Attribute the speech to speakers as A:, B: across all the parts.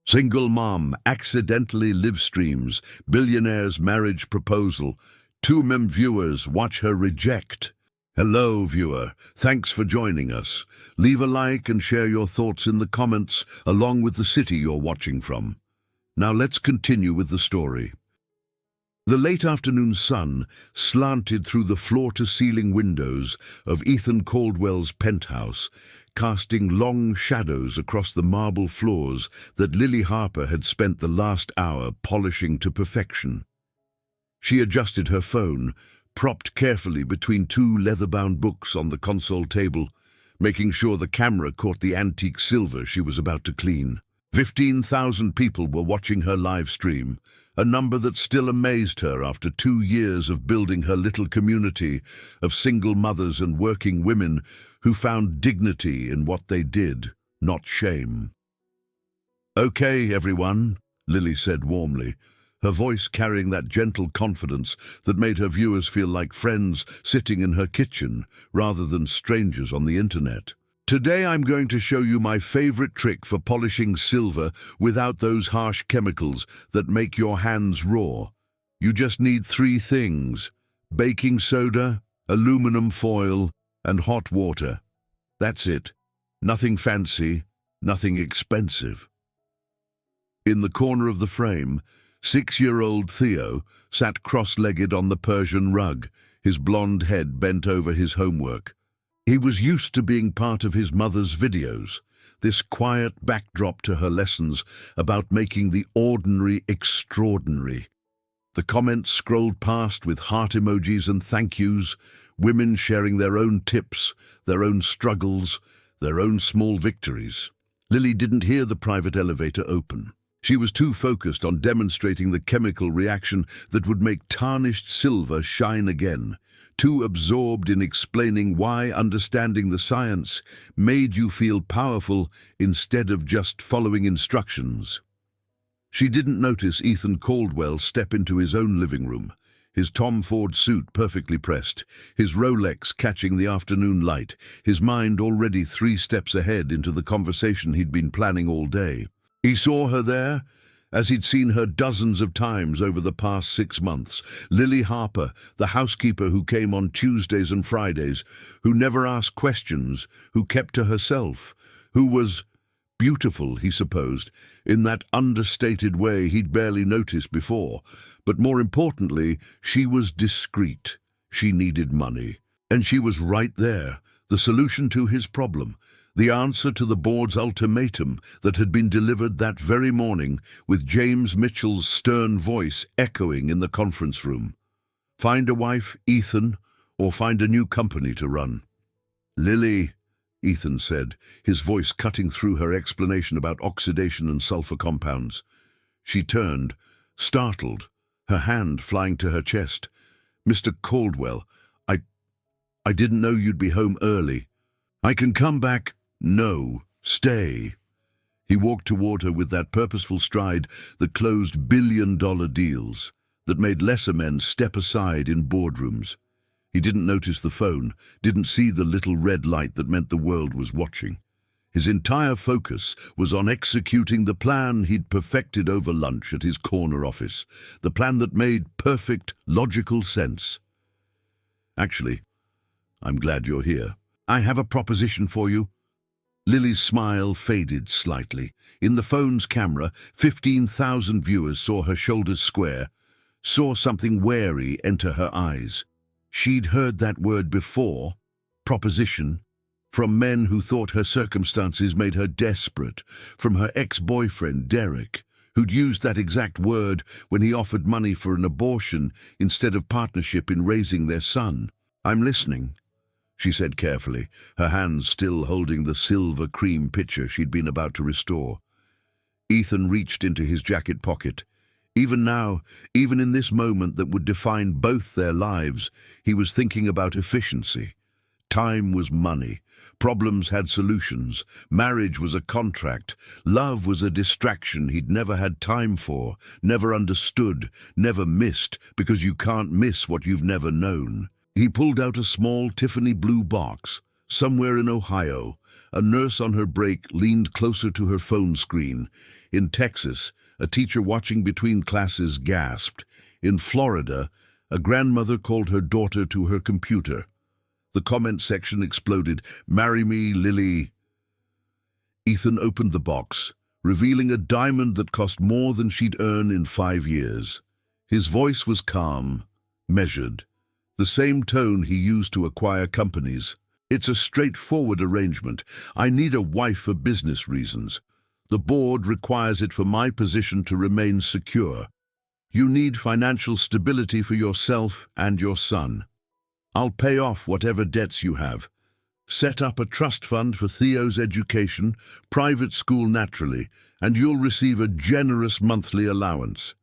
A: Single mom accidentally live streams, billionaire's marriage proposal. 2 million viewers watch her reject. Hello, viewer. Thanks for joining us. Leave a like and share your thoughts in the comments, along with the city you're watching from. Now let's continue with the story. The late afternoon sun slanted through the floor-to-ceiling windows of Ethan Caldwell's penthouse, casting long shadows across the marble floors that Lily Harper had spent the last hour polishing to perfection. She adjusted her phone, propped carefully between 2 leather-bound books on the console table, making sure the camera caught the antique silver she was about to clean. 15,000 people were watching her live stream, a number that still amazed her after 2 years of building her little community of single mothers and working women who found dignity in what they did, not shame. "Okay, everyone," Lily said warmly, her voice carrying that gentle confidence that made her viewers feel like friends sitting in her kitchen rather than strangers on the internet. "Today I'm going to show you my favorite trick for polishing silver without those harsh chemicals that make your hands raw. You just need 3 things: baking soda, aluminum foil, and hot water. That's it. Nothing fancy, nothing expensive." In the corner of the frame, 6-year-old Theo sat cross-legged on the Persian rug, his blonde head bent over his homework. He was used to being part of his mother's videos, this quiet backdrop to her lessons about making the ordinary extraordinary. The comments scrolled past with heart emojis and thank yous, women sharing their own tips, their own struggles, their own small victories. Lily didn't hear the private elevator open. She was too focused on demonstrating the chemical reaction that would make tarnished silver shine again, too absorbed in explaining why understanding the science made you feel powerful instead of just following instructions. She didn't notice Ethan Caldwell step into his own living room, his Tom Ford suit perfectly pressed, his Rolex catching the afternoon light, his mind already 3 steps ahead into the conversation he'd been planning all day. He saw her there, as he'd seen her dozens of times over the past 6 months. Lily Harper, the housekeeper who came on Tuesdays and Fridays, who never asked questions, who kept to herself, who was beautiful, he supposed, in that understated way he'd barely noticed before. But more importantly, she was discreet. She needed money. And she was right there, the solution to his problem. The answer to the board's ultimatum that had been delivered that very morning, with James Mitchell's stern voice echoing in the conference room. "Find a wife, Ethan, or find a new company to run." "Lily," Ethan said, his voice cutting through her explanation about oxidation and sulfur compounds. She turned, startled, her hand flying to her chest. "Mr. Caldwell, I didn't know you'd be home early. I can come back." "No, stay." He walked toward her with that purposeful stride that closed billion-dollar deals, that made lesser men step aside in boardrooms. He didn't notice the phone, didn't see the little red light that meant the world was watching. His entire focus was on executing the plan he'd perfected over lunch at his corner office, the plan that made perfect, logical sense. "Actually, I'm glad you're here. I have a proposition for you." Lily's smile faded slightly. In the phone's camera, 15,000 viewers saw her shoulders square, saw something wary enter her eyes. She'd heard that word before, proposition, from men who thought her circumstances made her desperate, from her ex-boyfriend, Derek, who'd used that exact word when he offered money for an abortion instead of partnership in raising their son. "I'm listening," she said carefully, her hands still holding the silver cream pitcher she'd been about to restore. Ethan reached into his jacket pocket. Even now, even in this moment that would define both their lives, he was thinking about efficiency. Time was money. Problems had solutions. Marriage was a contract. Love was a distraction he'd never had time for, never understood, never missed, because you can't miss what you've never known. He pulled out a small Tiffany blue box. Somewhere in Ohio, a nurse on her break leaned closer to her phone screen. In Texas, a teacher watching between classes gasped. In Florida, a grandmother called her daughter to her computer. The comment section exploded. "Marry me, Lily." Ethan opened the box, revealing a diamond that cost more than she'd earn in 5 years. His voice was calm, measured, the same tone he used to acquire companies. "It's a straightforward arrangement. I need a wife for business reasons. The board requires it for my position to remain secure. You need financial stability for yourself and your son. I'll pay off whatever debts you have. Set up a trust fund for Theo's education, private school naturally, and you'll receive a generous monthly allowance.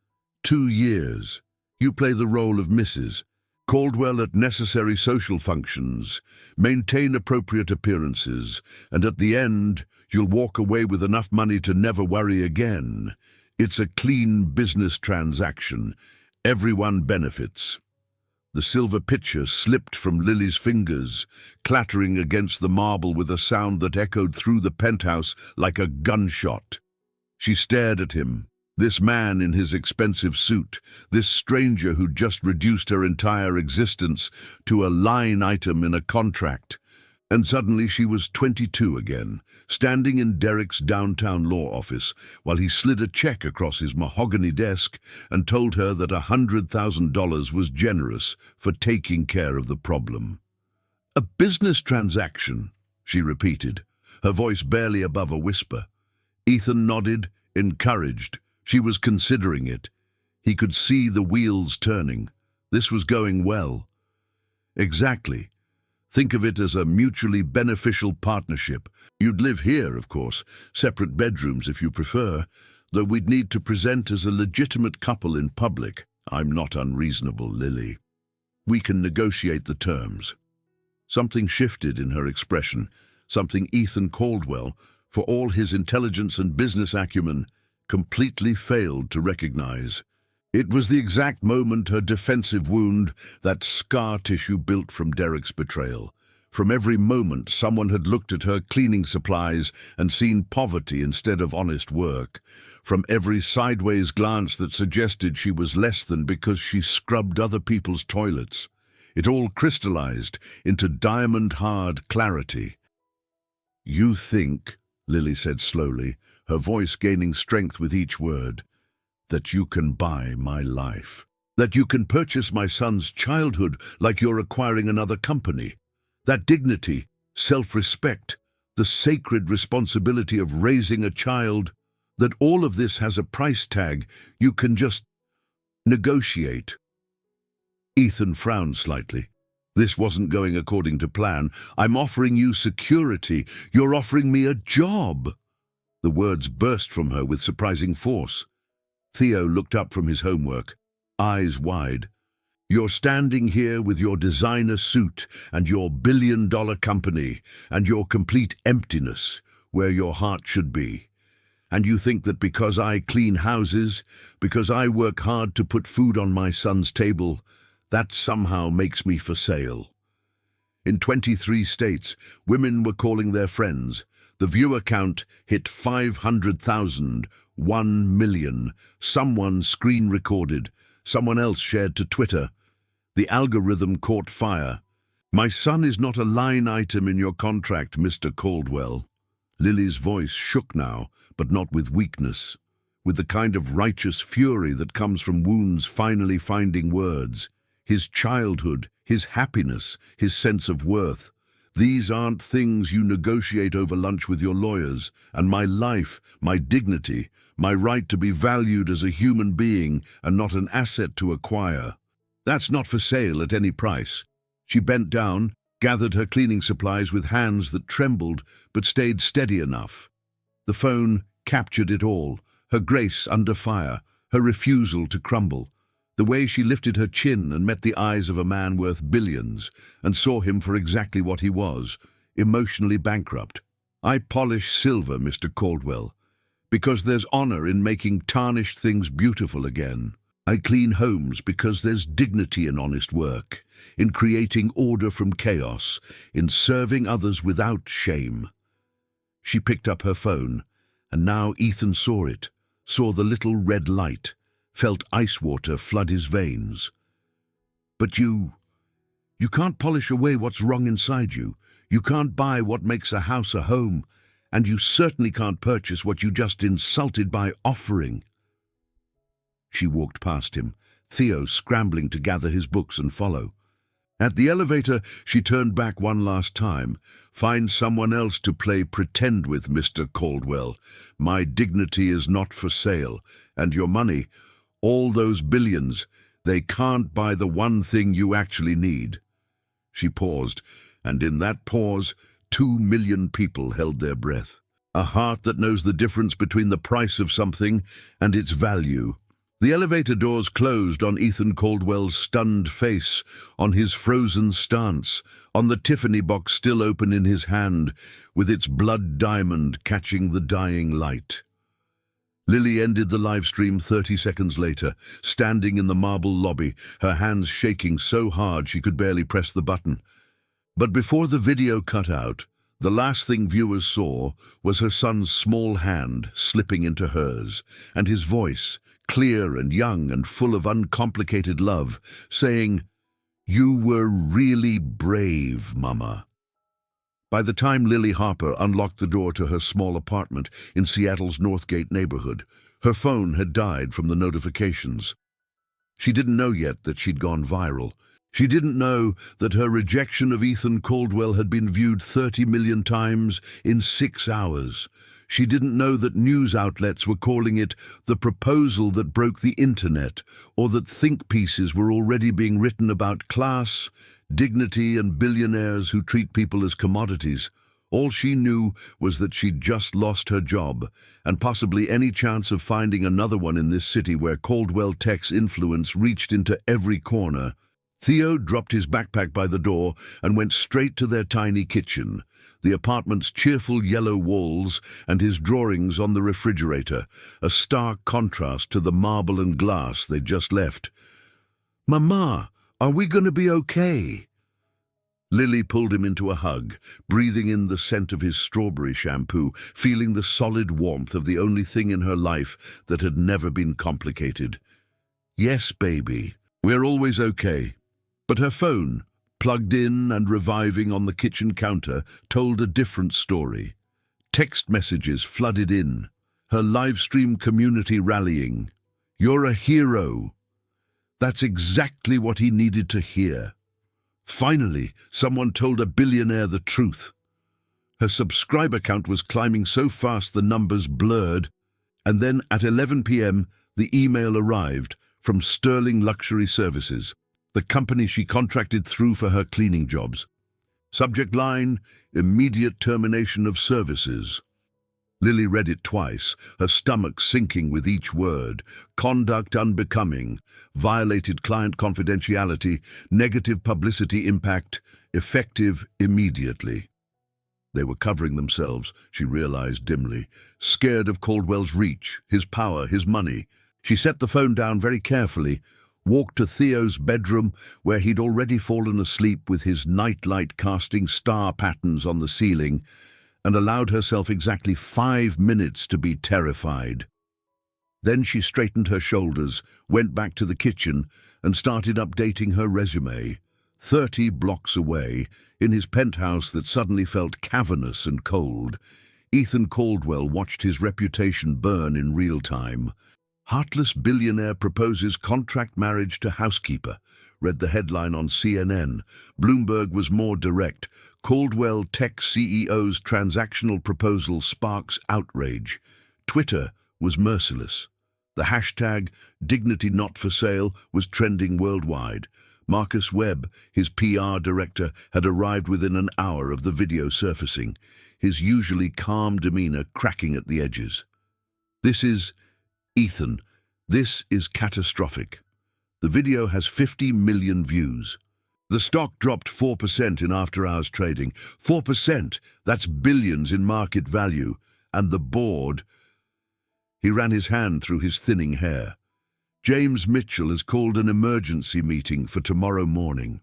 A: 2 years. You play the role of Mrs. Caldwell at necessary social functions, maintain appropriate appearances, and at the end, you'll walk away with enough money to never worry again. It's a clean business transaction. Everyone benefits." The silver pitcher slipped from Lily's fingers, clattering against the marble with a sound that echoed through the penthouse like a gunshot. She stared at him, this man in his expensive suit, this stranger who'd just reduced her entire existence to a line item in a contract. And suddenly she was 22 again, standing in Derek's downtown law office while he slid a check across his mahogany desk and told her that $100,000 was generous for taking care of the problem. "A business transaction," she repeated, her voice barely above a whisper. Ethan nodded, encouraged. She was considering it. He could see the wheels turning. This was going well. "Exactly. Think of it as a mutually beneficial partnership. You'd live here, of course, separate bedrooms if you prefer, though we'd need to present as a legitimate couple in public. I'm not unreasonable, Lily. We can negotiate the terms." Something shifted in her expression, something Ethan Caldwell, for all his intelligence and business acumen, completely failed to recognize. It was the exact moment her defensive wound, that scar tissue built from Derek's betrayal. From every moment, someone had looked at her cleaning supplies and seen poverty instead of honest work. From every sideways glance that suggested she was less than because she scrubbed other people's toilets. It all crystallized into diamond-hard clarity. "You think," Lily said slowly, her voice gaining strength with each word, "that you can buy my life, that you can purchase my son's childhood like you're acquiring another company. That dignity, self-respect, the sacred responsibility of raising a child, that all of this has a price tag you can just negotiate." Ethan frowned slightly. "This wasn't going according to plan. I'm offering you security. You're offering me a job." The words burst from her with surprising force. Theo looked up from his homework, eyes wide. "You're standing here with your designer suit and your billion-dollar company and your complete emptiness where your heart should be. And you think that because I clean houses, because I work hard to put food on my son's table, that somehow makes me for sale." In 23 states, women were calling their friends. The viewer count hit 500,000, 1 million. Someone screen-recorded, someone else shared to Twitter. The algorithm caught fire. "My son is not a line item in your contract, Mr. Caldwell." Lily's voice shook now, but not with weakness, with the kind of righteous fury that comes from wounds finally finding words. His childhood, his happiness, his sense of worth. These aren't things you negotiate over lunch with your lawyers. And my life, my dignity, my right to be valued as a human being and not an asset to acquire. That's not for sale at any price. She bent down, gathered her cleaning supplies with hands that trembled but stayed steady enough. The phone captured it all, her grace under fire, her refusal to crumble. The way she lifted her chin and met the eyes of a man worth billions and saw him for exactly what he was, emotionally bankrupt. "I polish silver, Mr. Caldwell, because there's honor in making tarnished things beautiful again. I clean homes because there's dignity in honest work, in creating order from chaos, in serving others without shame." She picked up her phone, and now Ethan saw it. saw the little red light, felt ice water flood his veins. But you can't polish away what's wrong inside you. You can't buy what makes a house a home, and you certainly can't purchase what you just insulted by offering. She walked past him, Theo scrambling to gather his books and follow. At the elevator, she turned back one last time. Find someone else to play pretend with, Mr. Caldwell. My dignity is not for sale, and your money, all those billions, they can't buy the one thing you actually need. She paused, and in that pause, 2 million people held their breath. A heart that knows the difference between the price of something and its value. The elevator doors closed on Ethan Caldwell's stunned face, on his frozen stance, on the Tiffany box still open in his hand, with its blood diamond catching the dying light. Lily ended the live stream 30 seconds later, standing in the marble lobby, her hands shaking so hard she could barely press the button. But before the video cut out, the last thing viewers saw was her son's small hand slipping into hers, and his voice, clear and young and full of uncomplicated love, saying, "You were really brave, Mama." By the time Lily Harper unlocked the door to her small apartment in Seattle's Northgate neighborhood, her phone had died from the notifications. She didn't know yet that she'd gone viral. She didn't know that her rejection of Ethan Caldwell had been viewed 30 million times in 6 hours. She didn't know that news outlets were calling it the proposal that broke the internet, or that think pieces were already being written about class, dignity, and billionaires who treat people as commodities. All she knew was that she'd just lost her job, and possibly any chance of finding another one in this city where Caldwell Tech's influence reached into every corner. Theo dropped his backpack by the door and went straight to their tiny kitchen, the apartment's cheerful yellow walls and his drawings on the refrigerator, a stark contrast to the marble and glass they'd just left. "Mama, are we going to be okay?" Lily pulled him into a hug, breathing in the scent of his strawberry shampoo, feeling the solid warmth of the only thing in her life that had never been complicated. "Yes, baby, we're always okay." But her phone, plugged in and reviving on the kitchen counter, told a different story. Text messages flooded in, her live stream community rallying. "You're a hero." That's exactly what he needed to hear. Finally, someone told a billionaire the truth. Her subscriber count was climbing so fast the numbers blurred, and then at 11 p.m. the email arrived from Sterling Luxury Services, the company she contracted through for her cleaning jobs. Subject line, "Immediate termination of services." Lily read it twice, her stomach sinking with each word. Conduct unbecoming, violated client confidentiality, negative publicity impact, effective immediately. They were covering themselves, she realized dimly, scared of Caldwell's reach, his power, his money. She set the phone down very carefully, walked to Theo's bedroom, where he'd already fallen asleep with his nightlight casting star patterns on the ceiling, and allowed herself exactly 5 minutes to be terrified. Then she straightened her shoulders, went back to the kitchen, and started updating her resume. 30 blocks away, in his penthouse that suddenly felt cavernous and cold, Ethan Caldwell watched his reputation burn in real time. "Heartless billionaire proposes contract marriage to housekeeper," read the headline on CNN. Bloomberg was more direct. "Caldwell Tech CEO's transactional proposal sparks outrage." Twitter was merciless. The hashtag "Dignity Not For Sale" was trending worldwide. Marcus Webb, his PR director, had arrived within an hour of the video surfacing, his usually calm demeanor cracking at the edges. "This is Ethan, this is catastrophic. The video has 50 million views. The stock dropped 4% in after-hours trading. 4%, that's billions in market value. And the board..." He ran his hand through his thinning hair. "James Mitchell has called an emergency meeting for tomorrow morning."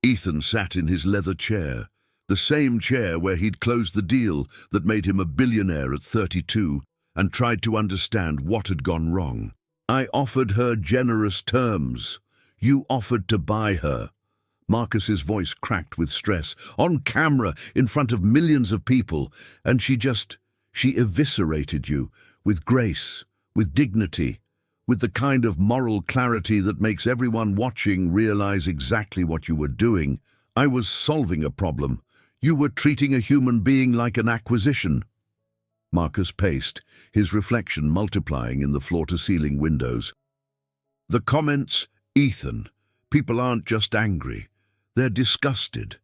A: Ethan sat in his leather chair, the same chair where he'd closed the deal that made him a billionaire at 32. and tried to understand what had gone wrong. I offered her generous terms. You offered to buy her. Marcus's voice cracked with stress. On camera, in front of millions of people, and she eviscerated you, with grace, with dignity, with the kind of moral clarity that makes everyone watching realize exactly what you were doing. I was solving a problem. You were treating a human being like an acquisition. Marcus paced, his reflection multiplying in the floor-to-ceiling windows. The comments, Ethan, people aren't just angry. They're disgusted.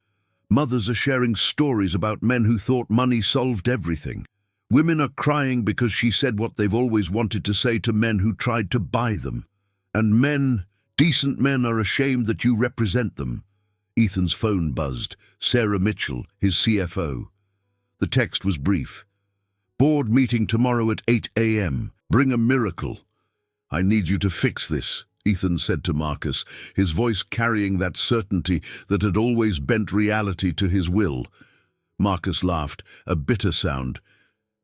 A: Mothers are sharing stories about men who thought money solved everything. Women are crying because she said what they've always wanted to say to men who tried to buy them. And men, decent men, are ashamed that you represent them. Ethan's phone buzzed. Sarah Mitchell, his CFO. The text was brief. Board meeting tomorrow at 8 a.m. Bring a miracle. I need you to fix this, Ethan said to Marcus, his voice carrying that certainty that had always bent reality to his will. Marcus laughed, a bitter sound.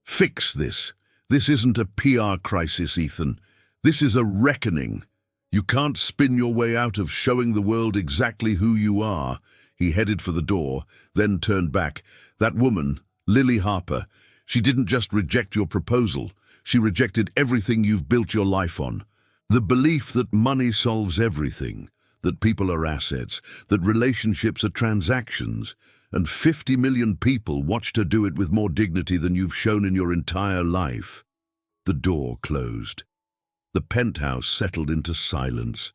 A: Fix this. This isn't a PR crisis, Ethan. This is a reckoning. You can't spin your way out of showing the world exactly who you are. He headed for the door, then turned back. That woman, Lily Harper, she didn't just reject your proposal. She rejected everything you've built your life on. The belief that money solves everything, that people are assets, that relationships are transactions, and 50 million people watched her do it with more dignity than you've shown in your entire life. The door closed. The penthouse settled into silence.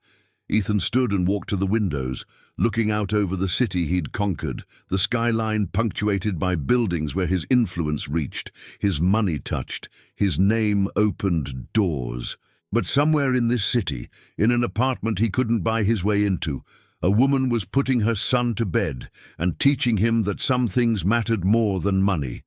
A: Ethan stood and walked to the windows, looking out over the city he'd conquered, the skyline punctuated by buildings where his influence reached, his money touched, his name opened doors. But somewhere in this city, in an apartment he couldn't buy his way into, a woman was putting her son to bed and teaching him that some things mattered more than money.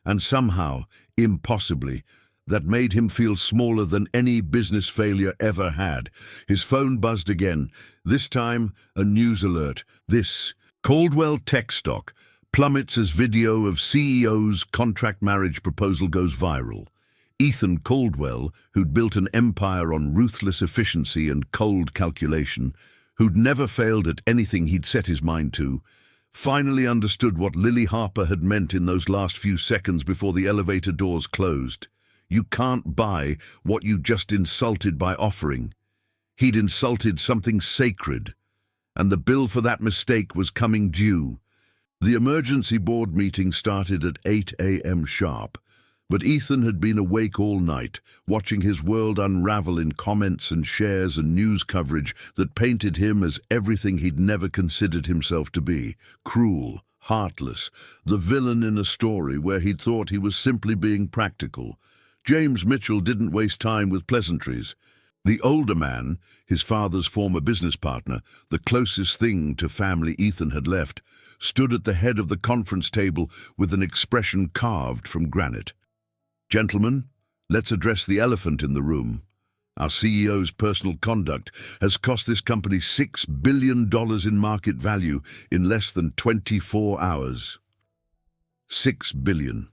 A: And somehow, impossibly, that made him feel smaller than any business failure ever had. His phone buzzed again, this time a news alert. This, Caldwell tech stock plummets as video of CEO's contract marriage proposal goes viral. Ethan Caldwell, who'd built an empire on ruthless efficiency and cold calculation, who'd never failed at anything he'd set his mind to, finally understood what Lily Harper had meant in those last few seconds before the elevator doors closed. You can't buy what you just insulted by offering. He'd insulted something sacred, and the bill for that mistake was coming due. The emergency board meeting started at 8 a.m. sharp, but Ethan had been awake all night, watching his world unravel in comments and shares and news coverage that painted him as everything he'd never considered himself to be: cruel, heartless, the villain in a story where he'd thought he was simply being practical. James Mitchell didn't waste time with pleasantries. The older man, his father's former business partner, the closest thing to family Ethan had left, stood at the head of the conference table with an expression carved from granite. Gentlemen, let's address the elephant in the room. Our CEO's personal conduct has cost this company $6 billion in market value in less than 24 hours. $6 billion.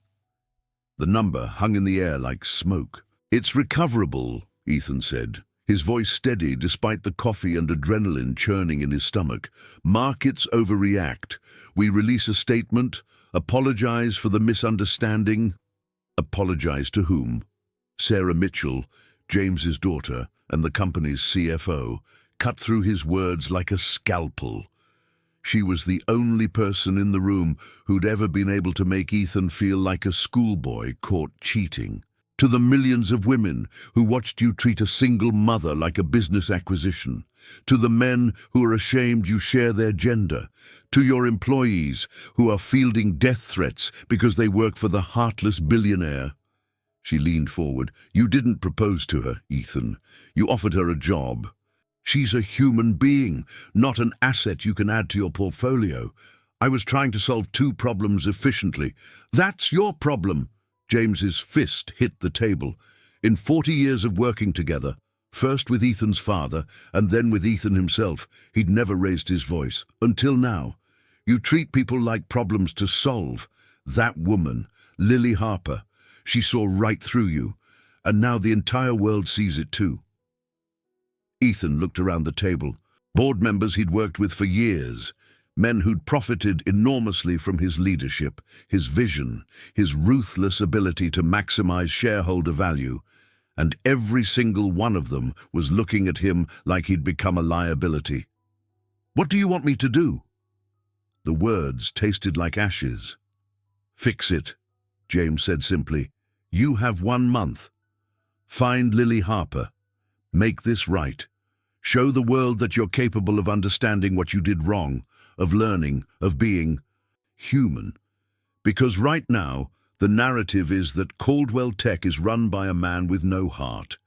A: The number hung in the air like smoke. It's recoverable, Ethan said, his voice steady despite the coffee and adrenaline churning in his stomach. Markets overreact. We release a statement, apologize for the misunderstanding. Apologize to whom? Sarah Mitchell, James's daughter and the company's CFO, cut through his words like a scalpel. She was the only person in the room who'd ever been able to make Ethan feel like a schoolboy caught cheating. To the millions of women who watched you treat a single mother like a business acquisition. To the men who are ashamed you share their gender. To your employees who are fielding death threats because they work for the heartless billionaire. She leaned forward. You didn't propose to her, Ethan. You offered her a job. She's a human being, not an asset you can add to your portfolio. I was trying to solve two problems efficiently. That's your problem. James's fist hit the table. In 40 years of working together, first with Ethan's father and then with Ethan himself, he'd never raised his voice. Until now. You treat people like problems to solve. That woman, Lily Harper, she saw right through you. and now the entire world sees it too. Ethan looked around the table. Board members he'd worked with for years, men who'd profited enormously from his leadership, his vision, his ruthless ability to maximize shareholder value, and every single one of them was looking at him like he'd become a liability. "What do you want me to do?" The words tasted like ashes. "Fix it," James said simply. "You have 1 month. Find Lily Harper. Make this right. Show the world that you're capable of understanding what you did wrong, of learning, of being human. Because right now, the narrative is that Caldwell Tech is run by a man with no heart.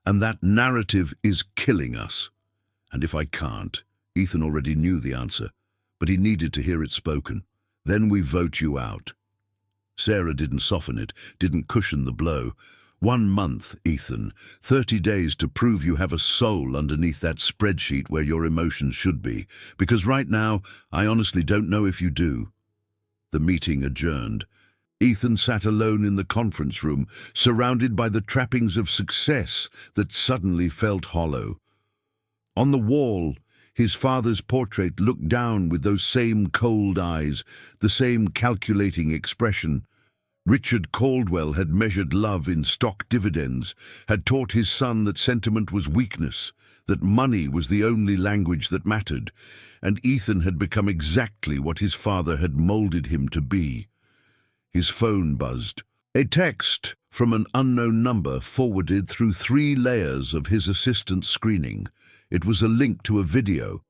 A: And that narrative is killing us. And if I can't," Ethan already knew the answer, but he needed to hear it spoken, "then we vote you out." Sarah didn't soften it, didn't cushion the blow. 1 month, Ethan. 30 days to prove you have a soul underneath that spreadsheet where your emotions should be. Because right now, I honestly don't know if you do. The meeting adjourned. Ethan sat alone in the conference room, surrounded by the trappings of success that suddenly felt hollow. On the wall, his father's portrait looked down with those same cold eyes, the same calculating expression. Richard Caldwell had measured love in stock dividends, had taught his son that sentiment was weakness, that money was the only language that mattered, and Ethan had become exactly what his father had molded him to be. His phone buzzed. A text from an unknown number forwarded through 3 layers of his assistant's screening. It was a link to a video.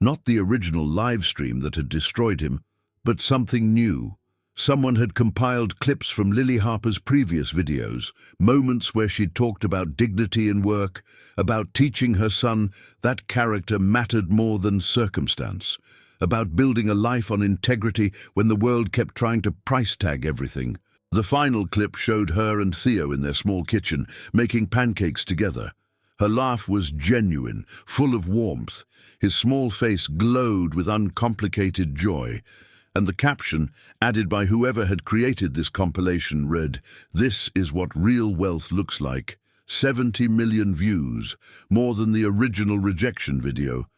A: Not the original live stream that had destroyed him, but something new. Someone had compiled clips from Lily Harper's previous videos, moments where she'd talked about dignity in work, about teaching her son that character mattered more than circumstance, about building a life on integrity when the world kept trying to price tag everything. The final clip showed her and Theo in their small kitchen, making pancakes together. Her laugh was genuine, full of warmth. His small face glowed with uncomplicated joy. And the caption, added by whoever had created this compilation, read, "This is what real wealth looks like. 70 million views, more than the original rejection video."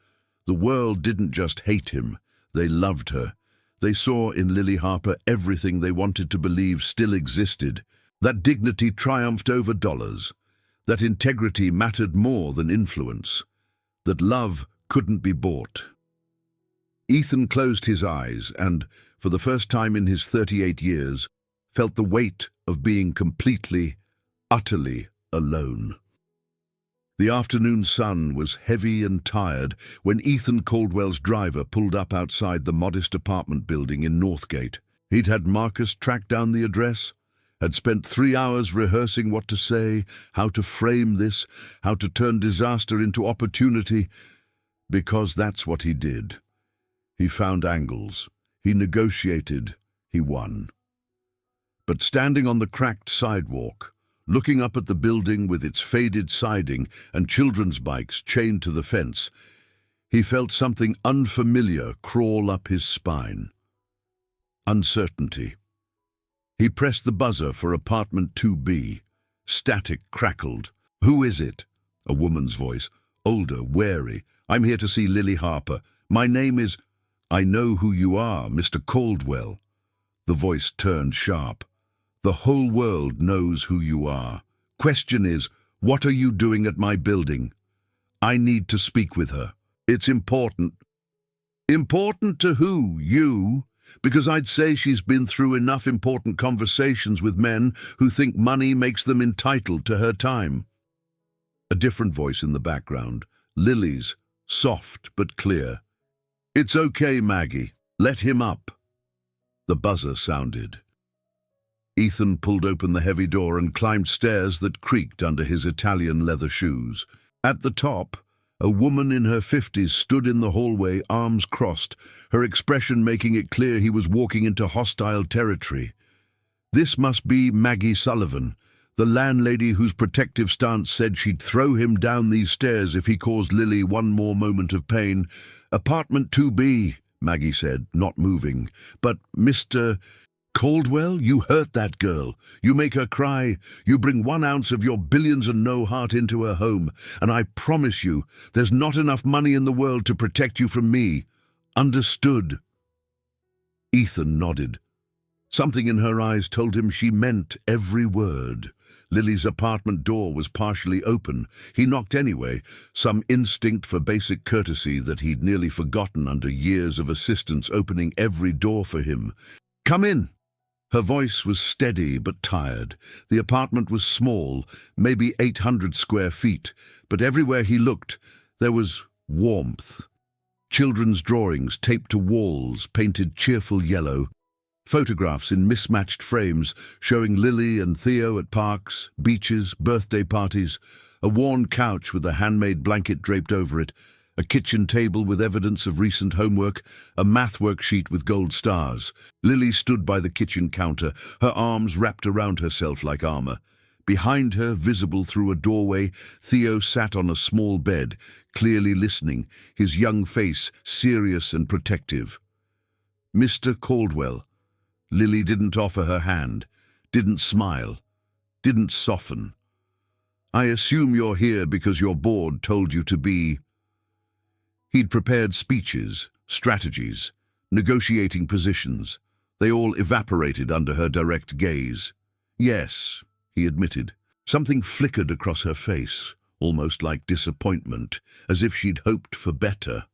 A: The world didn't just hate him, they loved her. They saw in Lily Harper everything they wanted to believe still existed. That dignity triumphed over dollars. That integrity mattered more than influence. That love couldn't be bought. Ethan closed his eyes and, for the first time in his 38 years, felt the weight of being completely, utterly alone. The afternoon sun was heavy and tired when Ethan Caldwell's driver pulled up outside the modest apartment building in Northgate. He'd had Marcus track down the address, had spent 3 hours rehearsing what to say, how to frame this, how to turn disaster into opportunity, because that's what he did. He found angles, he negotiated, he won. But standing on the cracked sidewalk, looking up at the building with its faded siding and children's bikes chained to the fence, he felt something unfamiliar crawl up his spine. Uncertainty. He pressed the buzzer for apartment 2B. Static crackled. "Who is it?" A woman's voice, older, wary. "I'm here to see Lily Harper. My name is—" "I know who you are, Mr. Caldwell." The voice turned sharp. "The whole world knows who you are. Question is, what are you doing at my building? I need to speak with her. It's important." "Important to who? You? Because I'd say she's been through enough important conversations with men who think money makes them entitled to her time." A different voice in the background, Lily's, soft but clear. "It's okay, Maggie. Let him up." The buzzer sounded. Ethan pulled open the heavy door and climbed stairs that creaked under his Italian leather shoes. At the top, a woman in her 50s stood in the hallway, arms crossed, her expression making it clear he was walking into hostile territory. This must be Maggie Sullivan, the landlady whose protective stance said she'd throw him down these stairs if he caused Lily one more moment of pain. "Apartment 2B, Maggie said, not moving. "But, Mr. Caldwell, you hurt that girl. You make her cry. You bring 1 ounce of your billions and no heart into her home. And I promise you, there's not enough money in the world to protect you from me. Understood? Ethan nodded. Something in her eyes told him she meant every word. Lily's apartment door was partially open. He knocked anyway, some instinct for basic courtesy that he'd nearly forgotten under years of assistance opening every door for him. "Come in." Her voice was steady but tired. The apartment was small, maybe 800 square feet, but everywhere he looked, there was warmth. Children's drawings taped to walls, painted cheerful yellow. Photographs in mismatched frames showing Lily and Theo at parks, beaches, birthday parties. A worn couch with a handmade blanket draped over it. A kitchen table with evidence of recent homework, a math worksheet with gold stars. Lily stood by the kitchen counter, her arms wrapped around herself like armor. Behind her, visible through a doorway, Theo sat on a small bed, clearly listening, his young face serious and protective. "Mr. Caldwell." Lily didn't offer her hand, didn't smile, didn't soften. "I assume you're here because your board told you to be." He'd prepared speeches, strategies, negotiating positions. They all evaporated under her direct gaze. "Yes," he admitted. Something flickered across her face, almost like disappointment, as if she'd hoped for better.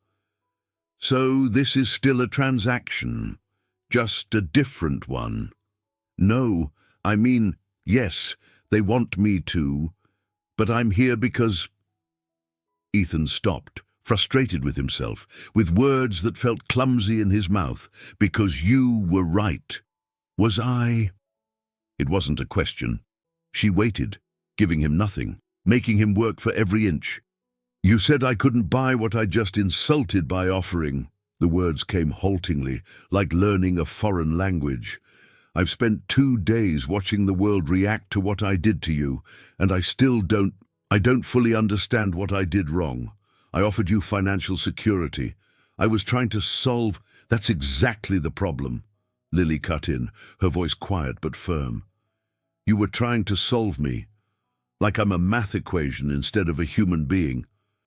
A: "So this is still a transaction, just a different one." "No, I mean, yes, they want me to, but I'm here because—" Ethan stopped, frustrated with himself, with words that felt clumsy in his mouth. "Because you were right. Was I?" It wasn't a question. She waited, giving him nothing, making him work for every inch. "You said I couldn't buy what I just insulted by offering." The words came haltingly, like learning a foreign language. "I've spent 2 days watching the world react to what I did to you, and I don't fully understand what I did wrong. I offered you financial security. I was trying to solve—" "That's exactly the problem," Lily cut in, her voice quiet but firm. "You were trying to solve me, like I'm a math equation instead of a human being.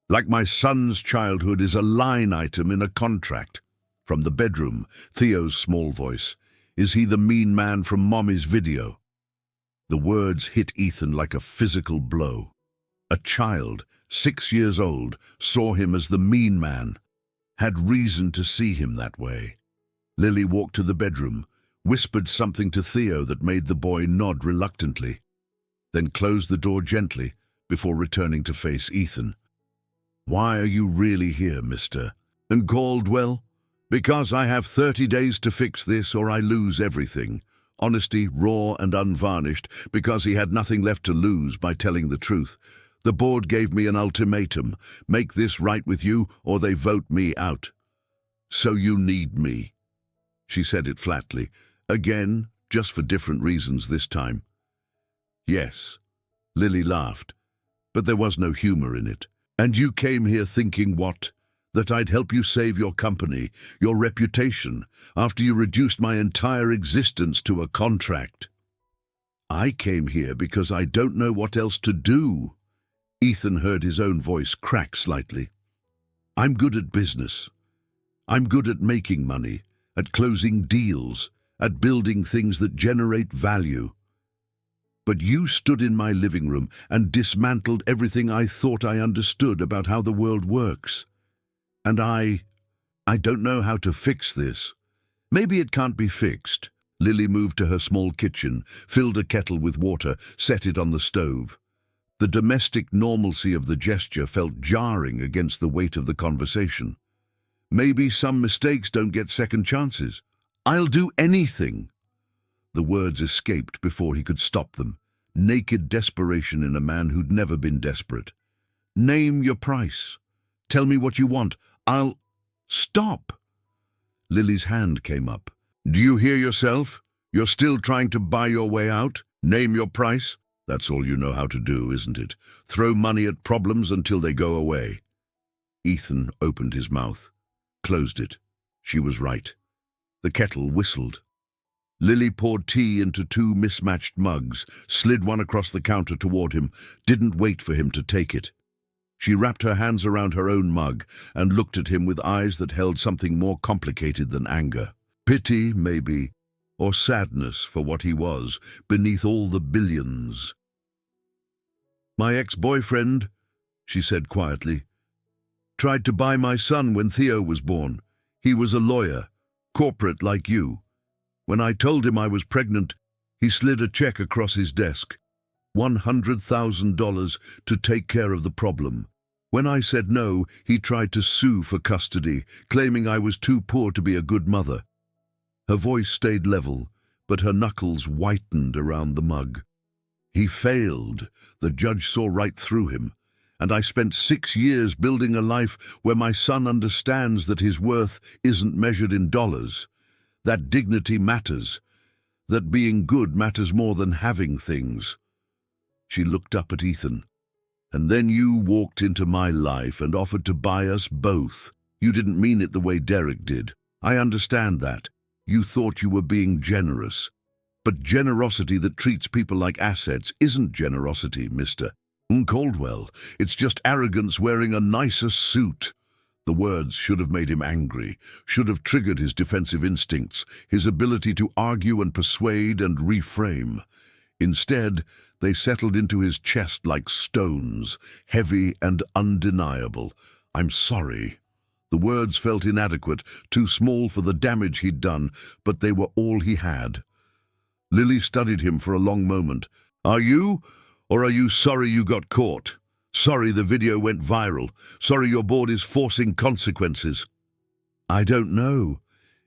A: Like my son's childhood is a line item in a contract." From the bedroom, Theo's small voice. "Is he the mean man from Mommy's video?" The words hit Ethan like a physical blow. A child, 6 years old, saw him as the mean man, had reason to see him that way. Lily walked to the bedroom, whispered something to Theo that made the boy nod reluctantly, then closed the door gently before returning to face Ethan. "Why are you really here, mister?" "And Caldwell?" "Because I have 30 days to fix this or I lose everything." Honesty, raw and unvarnished, because he had nothing left to lose by telling the truth. "The board gave me an ultimatum. Make this right with you or they vote me out. So you need me." She said it flatly. Again, just for different reasons this time. "Yes." Lily laughed, but there was no humor in it. "And you came here thinking what? That I'd help you save your company, your reputation, after you reduced my entire existence to a contract." "I came here because I don't know what else to do." Ethan heard his own voice crack slightly. "I'm good at business. I'm good at making money, at closing deals, at building things that generate value. But you stood in my living room and dismantled everything I thought I understood about how the world works. And I don't know how to fix this." "Maybe it can't be fixed." Lily moved to her small kitchen, filled a kettle with water, set it on the stove. The domestic normalcy of the gesture felt jarring against the weight of the conversation. "Maybe some mistakes don't get second chances." "I'll do anything." The words escaped before he could stop them. Naked desperation in a man who'd never been desperate. "Name your price. Tell me what you want. I'll—" "Stop!" Lily's hand came up. "Do you hear yourself? You're still trying to buy your way out? Name your price? That's all you know how to do, isn't it? Throw money at problems until they go away." Ethan opened his mouth, closed it. She was right. The kettle whistled. Lily poured tea into two mismatched mugs, slid one across the counter toward him, didn't wait for him to take it. She wrapped her hands around her own mug and looked at him with eyes that held something more complicated than anger. Pity, maybe, or sadness for what he was, beneath all the billions. "My ex-boyfriend," she said quietly, "tried to buy my son when Theo was born. He was a lawyer, corporate like you. When I told him I was pregnant, he slid a check across his desk. $100,000 to take care of the problem. When I said no, he tried to sue for custody, claiming I was too poor to be a good mother." Her voice stayed level, but her knuckles whitened around the mug. "He failed. The judge saw right through him. And I spent 6 years building a life where my son understands that his worth isn't measured in dollars, that dignity matters, that being good matters more than having things." She looked up at Ethan. "And then you walked into my life and offered to buy us both. You didn't mean it the way Derek did. I understand that. You thought you were being generous. But generosity that treats people like assets isn't generosity, Mr. Caldwell. It's just arrogance wearing a nicer suit." The words should have made him angry, should have triggered his defensive instincts, his ability to argue and persuade and reframe. Instead, they settled into his chest like stones, heavy and undeniable. "I'm sorry." The words felt inadequate, too small for the damage he'd done, but they were all he had. Lily studied him for a long moment. "Are you? Or are you sorry you got caught? Sorry the video went viral? Sorry your board is forcing consequences?" "I don't know,"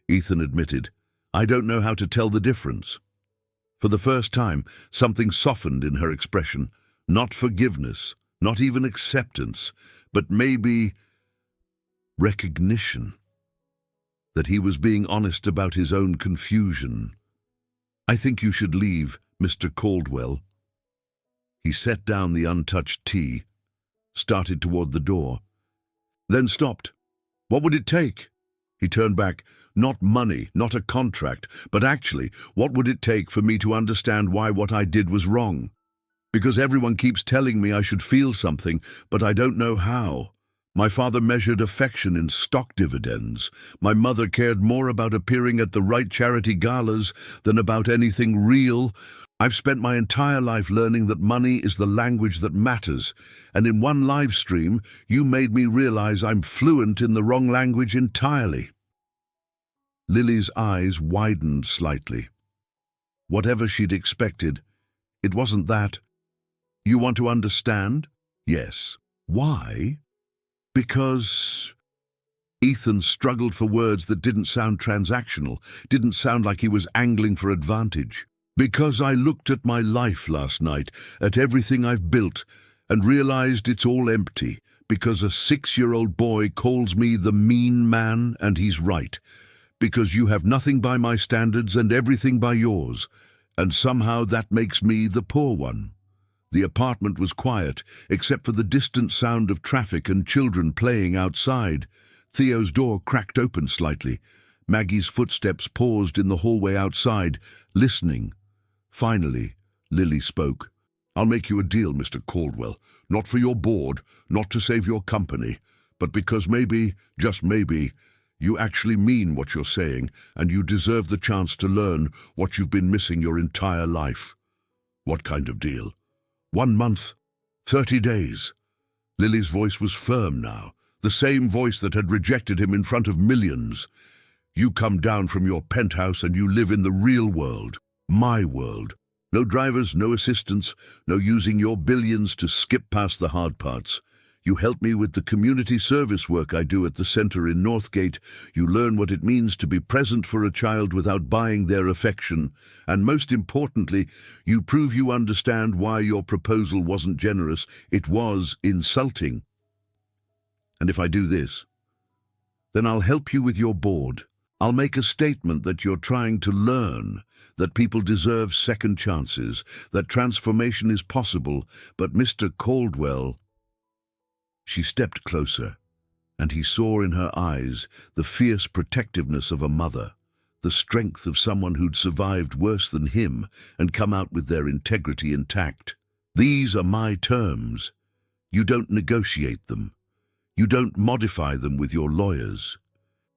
A: Ethan admitted. "I don't know how to tell the difference." For the first time, something softened in her expression. Not forgiveness, not even acceptance, but maybe recognition. That he was being honest about his own confusion. "I think you should leave, Mr. Caldwell." He set down the untouched tea, started toward the door, then stopped. "What would it take?" He turned back. "Not money, not a contract, but actually, what would it take for me to understand why what I did was wrong? Because everyone keeps telling me I should feel something, but I don't know how. My father measured affection in stock dividends. My mother cared more about appearing at the right charity galas than about anything real. I've spent my entire life learning that money is the language that matters, and in one live stream, you made me realize I'm fluent in the wrong language entirely." Lily's eyes widened slightly. Whatever she'd expected, it wasn't that. "You want to understand?" "Yes." "Why?" "Because—" Ethan struggled for words that didn't sound transactional, didn't sound like he was angling for advantage. "Because I looked at my life last night, at everything I've built, and realized it's all empty, because a 6-year-old boy calls me the mean man, and he's right. Because you have nothing by my standards and everything by yours, and somehow that makes me the poor one." The apartment was quiet, except for the distant sound of traffic and children playing outside. Theo's door cracked open slightly. Maggie's footsteps paused in the hallway outside, listening. Finally, Lily spoke. "I'll make you a deal, Mr. Caldwell. Not for your board, not to save your company, but because maybe, just maybe, you actually mean what you're saying, and you deserve the chance to learn what you've been missing your entire life." "What kind of deal?" 1 month, 30 days. Lily's voice was firm now, the same voice that had rejected him in front of millions. "You come down from your penthouse and you live in the real world, my world. No drivers, no assistants, no using your billions to skip past the hard parts. You help me with the community service work I do at the center in Northgate. You learn what it means to be present for a child without buying their affection. And most importantly, you prove you understand why your proposal wasn't generous. It was insulting. And if I do this, then I'll help you with your board. I'll make a statement that you're trying to learn, that people deserve second chances, that transformation is possible, but Mr. Caldwell..." She stepped closer, and he saw in her eyes the fierce protectiveness of a mother, the strength of someone who'd survived worse than him and come out with their integrity intact. These are my terms. You don't negotiate them. You don't modify them with your lawyers.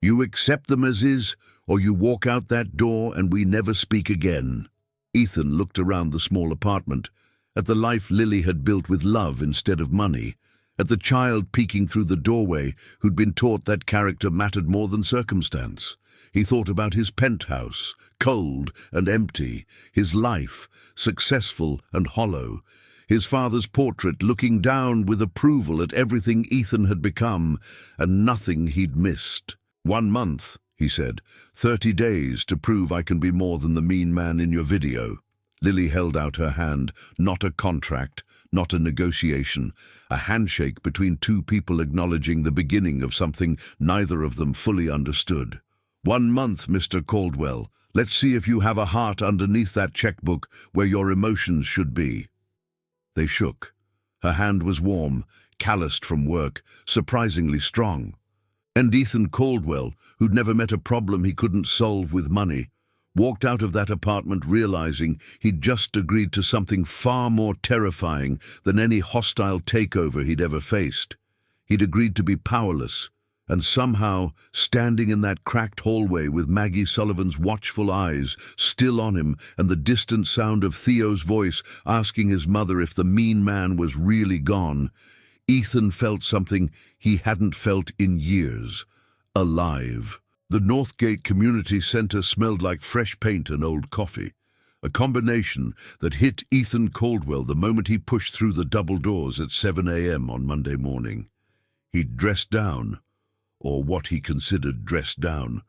A: You accept them as is, or you walk out that door and we never speak again. Ethan looked around the small apartment, at the life Lily had built with love instead of money, at the child peeking through the doorway who'd been taught that character mattered more than circumstance. He thought about his penthouse, cold and empty, his life, successful and hollow, his father's portrait looking down with approval at everything Ethan had become and nothing he'd missed. 1 month, he said, 30 days to prove I can be more than the mean man in your video. Lily held out her hand, not a contract, not a negotiation, a handshake between two people acknowledging the beginning of something neither of them fully understood. 1 month, Mr. Caldwell. Let's see if you have a heart underneath that checkbook where your emotions should be. They shook. Her hand was warm, calloused from work, surprisingly strong. And Ethan Caldwell, who'd never met a problem he couldn't solve with money, walked out of that apartment realizing he'd just agreed to something far more terrifying than any hostile takeover he'd ever faced. He'd agreed to be powerless, and somehow, standing in that cracked hallway with Maggie Sullivan's watchful eyes still on him and the distant sound of Theo's voice asking his mother if the mean man was really gone, Ethan felt something he hadn't felt in years. Alive. The Northgate Community Center smelled like fresh paint and old coffee, a combination that hit Ethan Caldwell the moment he pushed through the double doors at 7 a.m. on Monday morning. He'd dressed down, or what he considered dressed down.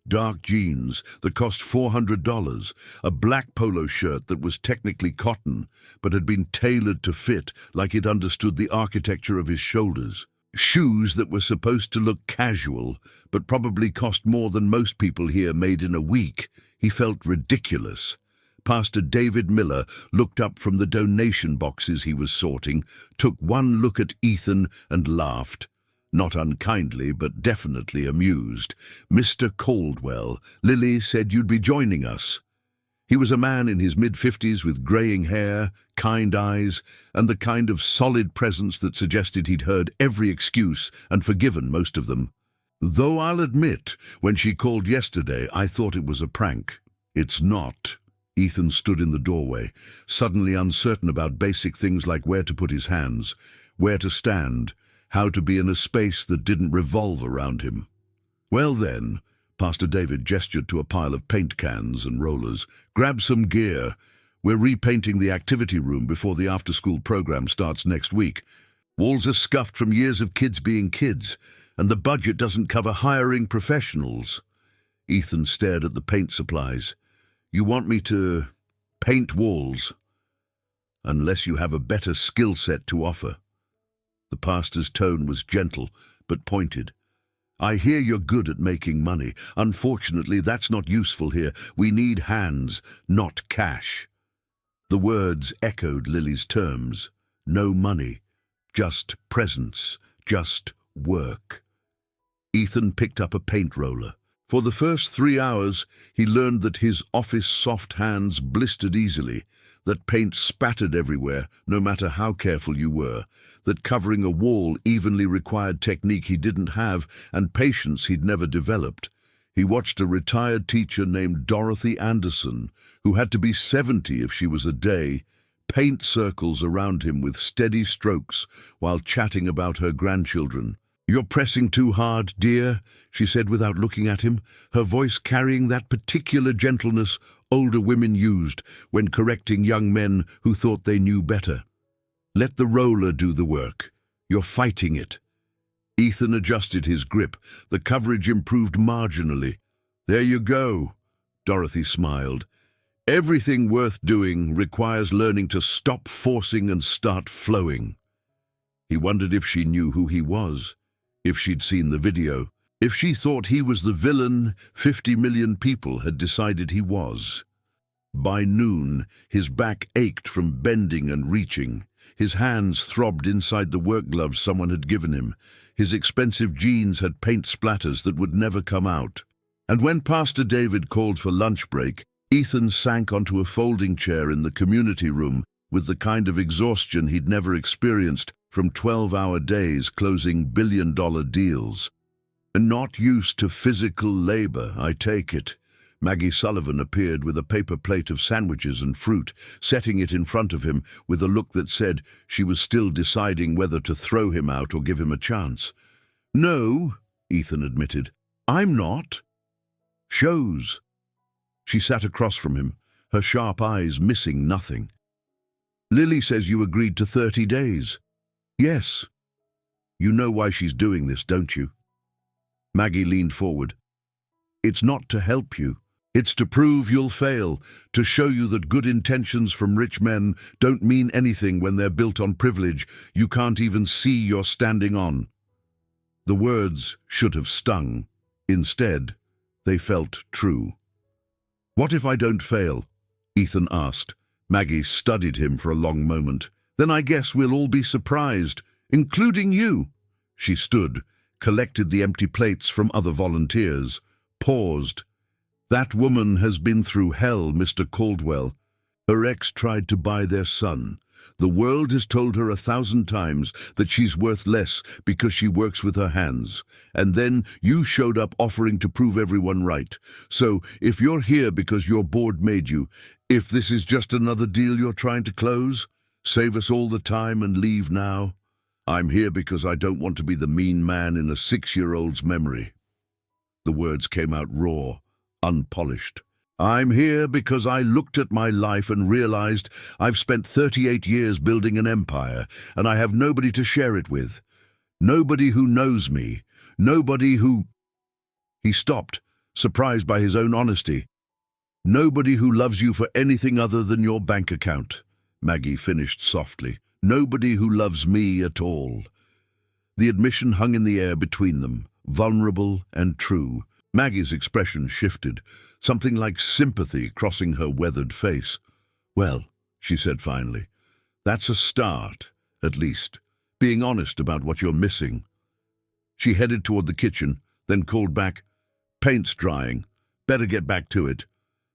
A: Dark jeans that cost $400, a black polo shirt that was technically cotton, but had been tailored to fit like it understood the architecture of his shoulders. Shoes that were supposed to look casual, but probably cost more than most people here made in a week. He felt ridiculous. Pastor David Miller looked up from the donation boxes he was sorting, took one look at Ethan and laughed. Not unkindly, but definitely amused. Mr. Caldwell, Lily said you'd be joining us. He was a man in his mid-50s with greying hair, kind eyes, and the kind of solid presence that suggested he'd heard every excuse and forgiven most of them. Though I'll admit, when she called yesterday, I thought it was a prank. It's not. Ethan stood in the doorway, suddenly uncertain about basic things like where to put his hands, where to stand, how to be in a space that didn't revolve around him. Well then, Pastor David gestured to a pile of paint cans and rollers. Grab some gear. We're repainting the activity room before the after-school program starts next week. Walls are scuffed from years of kids being kids, and the budget doesn't cover hiring professionals. Ethan stared at the paint supplies. You want me to paint walls? Unless you have a better skill set to offer. The pastor's tone was gentle, but pointed. I hear you're good at making money. Unfortunately, that's not useful here. We need hands, not cash. The words echoed Lily's terms. No money, just presence, just work. Ethan picked up a paint roller. For the first 3 hours, he learned that his office soft hands blistered easily, that paint spattered everywhere, no matter how careful you were, that covering a wall evenly required technique he didn't have and patience he'd never developed. He watched a retired teacher named Dorothy Anderson, who had to be 70 if she was a day, paint circles around him with steady strokes while chatting about her grandchildren. You're pressing too hard, dear, she said without looking at him, her voice carrying that particular gentleness older women used when correcting young men who thought they knew better. Let the roller do the work. You're fighting it. Ethan adjusted his grip. The coverage improved marginally. There you go, Dorothy smiled. Everything worth doing requires learning to stop forcing and start flowing. He wondered if she knew who he was, if she'd seen the video, if she thought he was the villain 50 million people had decided he was. By noon, his back ached from bending and reaching. His hands throbbed inside the work gloves someone had given him. His expensive jeans had paint splatters that would never come out. And when Pastor David called for lunch break, Ethan sank onto a folding chair in the community room with the kind of exhaustion he'd never experienced from 12-hour days closing billion-dollar deals. And not used to physical labor, I take it. Maggie Sullivan appeared with a paper plate of sandwiches and fruit, setting it in front of him with a look that said she was still deciding whether to throw him out or give him a chance. "No," Ethan admitted. "I'm not." "Shows." She sat across from him, her sharp eyes missing nothing. "Lily says you agreed to 30 days. "Yes." "You know why she's doing this, don't you?" Maggie leaned forward. "It's not to help you. It's to prove you'll fail, to show you that good intentions from rich men don't mean anything when they're built on privilege you can't even see you're standing on." The words should have stung. Instead, they felt true. "What if I don't fail?" Ethan asked. Maggie studied him for a long moment. "Then I guess we'll all be surprised, including you." She stood, collected the empty plates from other volunteers, paused. "That woman has been through hell, Mr. Caldwell. Her ex tried to buy their son. The world has told her 1,000 times that she's worth less because she works with her hands. And then you showed up offering to prove everyone right. So if you're here because your board made you, if this is just another deal you're trying to close, save us all the time and leave now. I'm here because I don't want to be the mean man in a 6-year-old's memory." The words came out raw, unpolished. "I'm here because I looked at my life and realized I've spent 38 years building an empire, and I have nobody to share it with. Nobody who knows me. Nobody who—" He stopped, surprised by his own honesty. "Nobody who loves you for anything other than your bank account," Maggie finished softly. "Nobody who loves me at all." The admission hung in the air between them, vulnerable and true. Maggie's expression shifted, something like sympathy crossing her weathered face. "Well," she said finally, "that's a start, at least, being honest about what you're missing." She headed toward the kitchen, then called back, "Paint's drying. Better get back to it."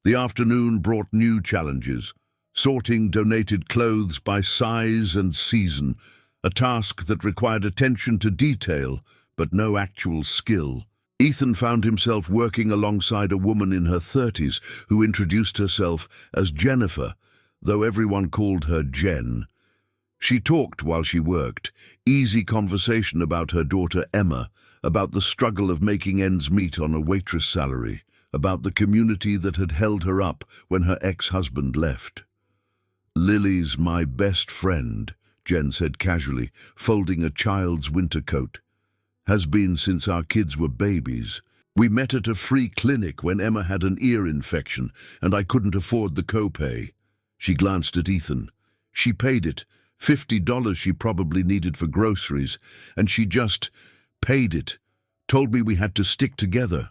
A: The afternoon brought new challenges, sorting donated clothes by size and season, a task that required attention to detail, but no actual skill. Ethan found himself working alongside a woman in her 30s who introduced herself as Jennifer, though everyone called her Jen. She talked while she worked, easy conversation about her daughter Emma, about the struggle of making ends meet on a waitress salary, about the community that had held her up when her ex-husband left. "Lily's my best friend," Jen said casually, folding a child's winter coat. "Has been since our kids were babies. We met at a free clinic when Emma had an ear infection, and I couldn't afford the copay." She glanced at Ethan. "She paid it, $50 she probably needed for groceries, and she just paid it, told me we had to stick together."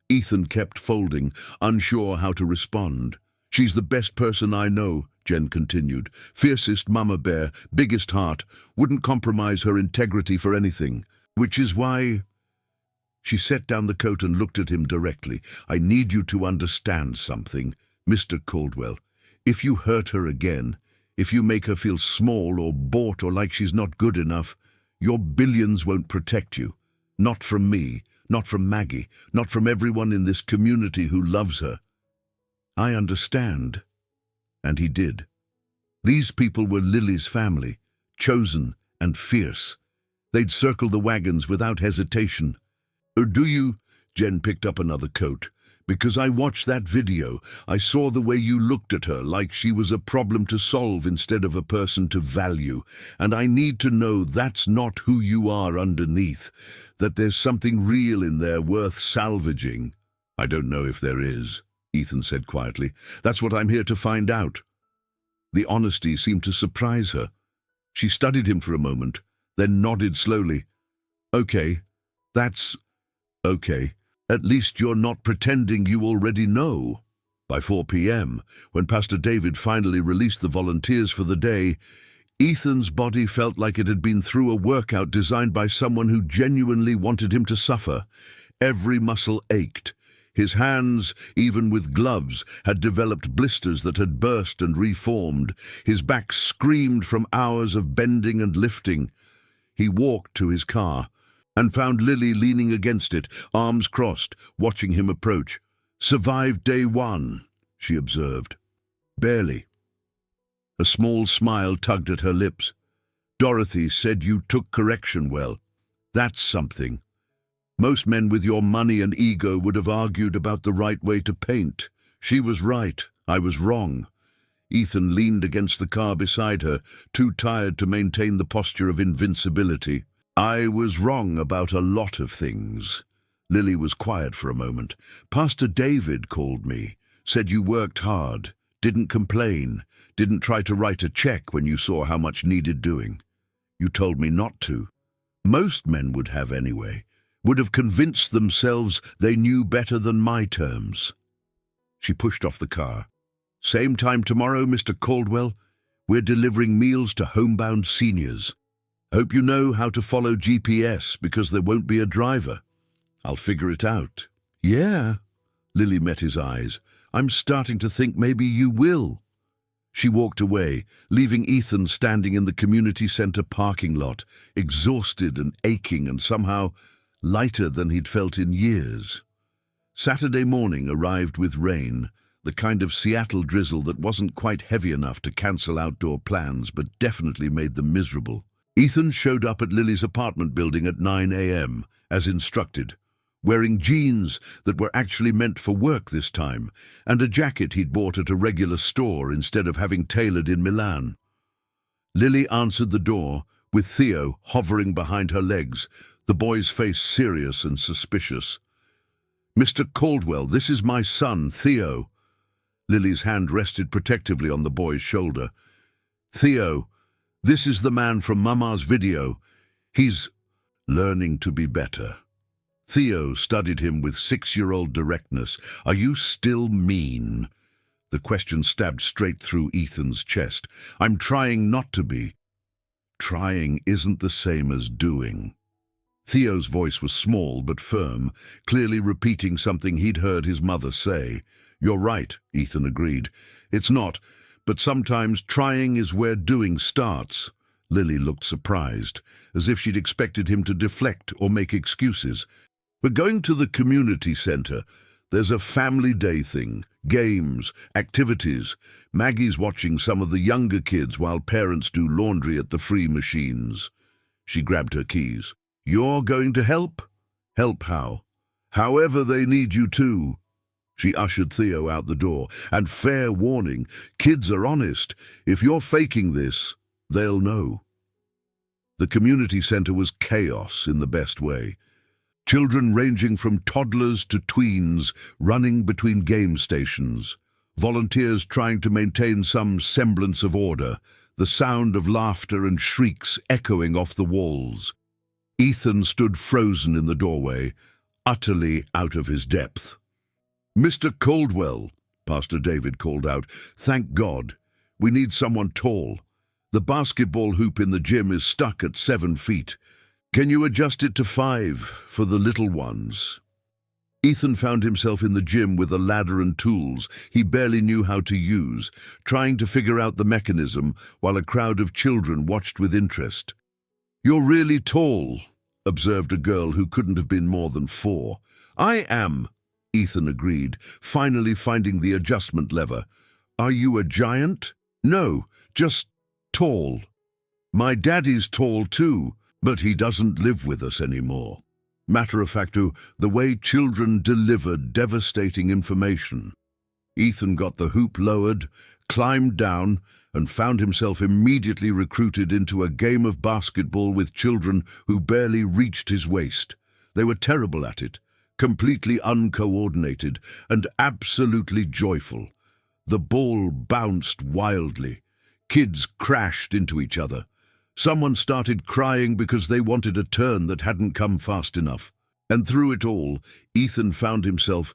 A: Ethan kept folding, unsure how to respond. "She's the best person I know," Jen continued. "Fiercest mama bear, biggest heart, wouldn't compromise her integrity for anything. Which is why—" She set down the coat and looked at him directly. "I need you to understand something, Mr. Caldwell. If you hurt her again, if you make her feel small or bought or like she's not good enough, your billions won't protect you. Not from me, not from Maggie, not from everyone in this community who loves her." "I understand." And he did. These people were Lily's family, chosen and fierce. They'd circle the wagons without hesitation. "Do you?" Jen picked up another coat. "Because I watched that video. I saw the way you looked at her, like she was a problem to solve instead of a person to value. And I need to know that's not who you are underneath, that there's something real in there worth salvaging." "I don't know if there is," Ethan said quietly. "That's what I'm here to find out." The honesty seemed to surprise her. She studied him for a moment, then nodded slowly. "Okay, that's okay. At least you're not pretending you already know." By 4 p.m., when Pastor David finally released the volunteers for the day, Ethan's body felt like it had been through a workout designed by someone who genuinely wanted him to suffer. Every muscle ached. His hands, even with gloves, had developed blisters that had burst and reformed. His back screamed from hours of bending and lifting. He walked to his car and found Lily leaning against it, arms crossed, watching him approach. "Survived day one," she observed. "Barely." A small smile tugged at her lips. "Dorothy said you took correction well. That's something. Most men with your money and ego would have argued about the right way to paint. She was right. I was wrong." Ethan leaned against the car beside her, too tired to maintain the posture of invincibility. "I was wrong about a lot of things." Lily was quiet for a moment. "Pastor David called me, said you worked hard, didn't complain, didn't try to write a check when you saw how much needed doing. You told me not to. Most men would have anyway. Would have convinced themselves they knew better than my terms." She pushed off the car. "Same time tomorrow, Mr. Caldwell. We're delivering meals to homebound seniors. Hope you know how to follow GPS because there won't be a driver. I'll figure it out." "Yeah." Lily met his eyes. "I'm starting to think maybe you will." She walked away, leaving Ethan standing in the community center parking lot, exhausted and aching and somehow lighter than he'd felt in years. Saturday morning arrived with rain, the kind of Seattle drizzle that wasn't quite heavy enough to cancel outdoor plans but definitely made them miserable. Ethan showed up at Lily's apartment building at 9 a.m., as instructed, wearing jeans that were actually meant for work this time, and a jacket he'd bought at a regular store instead of having tailored in Milan. Lily answered the door, with Theo hovering behind her legs, the boy's face serious and suspicious. "Mr. Caldwell, this is my son, Theo." Lily's hand rested protectively on the boy's shoulder. "Theo, this is the man from Mama's video. He's learning to be better." Theo studied him with 6-year-old directness. "Are you still mean?" The question stabbed straight through Ethan's chest. "I'm trying not to be." "Trying isn't the same as doing." Theo's voice was small but firm, clearly repeating something he'd heard his mother say. "You're right," Ethan agreed. "It's not, but sometimes trying is where doing starts." Lily looked surprised, as if she'd expected him to deflect or make excuses. "We're going to the community center. There's a family day thing, games, activities. Maggie's watching some of the younger kids while parents do laundry at the free machines." She grabbed her keys. "You're going to help?" "Help how?" "However they need you to." She ushered Theo out the door. "And fair warning, kids are honest. If you're faking this, they'll know." The community center was chaos in the best way. Children ranging from toddlers to tweens running between game stations. Volunteers trying to maintain some semblance of order. The sound of laughter and shrieks echoing off the walls. Ethan stood frozen in the doorway, utterly out of his depth. "Mr. Caldwell," Pastor David called out, "thank God. We need someone tall. The basketball hoop in the gym is stuck at 7 feet. Can you adjust it to 5 for the little ones?" Ethan found himself in the gym with a ladder and tools he barely knew how to use, trying to figure out the mechanism while a crowd of children watched with interest. "You're really tall," observed a girl who couldn't have been more than 4. "I am," Ethan agreed, finally finding the adjustment lever. "Are you a giant?" "No, just tall. My daddy's tall too, but he doesn't live with us anymore." Matter of fact, the way children delivered devastating information. Ethan got the hoop lowered, climbed down, and found himself immediately recruited into a game of basketball with children who barely reached his waist. They were terrible at it, completely uncoordinated, and absolutely joyful. The ball bounced wildly. Kids crashed into each other. Someone started crying because they wanted a turn that hadn't come fast enough. And through it all, Ethan found himself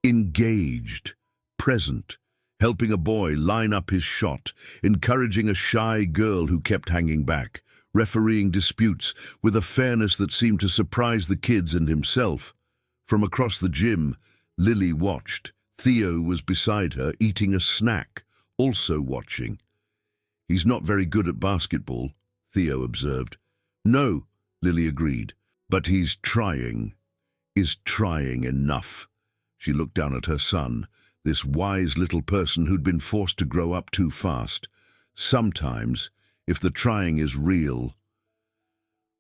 A: engaged, present, helping a boy line up his shot, encouraging a shy girl who kept hanging back, refereeing disputes with a fairness that seemed to surprise the kids and himself. From across the gym, Lily watched. Theo was beside her, eating a snack, also watching. "He's not very good at basketball," Theo observed. "No," Lily agreed, "but he's trying. Is trying enough?" She looked down at her son, this wise little person who'd been forced to grow up too fast. Sometimes, if the trying is real.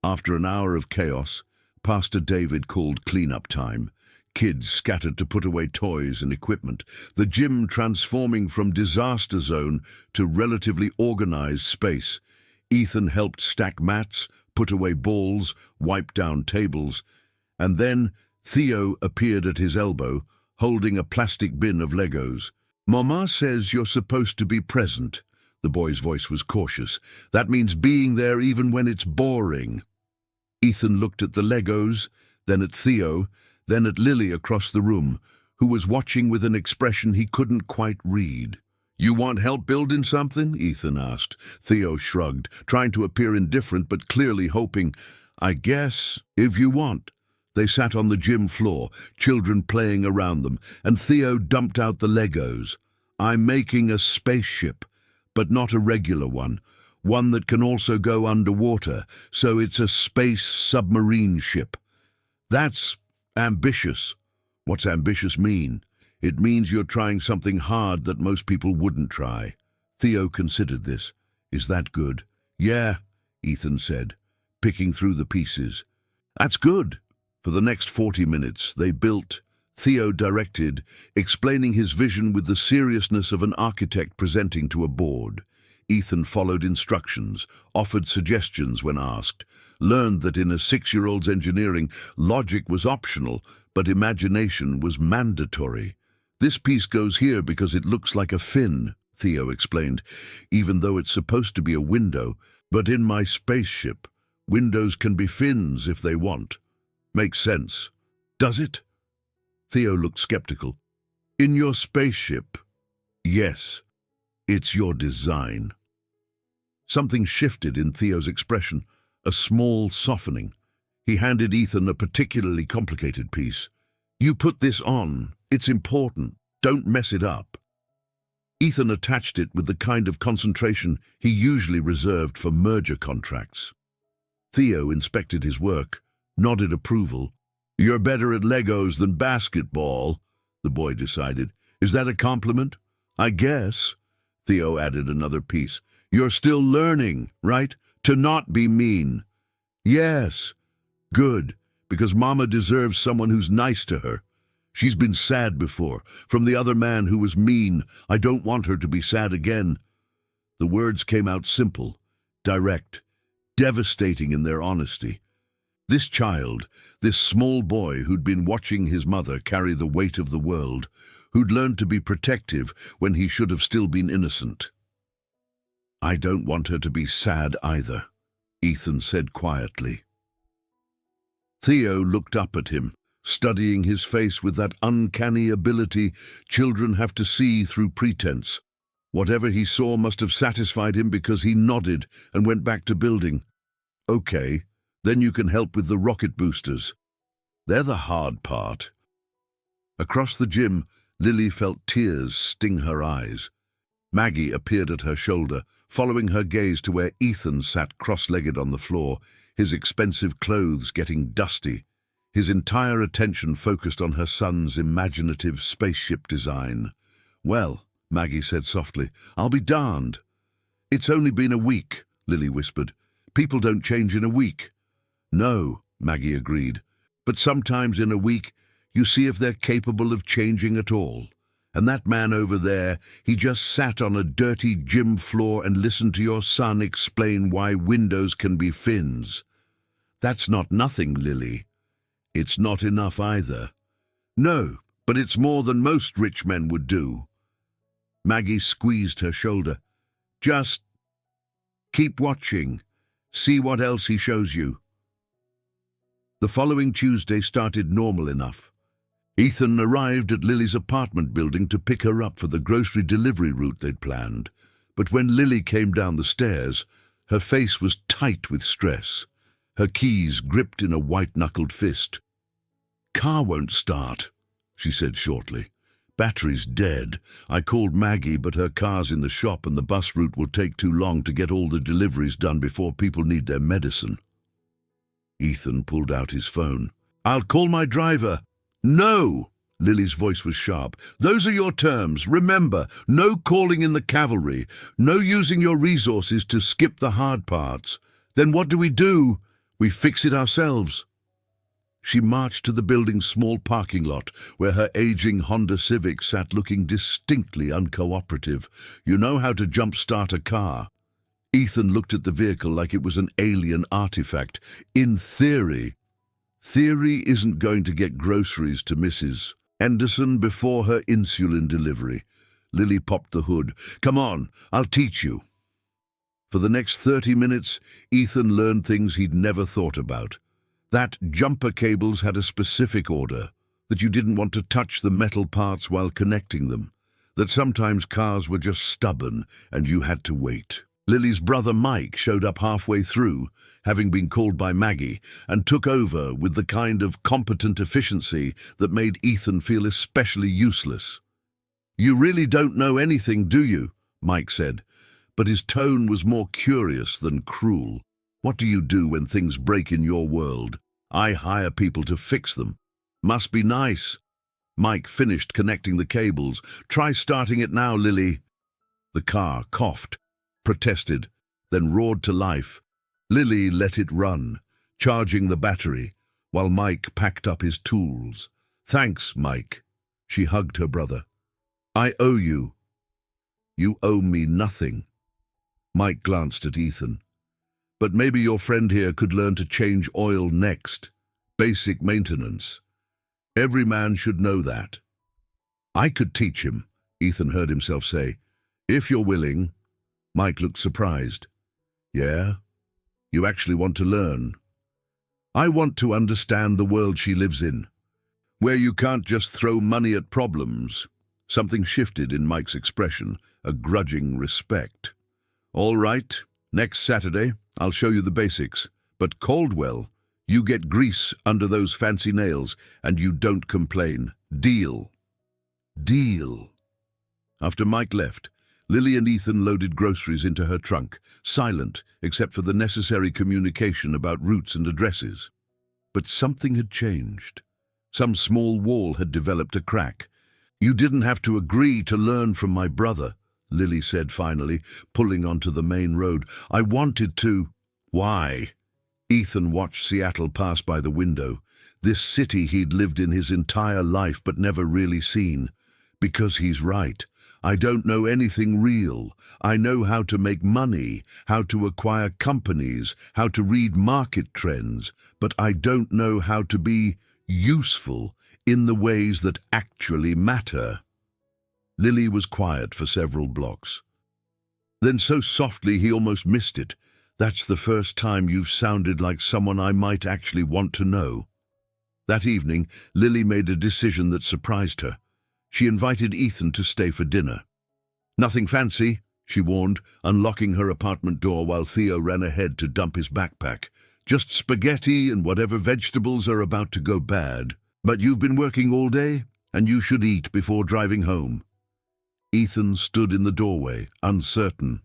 A: After an hour of chaos, Pastor David called cleanup time. Kids scattered to put away toys and equipment, the gym transforming from disaster zone to relatively organized space. Ethan helped stack mats, put away balls, wipe down tables, and then Theo appeared at his elbow, holding a plastic bin of Legos. "Mama says you're supposed to be present." The boy's voice was cautious. "That means being there even when it's boring." Ethan looked at the Legos, then at Theo, then at Lily across the room, who was watching with an expression he couldn't quite read. "You want help building something?" Ethan asked. Theo shrugged, trying to appear indifferent but clearly hoping. "I guess, if you want." They sat on the gym floor, children playing around them, and Theo dumped out the Legos. "I'm making a spaceship, but not a regular one. One that can also go underwater, so it's a space submarine ship." "That's ambitious." "What's ambitious mean?" "It means you're trying something hard that most people wouldn't try." Theo considered this. "Is that good?" "Yeah," Ethan said, picking through the pieces. "That's good." For the next 40 minutes, they built. Theo directed, explaining his vision with the seriousness of an architect presenting to a board. Ethan followed instructions, offered suggestions when asked, learned that in a 6-year-old's engineering, logic was optional, but imagination was mandatory. "This piece goes here because it looks like a fin," Theo explained, "even though it's supposed to be a window. But in my spaceship, windows can be fins if they want." "Makes sense." "Does it?" Theo looked skeptical. "In your spaceship, yes. It's your design." Something shifted in Theo's expression, a small softening. He handed Ethan a particularly complicated piece. "You put this on. It's important. Don't mess it up." Ethan attached it with the kind of concentration he usually reserved for merger contracts. Theo inspected his work, nodded approval. "You're better at Legos than basketball," the boy decided. "Is that a compliment?" "I guess." Theo added another piece. "You're still learning, right? To not be mean." "Yes." "Good, because Mama deserves someone who's nice to her. She's been sad before, from the other man who was mean. I don't want her to be sad again." The words came out simple, direct, devastating in their honesty. This child, this small boy who'd been watching his mother carry the weight of the world, who'd learned to be protective when he should have still been innocent. "I don't want her to be sad either," Ethan said quietly. Theo looked up at him, studying his face with that uncanny ability children have to see through pretense. Whatever he saw must have satisfied him because he nodded and went back to building. "Okay, then you can help with the rocket boosters. They're the hard part." Across the gym, Lily felt tears sting her eyes. Maggie appeared at her shoulder, following her gaze to where Ethan sat cross-legged on the floor, his expensive clothes getting dusty, his entire attention focused on her son's imaginative spaceship design. "Well," Maggie said softly, "I'll be darned." "It's only been a week," Lily whispered. "People don't change in a week." "No," Maggie agreed, "but sometimes in a week you see if they're capable of changing at all. And that man over there, he just sat on a dirty gym floor and listened to your son explain why windows can be fins. That's not nothing, Lily. It's not enough either." "No, but it's more than most rich men would do." Maggie squeezed her shoulder. "Just keep watching. See what else he shows you." The following Tuesday started normal enough. Ethan arrived at Lily's apartment building to pick her up for the grocery delivery route they'd planned. But when Lily came down the stairs, her face was tight with stress, her keys gripped in a white-knuckled fist. "Car won't start," she said shortly. Battery's dead. I called Maggie, but her car's in the shop and the bus route will take too long to get all the deliveries done before people need their medicine. Ethan pulled out his phone. I'll call my driver. No! Lily's voice was sharp. Those are your terms. Remember, no calling in the cavalry. No using your resources to skip the hard parts. Then what do? We fix it ourselves. She marched to the building's small parking lot, where her aging Honda Civic sat looking distinctly uncooperative. You know how to jump-start a car. Ethan looked at the vehicle like it was an alien artifact. In theory. Theory isn't going to get groceries to Mrs. Henderson before her insulin delivery. Lily popped the hood. Come on, I'll teach you. For the next 30 minutes, Ethan learned things he'd never thought about. That jumper cables had a specific order, that you didn't want to touch the metal parts while connecting them, that sometimes cars were just stubborn and you had to wait. Lily's brother Mike showed up halfway through, having been called by Maggie, and took over with the kind of competent efficiency that made Ethan feel especially useless. You really don't know anything, do you? Mike said, but his tone was more curious than cruel. What do you do when things break in your world? I hire people to fix them. Must be nice. Mike finished connecting the cables. Try starting it now, Lily. The car coughed, protested, then roared to life. Lily let it run, charging the battery, while Mike packed up his tools. Thanks, Mike. She hugged her brother. I owe you. You owe me nothing. Mike glanced at Ethan. But maybe your friend here could learn to change oil next. Basic maintenance. Every man should know that. I could teach him, Ethan heard himself say. If you're willing. Mike looked surprised. Yeah? You actually want to learn? I want to understand the world she lives in, where you can't just throw money at problems. Something shifted in Mike's expression, a grudging respect. All right, next Saturday, I'll show you the basics. But Caldwell, you get grease under those fancy nails, and you don't complain. Deal. Deal. After Mike left, Lily and Ethan loaded groceries into her trunk, silent except for the necessary communication about routes and addresses. But something had changed. Some small wall had developed a crack. You didn't have to agree to learn from my brother, Lily said finally, pulling onto the main road. I wanted to. Why? Ethan watched Seattle pass by the window, this city he'd lived in his entire life but never really seen. Because he's right. I don't know anything real. I know how to make money, how to acquire companies, how to read market trends, but I don't know how to be useful in the ways that actually matter. Lily was quiet for several blocks. Then so softly he almost missed it. That's the first time you've sounded like someone I might actually want to know. That evening, Lily made a decision that surprised her. She invited Ethan to stay for dinner. Nothing fancy, she warned, unlocking her apartment door while Theo ran ahead to dump his backpack. Just spaghetti and whatever vegetables are about to go bad. But you've been working all day, and you should eat before driving home. Ethan stood in the doorway, uncertain.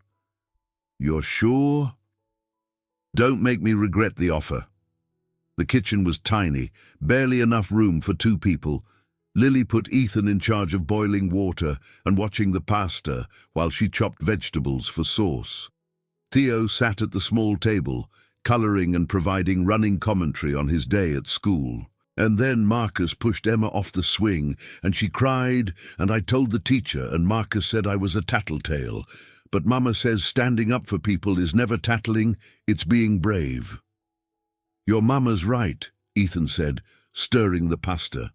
A: You're sure? Don't make me regret the offer. The kitchen was tiny, barely enough room for 2 people. Lily put Ethan in charge of boiling water and watching the pasta while she chopped vegetables for sauce. Theo sat at the small table, coloring and providing running commentary on his day at school. And then Marcus pushed Emma off the swing, and she cried, and I told the teacher, and Marcus said I was a tattletale. But Mama says standing up for people is never tattling, it's being brave. Your Mama's right, Ethan said, stirring the pasta.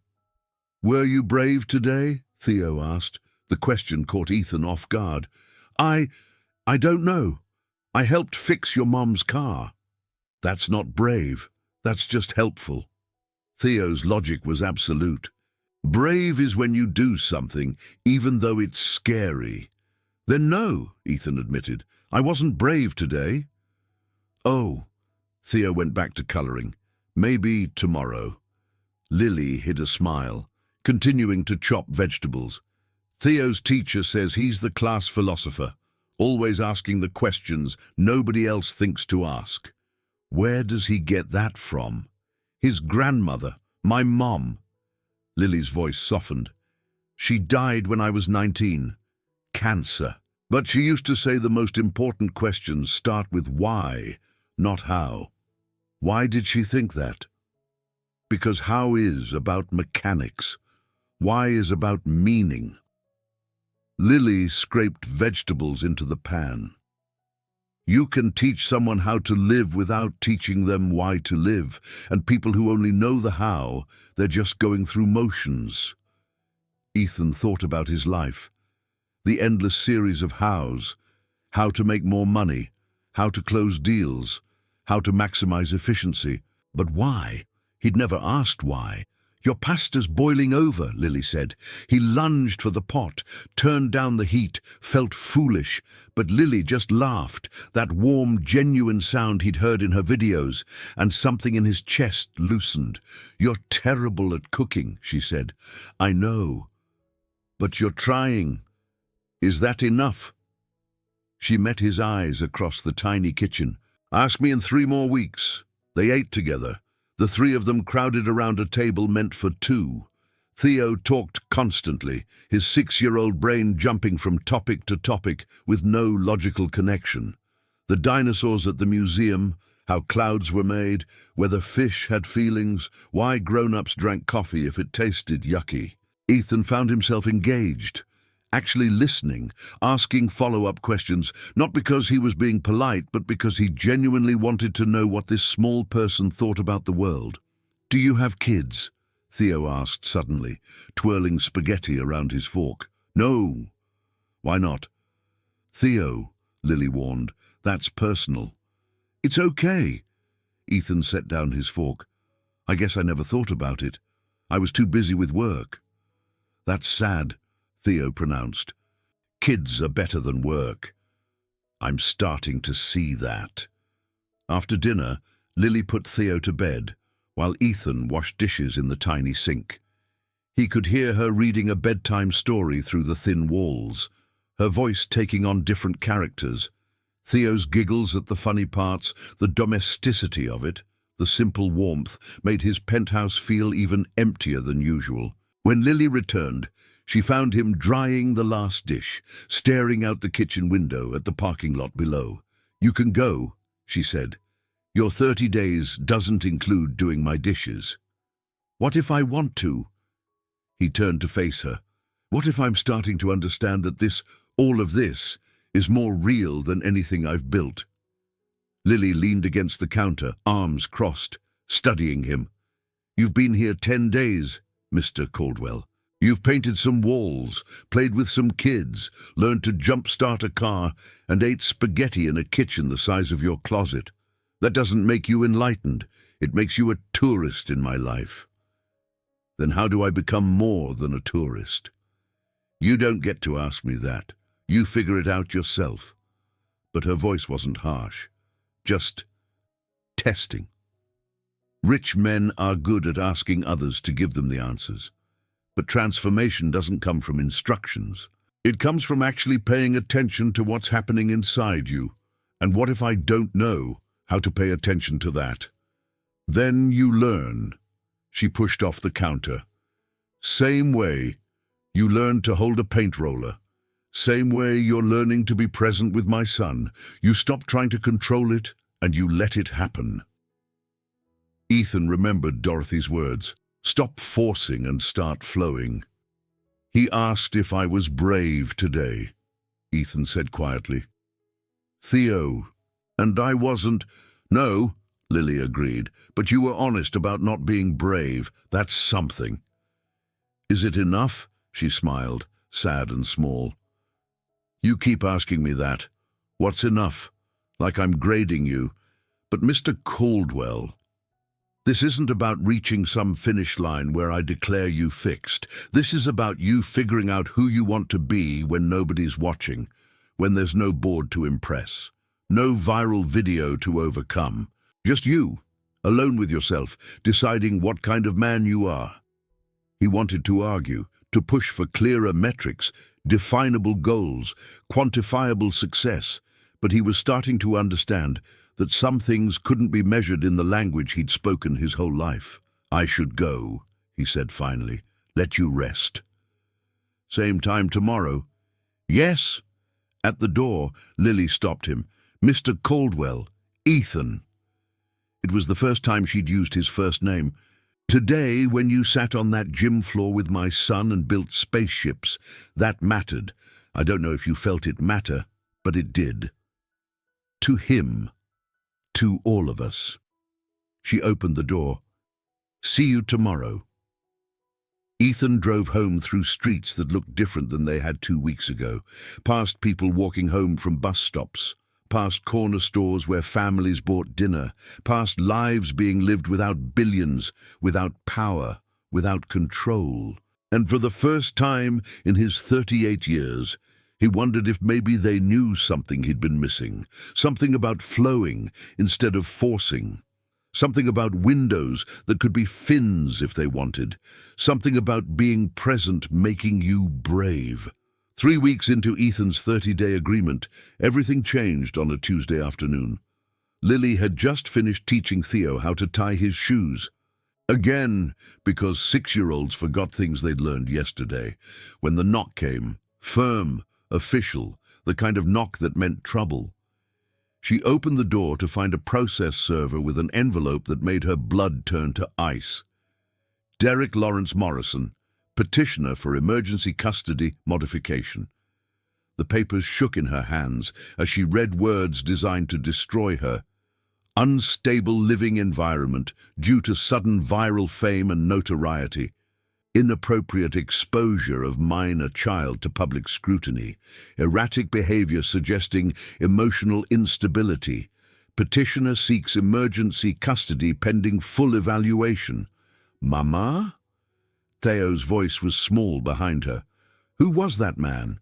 A: Were you brave today? Theo asked. The question caught Ethan off guard. I don't know. I helped fix your mom's car. That's not brave. That's just helpful. Theo's logic was absolute. Brave is when you do something, even though it's scary. Then no, Ethan admitted. I wasn't brave today. Oh, Theo went back to coloring. Maybe tomorrow. Lily hid a smile. continuing to chop vegetables. Theo's teacher says he's the class philosopher, always asking the questions nobody else thinks to ask. Where does he get that from? His grandmother, my mom. Lily's voice softened. She died when I was 19. Cancer. But she used to say the most important questions start with why, not how. Why did she think that? Because how is about mechanics. Why is about meaning. Lily scraped vegetables into the pan. You can teach someone how to live without teaching them why to live, and people who only know the how, they're just going through motions. Ethan thought about his life. The endless series of hows. How to make more money, how to close deals, how to maximize efficiency. But why? He'd never asked why. Your pasta's boiling over, Lily said. He lunged for the pot, turned down the heat, felt foolish, but Lily just laughed, that warm, genuine sound he'd heard in her videos, and something in his chest loosened. You're terrible at cooking, she said. I know. But you're trying. Is that enough? She met his eyes across the tiny kitchen. Ask me in 3 more weeks. They ate together. The 3 of them crowded around a table meant for 2. Theo talked constantly, his 6-year-old brain jumping from topic to topic with no logical connection. The dinosaurs at the museum, how clouds were made, whether fish had feelings, why grown-ups drank coffee if it tasted yucky. Ethan found himself engaged, actually listening, asking follow-up questions, not because he was being polite, but because he genuinely wanted to know what this small person thought about the world. Do you have kids? Theo asked suddenly, twirling spaghetti around his fork. No. Why not? Theo, Lily warned, that's personal. It's okay. Ethan set down his fork. I guess I never thought about it. I was too busy with work. That's sad, Theo pronounced. Kids are better than work. I'm starting to see that. After dinner, Lily put Theo to bed, while Ethan washed dishes in the tiny sink. He could hear her reading a bedtime story through the thin walls, her voice taking on different characters. Theo's giggles at the funny parts, the domesticity of it, the simple warmth, made his penthouse feel even emptier than usual. When Lily returned, she found him drying the last dish, staring out the kitchen window at the parking lot below. You can go, she said. Your 30 days doesn't include doing my dishes. What if I want to? He turned to face her. What if I'm starting to understand that all of this, is more real than anything I've built? Lily leaned against the counter, arms crossed, studying him. You've been here 10 days, Mr. Caldwell. You've painted some walls, played with some kids, learned to jump-start a car, and ate spaghetti in a kitchen the size of your closet. That doesn't make you enlightened. It makes you a tourist in my life. Then how do I become more than a tourist? You don't get to ask me that. You figure it out yourself. But her voice wasn't harsh. Just testing. Rich men are good at asking others to give them the answers. But transformation doesn't come from instructions. It comes from actually paying attention to what's happening inside you. And what if I don't know how to pay attention to that? Then you learn. She pushed off the counter. Same way you learned to hold a paint roller. Same way you're learning to be present with my son. You stop trying to control it and you let it happen. Ethan remembered Dorothy's words. Stop forcing and start flowing. He asked if I was brave today, Ethan said quietly. Theo, and I wasn't. No, Lily agreed, but you were honest about not being brave. That's something. Is it enough? She smiled, sad and small. You keep asking me that. What's enough? Like I'm grading you. But Mr. Caldwell, this isn't about reaching some finish line where I declare you fixed. This is about you figuring out who you want to be when nobody's watching, when there's no board to impress, no viral video to overcome. Just you, alone with yourself, deciding what kind of man you are. He wanted to argue, to push for clearer metrics, definable goals, quantifiable success, but he was starting to understand that some things couldn't be measured in the language he'd spoken his whole life. "I should go," he said finally. "Let you rest." "Same time tomorrow?" "Yes." At the door, Lily stopped him. "Mr. Caldwell, Ethan." It was the first time she'd used his first name. "Today, when you sat on that gym floor with my son and built spaceships, that mattered. I don't know if you felt it matter, but it did. To him. To all of us." She opened the door. "See you tomorrow." Ethan drove home through streets that looked different than they had 2 weeks ago, past people walking home from bus stops, past corner stores where families bought dinner, past lives being lived without billions, without power, without control. And for the first time in his 38 years, he wondered if maybe they knew something he'd been missing, something about flowing instead of forcing. Something about windows that could be fins if they wanted. Something about being present making you brave. 3 weeks into Ethan's 30-day agreement, everything changed on a Tuesday afternoon. Lily had just finished teaching Theo how to tie his shoes. Again, because 6-year-olds forgot things they'd learned yesterday. When the knock came, firm, official, the kind of knock that meant trouble. She opened the door to find a process server with an envelope that made her blood turn to ice. Derek Lawrence Morrison, petitioner for emergency custody modification. The papers shook in her hands as she read words designed to destroy her. Unstable living environment due to sudden viral fame and notoriety. Inappropriate exposure of minor child to public scrutiny, erratic behavior suggesting emotional instability. Petitioner seeks emergency custody pending full evaluation. "Mama?" Theo's voice was small behind her. "Who was that man?"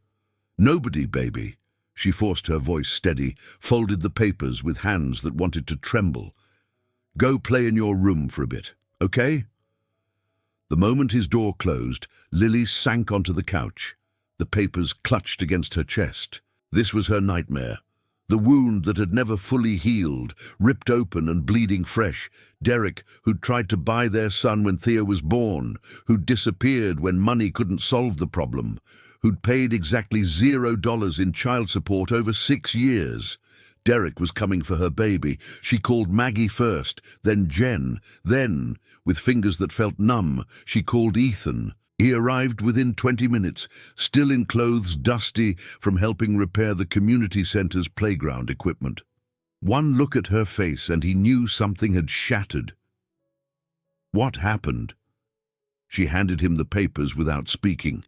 A: "Nobody, baby." She forced her voice steady, folded the papers with hands that wanted to tremble. "Go play in your room for a bit, okay?" The moment his door closed, Lily sank onto the couch. The papers clutched against her chest. This was her nightmare. The wound that had never fully healed, ripped open and bleeding fresh. Derek, who'd tried to buy their son when Theo was born, who'd disappeared when money couldn't solve the problem, who'd paid exactly $0 in child support over 6 years. Derek was coming for her baby. She called Maggie first, then Jen, then, with fingers that felt numb, she called Ethan. He arrived within 20 minutes, still in clothes dusty from helping repair the community center's playground equipment. One look at her face and he knew something had shattered. What happened? She handed him the papers without speaking.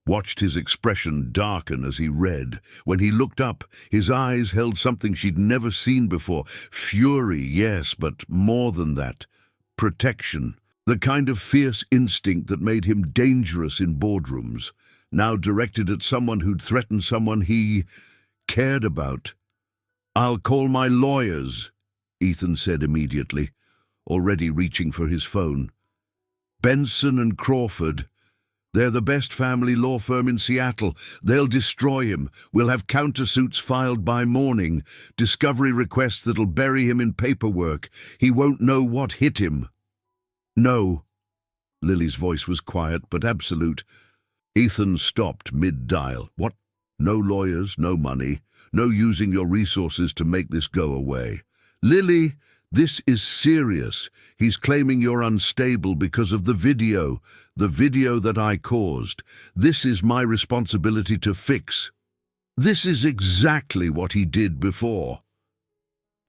A: Watched his expression darken as he read. When he looked up, his eyes held something she'd never seen before. Fury, yes, but more than that. Protection. The kind of fierce instinct that made him dangerous in boardrooms, now directed at someone who'd threatened someone he cared about. "I'll call my lawyers," Ethan said immediately, already reaching for his phone. "Benson and Crawford. They're the best family law firm in Seattle. They'll destroy him. We'll have countersuits filed by morning. Discovery requests that'll bury him in paperwork. He won't know what hit him." "No." Lily's voice was quiet but absolute. Ethan stopped mid-dial. "What? No lawyers, no money, no using your resources to make this go away." "Lily, this is serious. He's claiming you're unstable because of the video that I caused. This is my responsibility to fix." "This is exactly what he did before."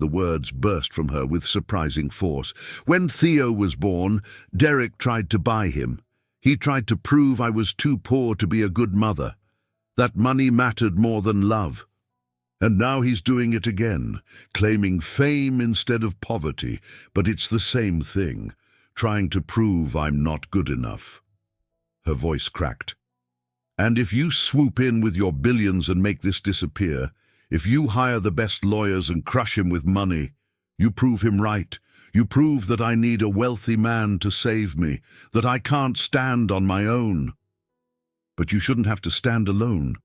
A: The words burst from her with surprising force. "When Theo was born, Derek tried to buy him. He tried to prove I was too poor to be a good mother, that money mattered more than love. And now he's doing it again, claiming fame instead of poverty, but it's the same thing, trying to prove I'm not good enough." Her voice cracked. "And if you swoop in with your billions and make this disappear, if you hire the best lawyers and crush him with money, You prove him right. You prove that I need a wealthy man to save me, that I can't stand on my own. But you shouldn't have to stand alone.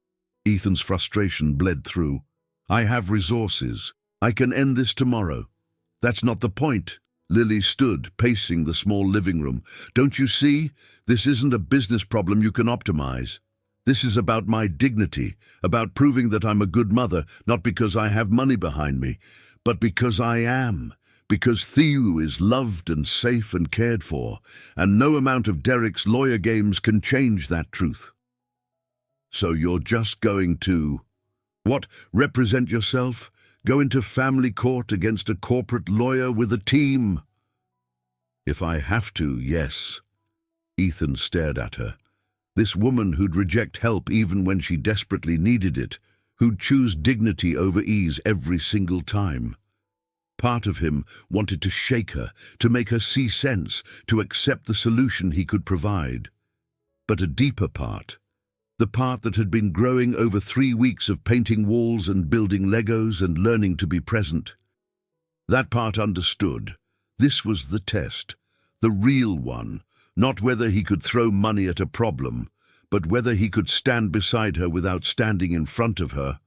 A: Ethan's frustration bled through. I have resources. I can end this tomorrow. That's not the point. Lily stood, pacing the small living room. Don't you see? This isn't a business problem you can optimize. This is about my dignity, about proving that I'm a good mother, not because I have money behind me, but because I am. Because Theo is loved and safe and cared for, and no amount of Derek's lawyer games can change that truth. So you're just going to, what, represent yourself? Go into family court against a corporate lawyer with a team? If I have to, yes. Ethan stared at her. This woman who'd reject help even when she desperately needed it, who'd choose dignity over ease every single time. Part of him wanted to shake her, to make her see sense, to accept the solution he could provide. But a deeper part, the part that had been growing over 3 weeks of painting walls and building Legos and learning to be present, that part understood. This was the test, the real one, not whether he could throw money at a problem, but whether he could stand beside her without standing in front of her.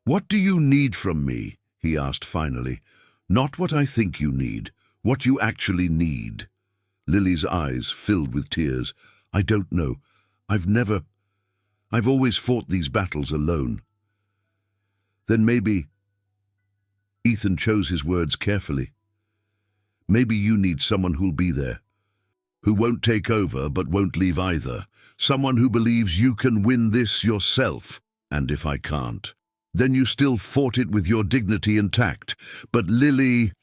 A: "What do you need from me?" he asked finally. "Not what I think you need, what you actually need." Lily's eyes filled with tears. "I don't know. I've always fought these battles alone." "Then maybe," Ethan chose his words carefully, "maybe you need someone who'll be there, who won't take over but won't leave either, someone who believes you can win this yourself. And if I can't, then you still fought it with your dignity intact. But Lily—"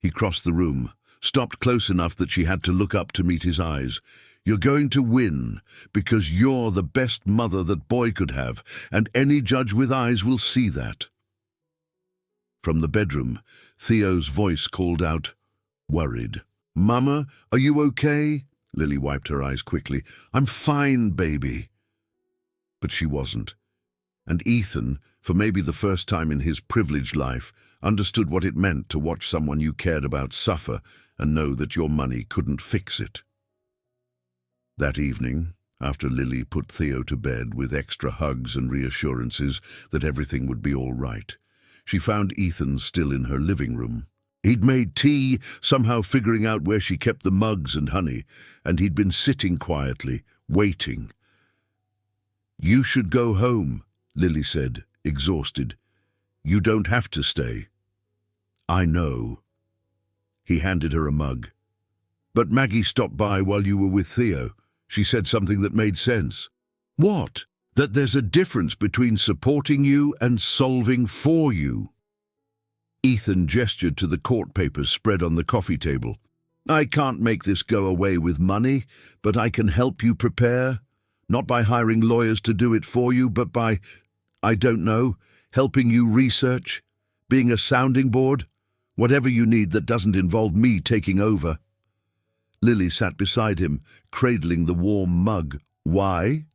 A: He crossed the room, stopped close enough that she had to look up to meet his eyes. "You're going to win because you're the best mother that boy could have, and any judge with eyes will see that." From the bedroom, Theo's voice called out, worried. "Mama, are you okay?" Lily wiped her eyes quickly. "I'm fine, baby." But she wasn't. And Ethan, for maybe the first time in his privileged life, understood what it meant to watch someone you cared about suffer and know that your money couldn't fix it. That evening, after Lily put Theo to bed with extra hugs and reassurances that everything would be all right, she found Ethan still in her living room. He'd made tea, somehow figuring out where she kept the mugs and honey, and he'd been sitting quietly, waiting. "You should go home," Lily said, exhausted. "You don't have to stay." "I know." He handed her a mug. "But Maggie stopped by while you were with Theo. She said something that made sense." "What?" "That there's a difference between supporting you and solving for you." Ethan gestured to the court papers spread on the coffee table. "I can't make this go away with money, but I can help you prepare. Not by hiring lawyers to do it for you, but by, I don't know, helping you research, being a sounding board, whatever you need that doesn't involve me taking over." Lily sat beside him, cradling the warm mug. "Why?"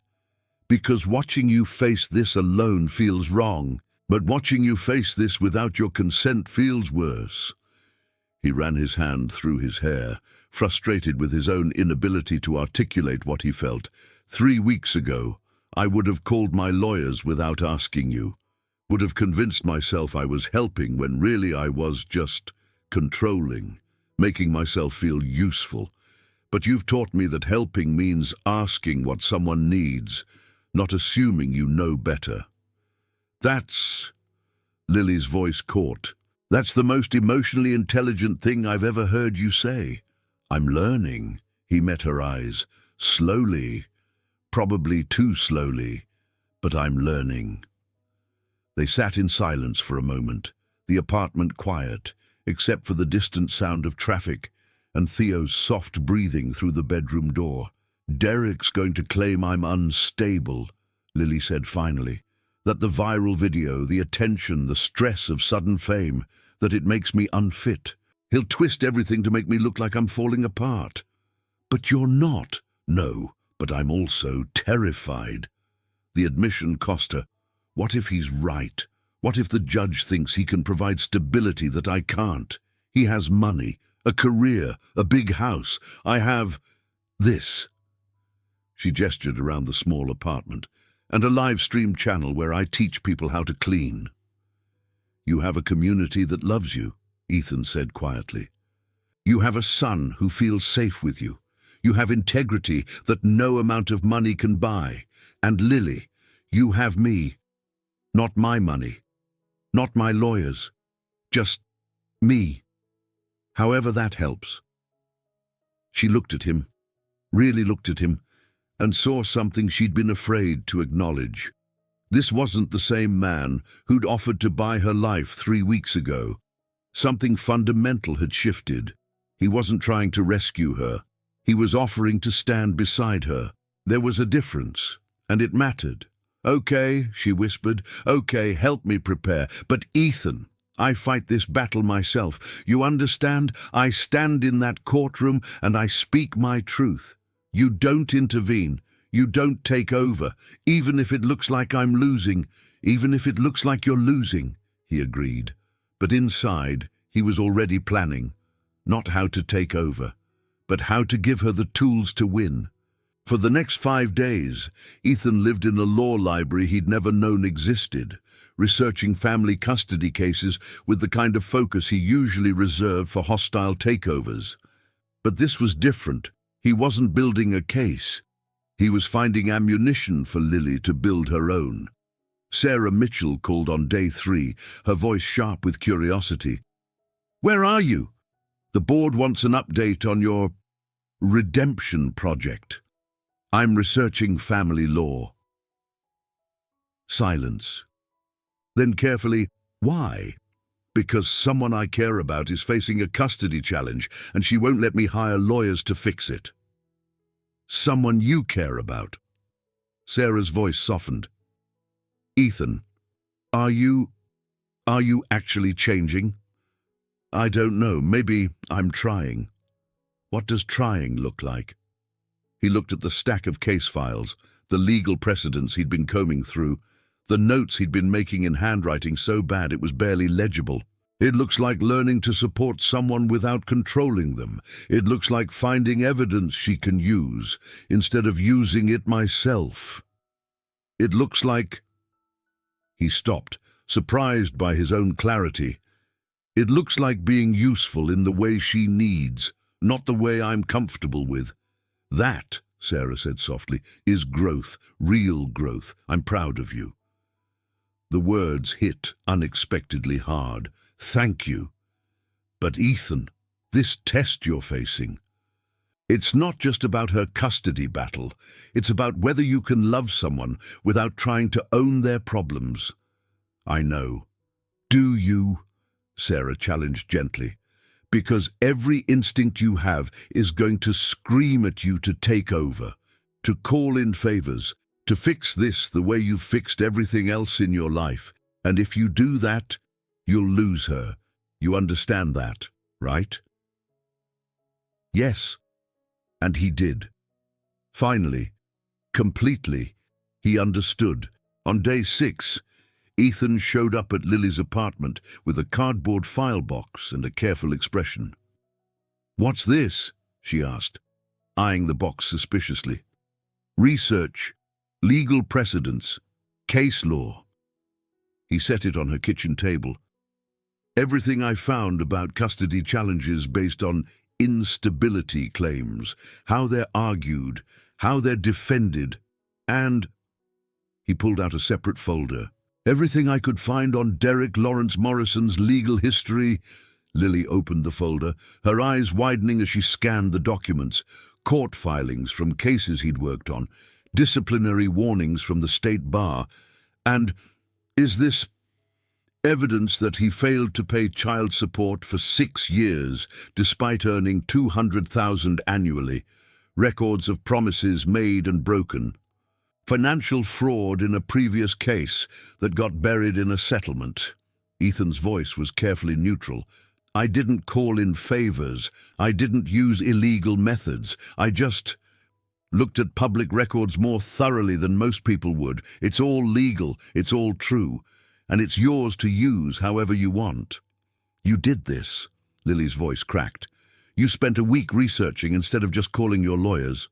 A: "Because watching you face this alone feels wrong, but watching you face this without your consent feels worse." He ran his hand through his hair, frustrated with his own inability to articulate what he felt. "3 weeks ago, I would have called my lawyers without asking you, would have convinced myself I was helping when really I was just controlling, making myself feel useful. But you've taught me that helping means asking what someone needs, not assuming you know better." "That's—" Lily's voice caught. "That's the most emotionally intelligent thing I've ever heard you say." "I'm learning." He met her eyes. "Slowly. Probably too slowly. But I'm learning." They sat in silence for a moment, the apartment quiet, except for the distant sound of traffic and Theo's soft breathing through the bedroom door. "Derek's going to claim I'm unstable," Lily said finally. "That the viral video, the attention, the stress of sudden fame, that it makes me unfit. He'll twist everything to make me look like I'm falling apart." "But you're not." "No, but I'm also terrified." The admission cost her. What if he's right? What if the judge thinks he can provide stability that I can't? He has money, a career, a big house. I have this. She gestured around the small apartment, and a live stream channel where I teach people how to clean. You have a community that loves you, Ethan said quietly. You have a son who feels safe with you. You have integrity that no amount of money can buy. And Lily, you have me. Not my money. Not my lawyers. Just me. However that helps. She looked at him, really looked at him, and saw something she'd been afraid to acknowledge. This wasn't the same man who'd offered to buy her life 3 weeks ago. Something fundamental had shifted. He wasn't trying to rescue her. He was offering to stand beside her. There was a difference, and it mattered. "Okay," she whispered. "Okay, help me prepare. But Ethan, I fight this battle myself. You understand? I stand in that courtroom and I speak my truth. You don't intervene. You don't take over, even if it looks like I'm losing, even if it looks like you're losing," he agreed. But inside, he was already planning, not how to take over, but how to give her the tools to win. For the next 5 days, Ethan lived in a law library he'd never known existed, researching family custody cases with the kind of focus he usually reserved for hostile takeovers. But this was different. He wasn't building a case. He was finding ammunition for Lily to build her own. Sarah Mitchell called on day 3, her voice sharp with curiosity. "Where are you? The board wants an update on your redemption project." "I'm researching family law." Silence. Then carefully, "Why?" "Because someone I care about is facing a custody challenge and she won't let me hire lawyers to fix it." "Someone you care about?" Sarah's voice softened. "Ethan, are you actually changing?" "I don't know. Maybe I'm trying." "What does trying look like?" He looked at the stack of case files, the legal precedents he'd been combing through, the notes he'd been making in handwriting so bad it was barely legible. "It looks like learning to support someone without controlling them. It looks like finding evidence she can use, instead of using it myself. It looks like—" He stopped, surprised by his own clarity. "It looks like being useful in the way she needs, not the way I'm comfortable with. That," Sarah said softly, "is growth, real growth. I'm proud of you." The words hit unexpectedly hard. "Thank you. But Ethan, this test you're facing, it's not just about her custody battle. It's about whether you can love someone without trying to own their problems." "I know." "Do you?" Sarah challenged gently. "Because every instinct you have is going to scream at you to take over, to call in favors, to fix this the way you've fixed everything else in your life. And if you do that, you'll lose her. You understand that, right?" "Yes." And he did. Finally, completely, he understood. On day 6, Ethan showed up at Lily's apartment with a cardboard file box and a careful expression. "What's this?" she asked, eyeing the box suspiciously. "Research, legal precedents, case law." He set it on her kitchen table. "Everything I found about custody challenges based on instability claims, how they're argued, how they're defended, and—" He pulled out a separate folder. "Everything I could find on Derek Lawrence Morrison's legal history." Lily opened the folder, her eyes widening as she scanned the documents. Court filings from cases he'd worked on, disciplinary warnings from the state bar, and "Is this evidence that he failed to pay child support for 6 years despite earning $200,000 annually, records of promises made and broken, financial fraud in a previous case that got buried in a settlement." Ethan's voice was carefully neutral. "I didn't call in favors. I didn't use illegal methods. I just looked at public records more thoroughly than most people would. It's all legal. It's all true. and it's yours to use however you want. You did this, Lily's voice cracked. You spent a week researching instead of just calling your lawyers.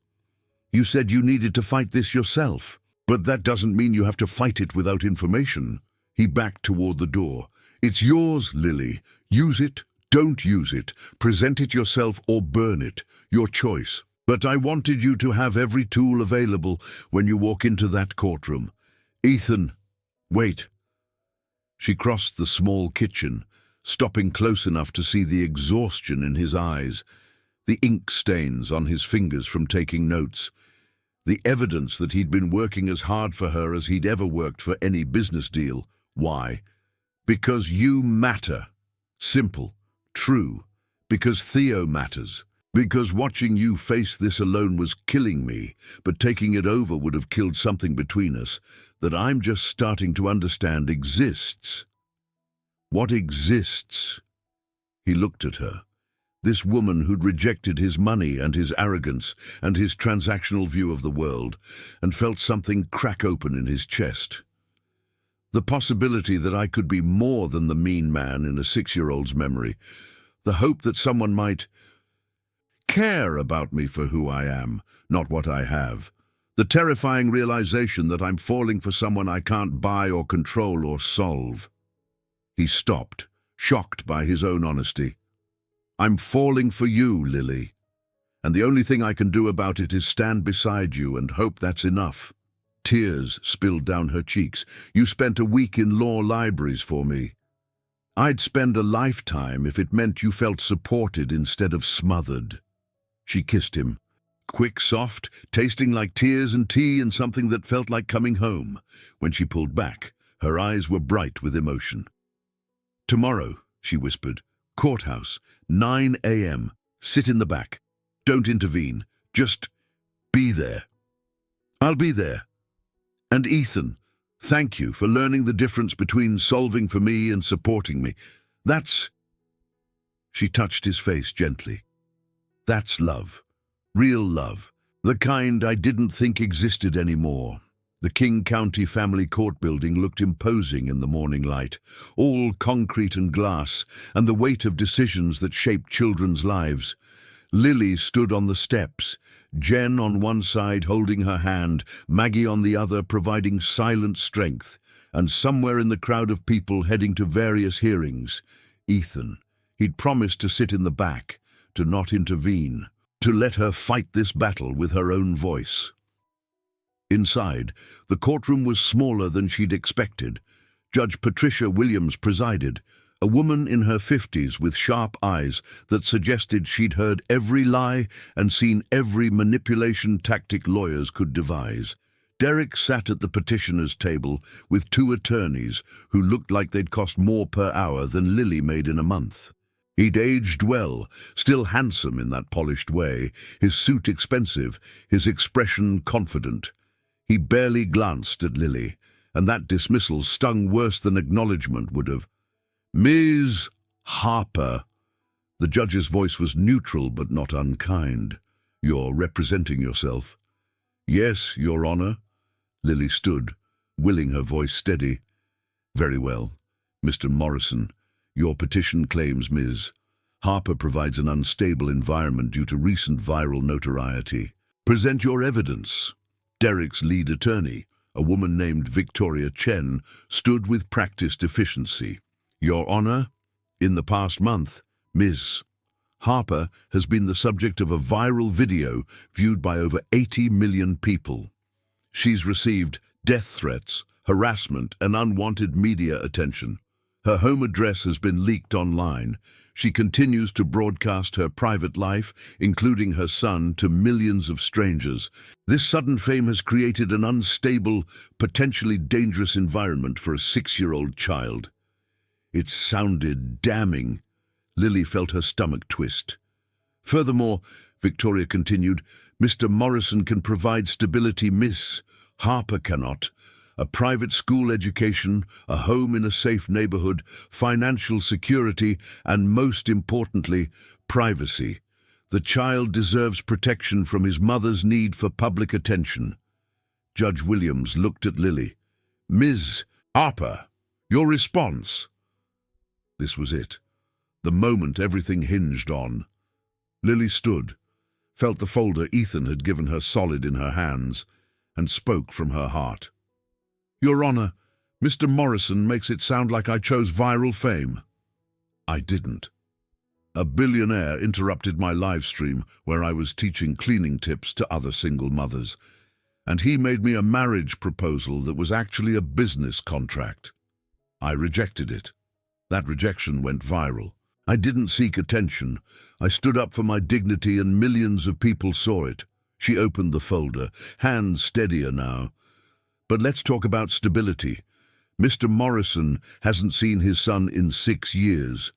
A: You said you needed to fight this yourself, but that doesn't mean you have to fight it without information. He backed toward the door. It's yours, Lily. Use it, don't use it. Present it yourself or burn it. Your choice. But I wanted you to have every tool available when you walk into that courtroom. Ethan, wait. She crossed the small kitchen, stopping close enough to see the exhaustion in his eyes, the ink stains on his fingers from taking notes, the evidence that he'd been working as hard for her as he'd ever worked for any business deal. Why? Because you matter. Simple. True. Because Theo matters. Because watching you face this alone was killing me, but taking it over would have killed something between us that I'm just starting to understand exists. What exists? He looked at her. This woman who'd rejected his money and his arrogance and his transactional view of the world, and felt something crack open in his chest. The possibility that I could be more than the mean man in a 6-year-old's memory. The hope that someone might care about me for who I am, not what I have. The terrifying realization that I'm falling for someone I can't buy or control or solve. He stopped, shocked by his own honesty. I'm falling for you, Lily. And the only thing I can do about it is stand beside you and hope that's enough. Tears spilled down her cheeks. You spent a week in law libraries for me. I'd spend a lifetime if it meant you felt supported instead of smothered. She kissed him. Quick, soft, tasting like tears and tea and something that felt like coming home. When she pulled back, her eyes were bright with emotion. Tomorrow, she whispered. Courthouse, 9 a.m. Sit in the back. Don't intervene. Just be there. I'll be there. And Ethan, thank you for learning the difference between solving for me and supporting me. She touched his face gently. That's love. Real love. The kind I didn't think existed anymore. The King County Family Court building looked imposing in the morning light, all concrete and glass, and the weight of decisions that shaped children's lives. Lily stood on the steps, Jen on one side holding her hand, Maggie on the other providing silent strength, and somewhere in the crowd of people heading to various hearings, Ethan. He'd promised to sit in the back, to not intervene, to let her fight this battle with her own voice. Inside, the courtroom was smaller than she'd expected. Judge Patricia Williams presided, a woman in her 50s with sharp eyes that suggested she'd heard every lie and seen every manipulation tactic lawyers could devise. Derek sat at the petitioner's table with 2 attorneys who looked like they'd cost more per hour than Lily made in a month. He'd aged well, still handsome in that polished way, his suit expensive, his expression confident. He barely glanced at Lily, and that dismissal stung worse than acknowledgement would have. Ms. Harper. The judge's voice was neutral but not unkind. You're representing yourself. Yes, Your Honor. Lily stood, willing her voice steady. Very well. Mr. Morrison, your petition claims Ms. Harper provides an unstable environment due to recent viral notoriety. Present your evidence. Derek's lead attorney, a woman named Victoria Chen, stood with practiced efficiency. Your Honor, in the past month, Ms. Harper has been the subject of a viral video viewed by over 80 million people. She's received death threats, harassment, and unwanted media attention. Her home address has been leaked online. She continues to broadcast her private life, including her son, to millions of strangers. This sudden fame has created an unstable, potentially dangerous environment for a 6-year-old child. It sounded damning. Lily felt her stomach twist. Furthermore, Victoria continued, Mr. Morrison can provide stability Miss Harper cannot. A private school education, a home in a safe neighborhood, financial security, and most importantly, privacy. The child deserves protection from his mother's need for public attention. Judge Williams looked at Lily. Ms. Harper, Your response? This was it. The moment everything hinged on. Lily stood, felt the folder Ethan had given her solid in her hands, and spoke from her heart. Your Honor, Mr. Morrison makes it sound like I chose viral fame. I didn't. A billionaire interrupted my live stream where I was teaching cleaning tips to other single mothers, and he made me a marriage proposal that was actually a business contract. I rejected it. That rejection went viral. I didn't seek attention. I stood up for my dignity and millions of people saw it. She opened the folder, hands steadier now. But let's talk about stability. Mr. Morrison hasn't seen his son in 6 years.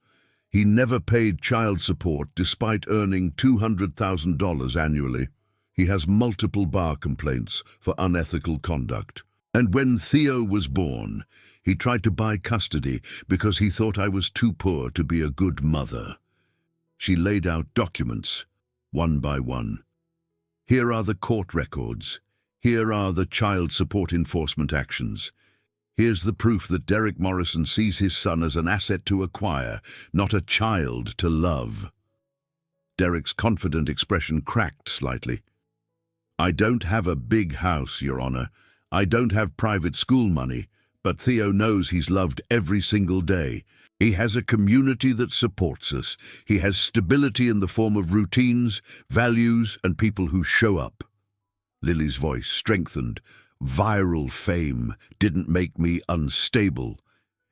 A: He never paid child support despite earning $200,000 annually. He has multiple bar complaints for unethical conduct. And when Theo was born, he tried to buy custody because he thought I was too poor to be a good mother. She laid out documents, one by one. Here are the court records. Here are the child support enforcement actions. Here's the proof that Derek Morrison sees his son as an asset to acquire, not a child to love. Derek's confident expression cracked slightly. I don't have a big house, Your Honor. I don't have private school money, but Theo knows he's loved every single day. He has a community that supports us. He has stability in the form of routines, values, and people who show up. Lily's voice strengthened. Viral fame didn't make me unstable.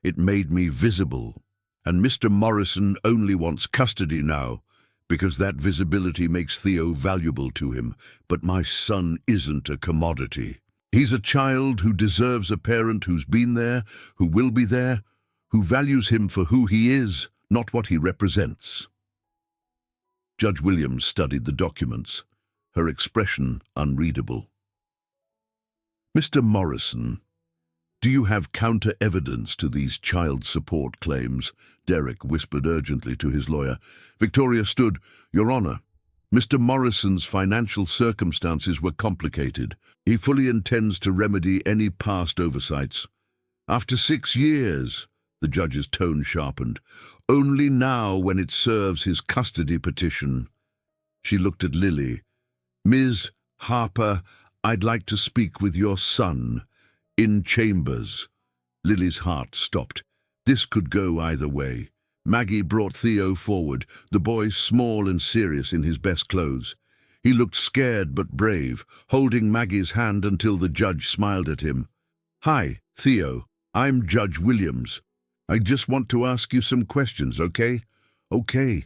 A: It made me visible. And Mr. Morrison only wants custody now, because that visibility makes Theo valuable to him. But my son isn't a commodity. He's a child who deserves a parent who's been there, who will be there, who values him for who he is, not what he represents. Judge Williams studied the documents, her expression unreadable. Mr. Morrison, do you have counter-evidence to these child support claims? Derek whispered urgently to his lawyer. Victoria stood. Your Honor, Mr. Morrison's financial circumstances were complicated. He fully intends to remedy any past oversights. After 6 years, the judge's tone sharpened. Only now when it serves his custody petition. She looked at Lily. Ms. Harper, I'd like to speak with your son. In chambers. Lily's heart stopped. This could go either way. Maggie brought Theo forward, the boy small and serious in his best clothes. He looked scared but brave, holding Maggie's hand until the judge smiled at him. Hi, Theo. I'm Judge Williams. I just want to ask you some questions, okay? Okay.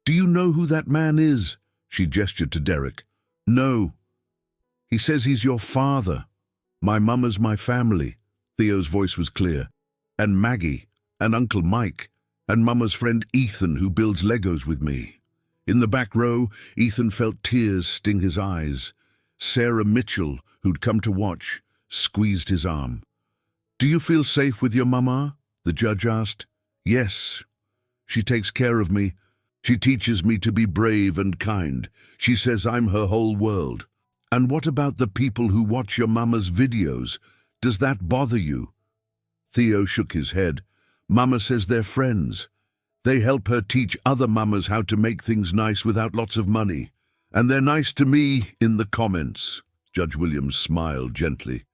A: Do you know who that man is? She gestured to Derek. No. He says he's your father. My mama's my family. Theo's voice was clear. And Maggie, and Uncle Mike, and Mama's friend Ethan who builds Legos with me. In the back row, Ethan felt tears sting his eyes. Sarah Mitchell, who'd come to watch, squeezed his arm. Do you feel safe with your mama? The judge asked. Yes. She takes care of me. She teaches me to be brave and kind. She says I'm her whole world. And what about the people who watch your mama's videos? Does that bother you? Theo shook his head. Mama says they're friends. They help her teach other mamas how to make things nice without lots of money. And they're nice to me in the comments. Judge Williams smiled gently.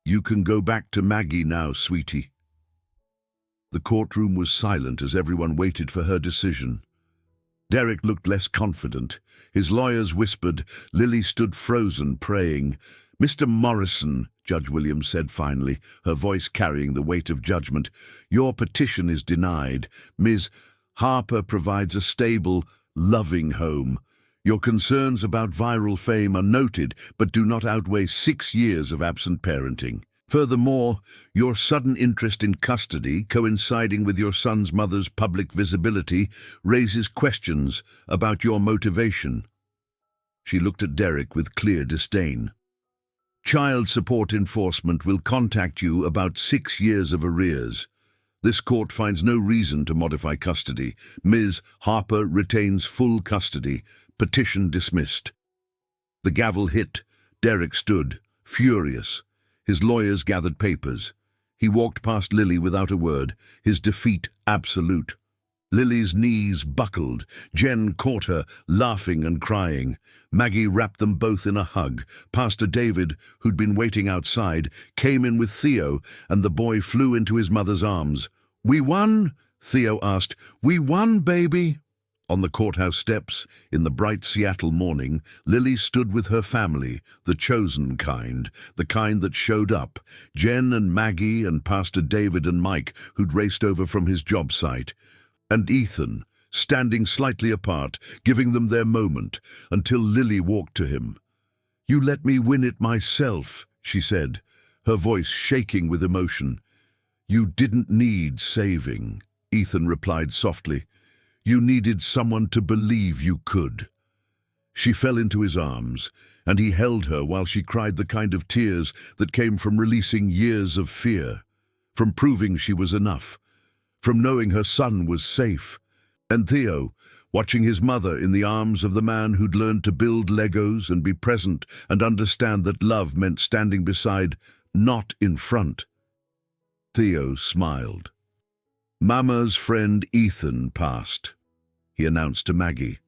A: You can go back to Maggie now, sweetie. The courtroom was silent as everyone waited for her decision. Derek looked less confident. His lawyers whispered. Lily stood frozen, praying. Mr. Morrison, Judge Williams said finally, her voice carrying the weight of judgment, your petition is denied. Ms. Harper provides a stable, loving home. Your concerns about viral fame are noted, but do not outweigh 6 years of absent parenting. Furthermore, your sudden interest in custody, coinciding with your son's mother's public visibility, raises questions about your motivation. She looked at Derek with clear disdain. Child support enforcement will contact you about 6 years of arrears. This court finds no reason to modify custody. Ms. Harper retains full custody. Petition dismissed. The gavel hit. Derek stood, furious. His lawyers gathered papers. He walked past Lily without a word, his defeat absolute. Lily's knees buckled. Jen caught her, laughing and crying. Maggie wrapped them both in a hug. Pastor David, who'd been waiting outside, came in with Theo, and the boy flew into his mother's arms. "We won?" Theo asked. "We won, baby." On the courthouse steps, in the bright Seattle morning, Lily stood with her family, the chosen kind, the kind that showed up, Jen and Maggie and Pastor David and Mike, who'd raced over from his job site, and Ethan, standing slightly apart, giving them their moment, until Lily walked to him. "You let me win it myself," she said, her voice shaking with emotion. "You didn't need saving," Ethan replied softly. "You needed someone to believe you could." She fell into his arms, and he held her while she cried the kind of tears that came from releasing years of fear, from proving she was enough, from knowing her son was safe. And Theo, watching his mother in the arms of the man who'd learned to build Legos and be present and understand that love meant standing beside, not in front. Theo smiled. "Mama's friend Ethan passed," he announced to Maggie.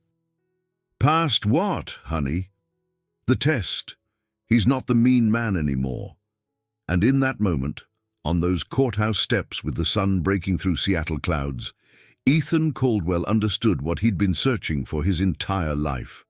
A: "Passed what, honey?" "The test. He's not the mean man anymore." And in that moment, on those courthouse steps with the sun breaking through Seattle clouds, Ethan Caldwell understood what he'd been searching for his entire life.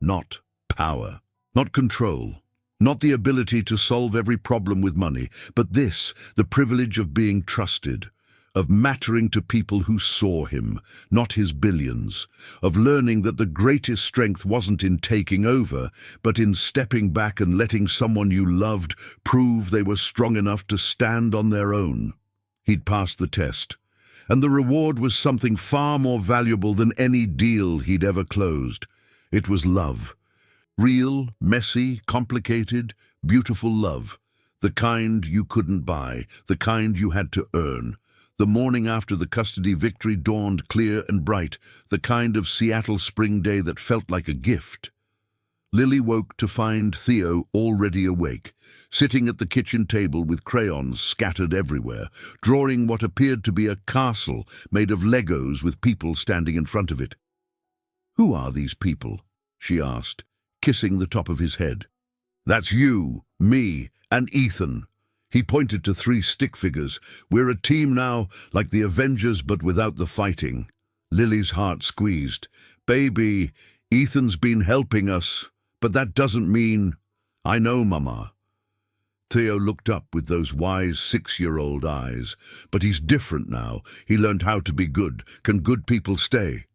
A: Not power, not control, not the ability to solve every problem with money, but this, the privilege of being trusted, of mattering to people who saw him, not his billions, of learning that the greatest strength wasn't in taking over, but in stepping back and letting someone you loved prove they were strong enough to stand on their own. He'd passed the test, and the reward was something far more valuable than any deal he'd ever closed. It was love. Real, messy, complicated, beautiful love. The kind you couldn't buy, the kind you had to earn. The morning after the custody victory dawned clear and bright, the kind of Seattle spring day that felt like a gift. Lily woke to find Theo already awake, sitting at the kitchen table with crayons scattered everywhere, drawing what appeared to be a castle made of Legos with people standing in front of it. "Who are these people?" she asked, kissing the top of his head. "That's you, me, and Ethan." He pointed to 3 stick figures. "We're a team now, like the Avengers but without the fighting." Lily's heart squeezed. "Baby, Ethan's been helping us, but that doesn't mean—" "I know, Mama." Theo looked up with those wise 6-year-old eyes. "But he's different now. He learned how to be good. Can good people stay?"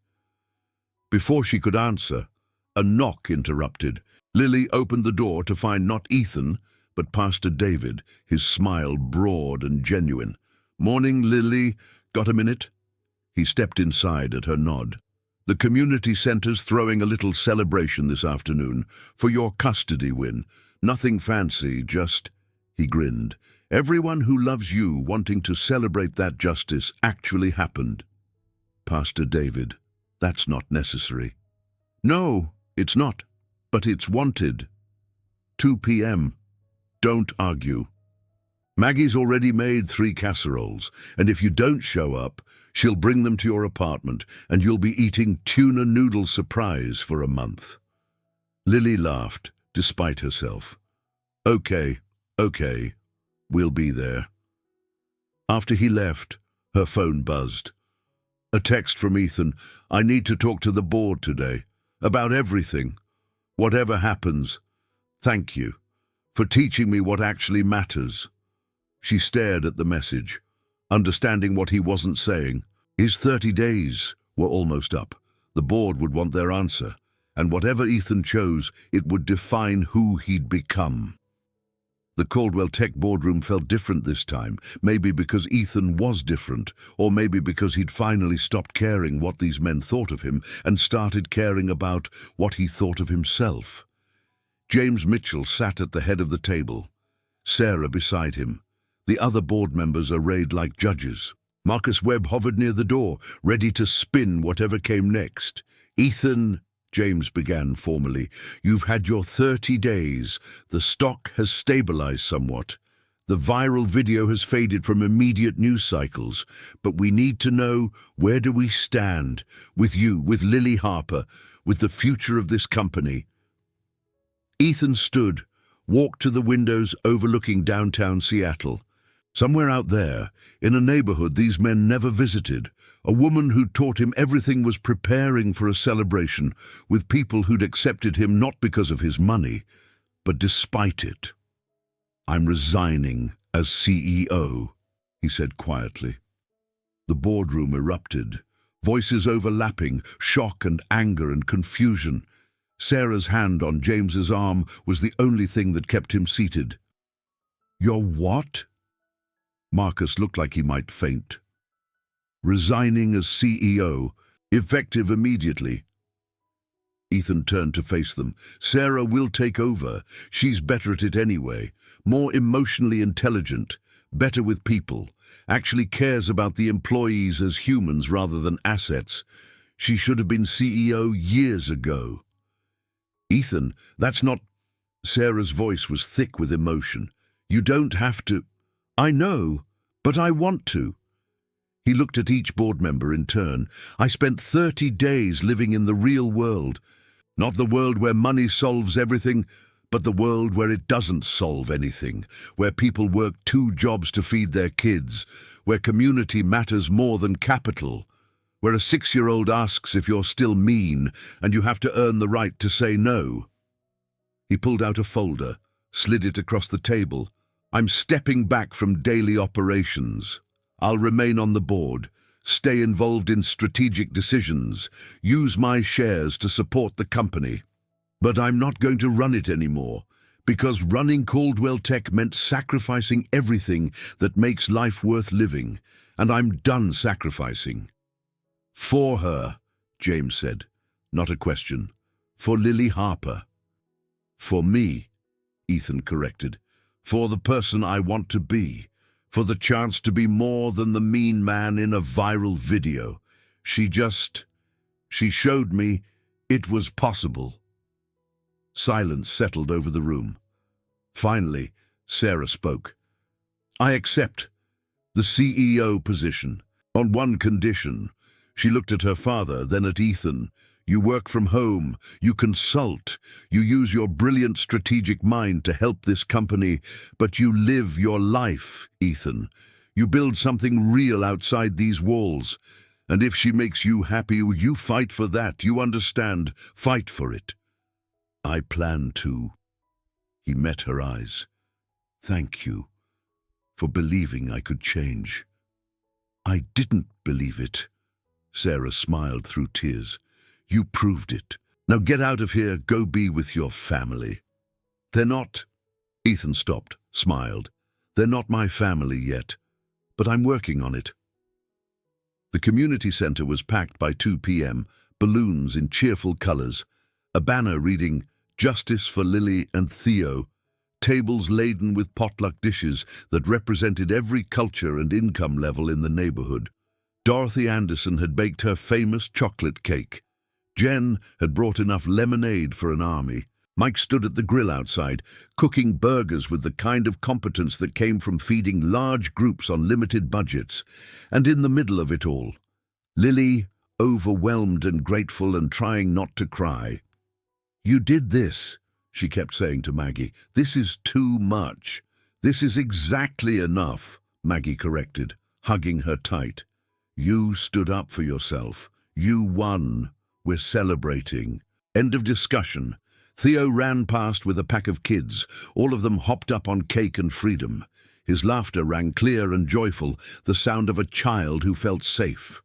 A: Before she could answer, a knock interrupted. Lily opened the door to find not Ethan, but Pastor David, his smile broad and genuine. "Morning, Lily. Got a minute?" He stepped inside at her nod. "The community center's throwing a little celebration this afternoon for your custody win. Nothing fancy, just—" He grinned. "Everyone who loves you wanting to celebrate that justice actually happened." "Pastor David, that's not necessary." "No, it's not, but it's wanted. 2 p.m. Don't argue. Maggie's already made 3 casseroles, and if you don't show up, she'll bring them to your apartment, and you'll be eating tuna noodle surprise for a month." Lily laughed, despite herself. Okay, we'll be there." After he left, her phone buzzed. A text from Ethan. "I need to talk to the board today. About everything. Whatever happens. Thank you for teaching me what actually matters." She stared at the message, understanding what he wasn't saying. His 30 days were almost up. The board would want their answer, and whatever Ethan chose, it would define who he'd become. The Caldwell Tech boardroom felt different this time, maybe because Ethan was different, or maybe because he'd finally stopped caring what these men thought of him and started caring about what he thought of himself. James Mitchell sat at the head of the table, Sarah beside him, the other board members arrayed like judges. Marcus Webb hovered near the door, ready to spin whatever came next. "Ethan," James began formally, "you've had your 30 days. The stock has stabilized somewhat. The viral video has faded from immediate news cycles, but we need to know, where do we stand? With you, with Lily Harper, with the future of this company. Ethan stood, walked to the windows overlooking downtown Seattle. Somewhere out there, in a neighborhood these men never visited, a woman who'd taught him everything was preparing for a celebration with people who'd accepted him not because of his money, but despite it. "I'm resigning as CEO," he said quietly. The boardroom erupted, voices overlapping, shock and anger and confusion. Sarah's hand on James's arm was the only thing that kept him seated. "You're what?" Marcus looked like he might faint. "Resigning as CEO, effective immediately." Ethan turned to face them. "Sarah will take over. She's better at it anyway. More emotionally intelligent, better with people, actually cares about the employees as humans rather than assets. She should have been CEO years ago." "Ethan, that's not—" Sarah's voice was thick with emotion. "You don't have to—" "I know, but I want to." He looked at each board member in turn. "I spent 30 days living in the real world. Not the world where money solves everything, but the world where it doesn't solve anything, where people work 2 jobs to feed their kids, where community matters more than capital, where a 6-year-old asks if you're still mean and you have to earn the right to say no." He pulled out a folder, slid it across the table. "I'm stepping back from daily operations. I'll remain on the board, stay involved in strategic decisions, use my shares to support the company. But I'm not going to run it anymore, because running Caldwell Tech meant sacrificing everything that makes life worth living, and I'm done sacrificing." "For her," James said, not a question. "For Lily Harper." "For me," Ethan corrected. "For the person I want to be. For the chance to be more than the mean man in a viral video. She showed me it was possible." Silence settled over the room. Finally, Sarah spoke. "I accept the CEO position, on one condition." She looked at her father, then at Ethan. "You work from home, you consult, you use your brilliant strategic mind to help this company, but you live your life, Ethan. You build something real outside these walls. And if she makes you happy, you fight for that, you understand, fight for it." "I plan to." He met her eyes. "Thank you for believing I could change." "I didn't believe it." Sarah smiled through tears. "You proved it. Now get out of here, go be with your family." "They're not—" Ethan stopped, smiled. "They're not my family yet, but I'm working on it." The community center was packed by 2 p.m., balloons in cheerful colors, a banner reading, "Justice for Lily and Theo," tables laden with potluck dishes that represented every culture and income level in the neighborhood. Dorothy Anderson had baked her famous chocolate cake. Jen had brought enough lemonade for an army. Mike stood at the grill outside, cooking burgers with the kind of competence that came from feeding large groups on limited budgets. And in the middle of it all, Lily, overwhelmed and grateful and trying not to cry. "You did this," she kept saying to Maggie. "This is too much." "This is exactly enough," Maggie corrected, hugging her tight. "You stood up for yourself. You won. We're celebrating." End of discussion. Theo ran past with a pack of kids, all of them hopped up on cake and freedom. His laughter rang clear and joyful, the sound of a child who felt safe,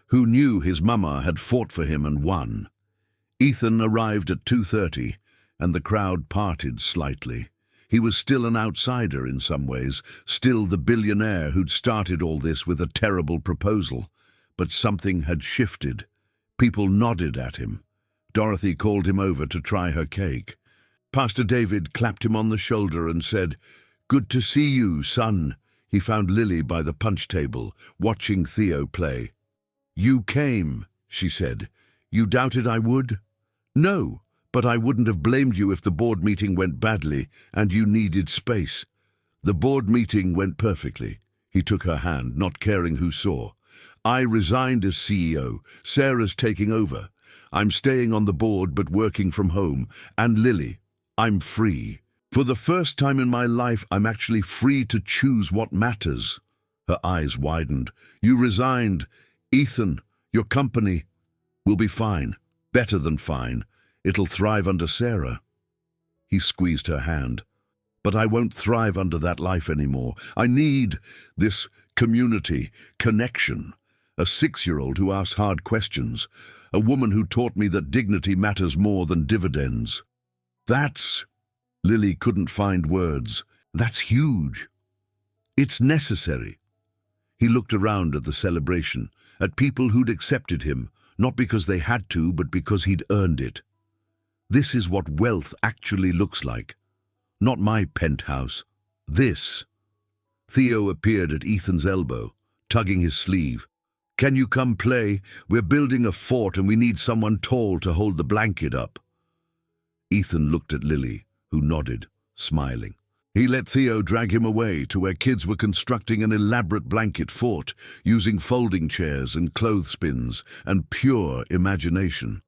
A: who knew his mama had fought for him and won. Ethan arrived at 2:30, and the crowd parted slightly. He was still an outsider in some ways, still the billionaire who'd started all this with a terrible proposal. But something had shifted. People nodded at him. Dorothy called him over to try her cake. Pastor David clapped him on the shoulder and said, "Good to see you, son." He found Lily by the punch table, watching Theo play. "You came," she said. "You doubted I would?" "No, but I wouldn't have blamed you if the board meeting went badly and you needed space." The board meeting went perfectly. He took her hand, not caring who saw. I resigned as CEO. Sarah's taking over. I'm staying on the board but working from home. And Lily, I'm free. For the first time in my life, I'm actually free to choose what matters. Her eyes widened. You resigned. Ethan, your company will be fine. Better than fine. It'll thrive under Sarah. He squeezed her hand. But I won't thrive under that life anymore. I need this community, connection. A 6-year-old who asks hard questions. A woman who taught me that dignity matters more than dividends. That's... Lily couldn't find words. That's huge. It's necessary. He looked around at the celebration, at people who'd accepted him, not because they had to, but because he'd earned it. This is what wealth actually looks like. Not my penthouse. This. Theo appeared at Ethan's elbow, tugging his sleeve. Can you come play? We're building a fort and we need someone tall to hold the blanket up. Ethan looked at Lily, who nodded, smiling. He let Theo drag him away to where kids were constructing an elaborate blanket fort, using folding chairs and clothespins and pure imagination.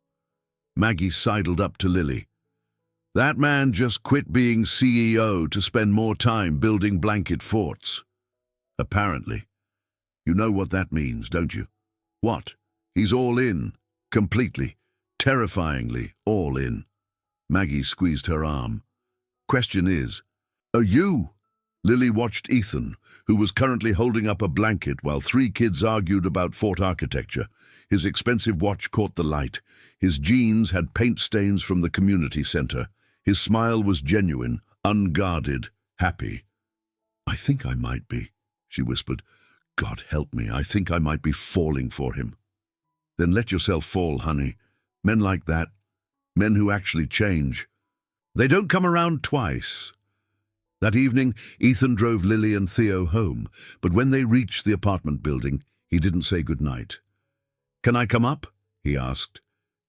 A: Maggie sidled up to Lily. That man just quit being CEO to spend more time building blanket forts. Apparently. You know what that means, don't you? What? He's all in. Completely. Terrifyingly all in. Maggie squeezed her arm. Question is, are you? Lily watched Ethan, who was currently holding up a blanket while 3 kids argued about fort architecture. His expensive watch caught the light. His jeans had paint stains from the community center. His smile was genuine, unguarded, happy. I think I might be, she whispered. God help me, I think I might be falling for him. Then let yourself fall, honey. Men like that, men who actually change, they don't come around twice. That evening, Ethan drove Lily and Theo home, but when they reached the apartment building, he didn't say goodnight. Can I come up? He asked.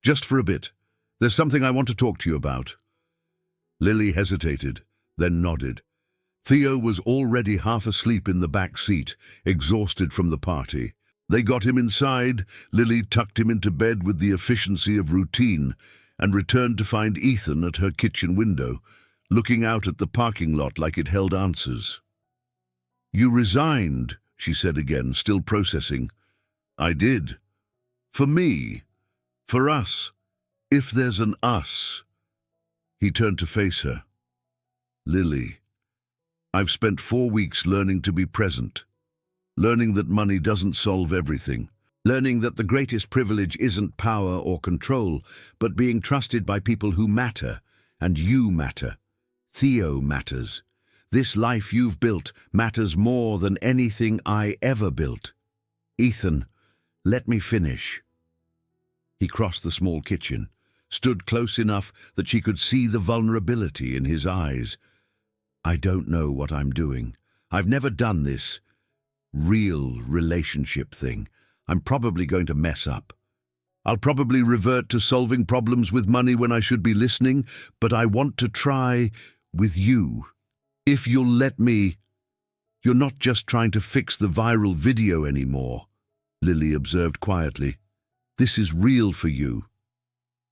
A: Just for a bit. There's something I want to talk to you about. Lily hesitated, then nodded. Theo was already half asleep in the back seat, exhausted from the party. They got him inside. Lily tucked him into bed with the efficiency of routine and returned to find Ethan at her kitchen window, looking out at the parking lot like it held answers. You resigned, she said again, still processing. I did. For me. For us. If there's an us. He turned to face her. Lily, I've spent 4 weeks learning to be present, learning that money doesn't solve everything, learning that the greatest privilege isn't power or control, but being trusted by people who matter, and you matter. Theo matters. This life you've built matters more than anything I ever built. Ethan, let me finish. He crossed the small kitchen, stood close enough that she could see the vulnerability in his eyes. I don't know what I'm doing. I've never done this real relationship thing. I'm probably going to mess up. I'll probably revert to solving problems with money when I should be listening, but I want to try with you. If you'll let me. You're not just trying to fix the viral video anymore, Lily observed quietly. This is real for you.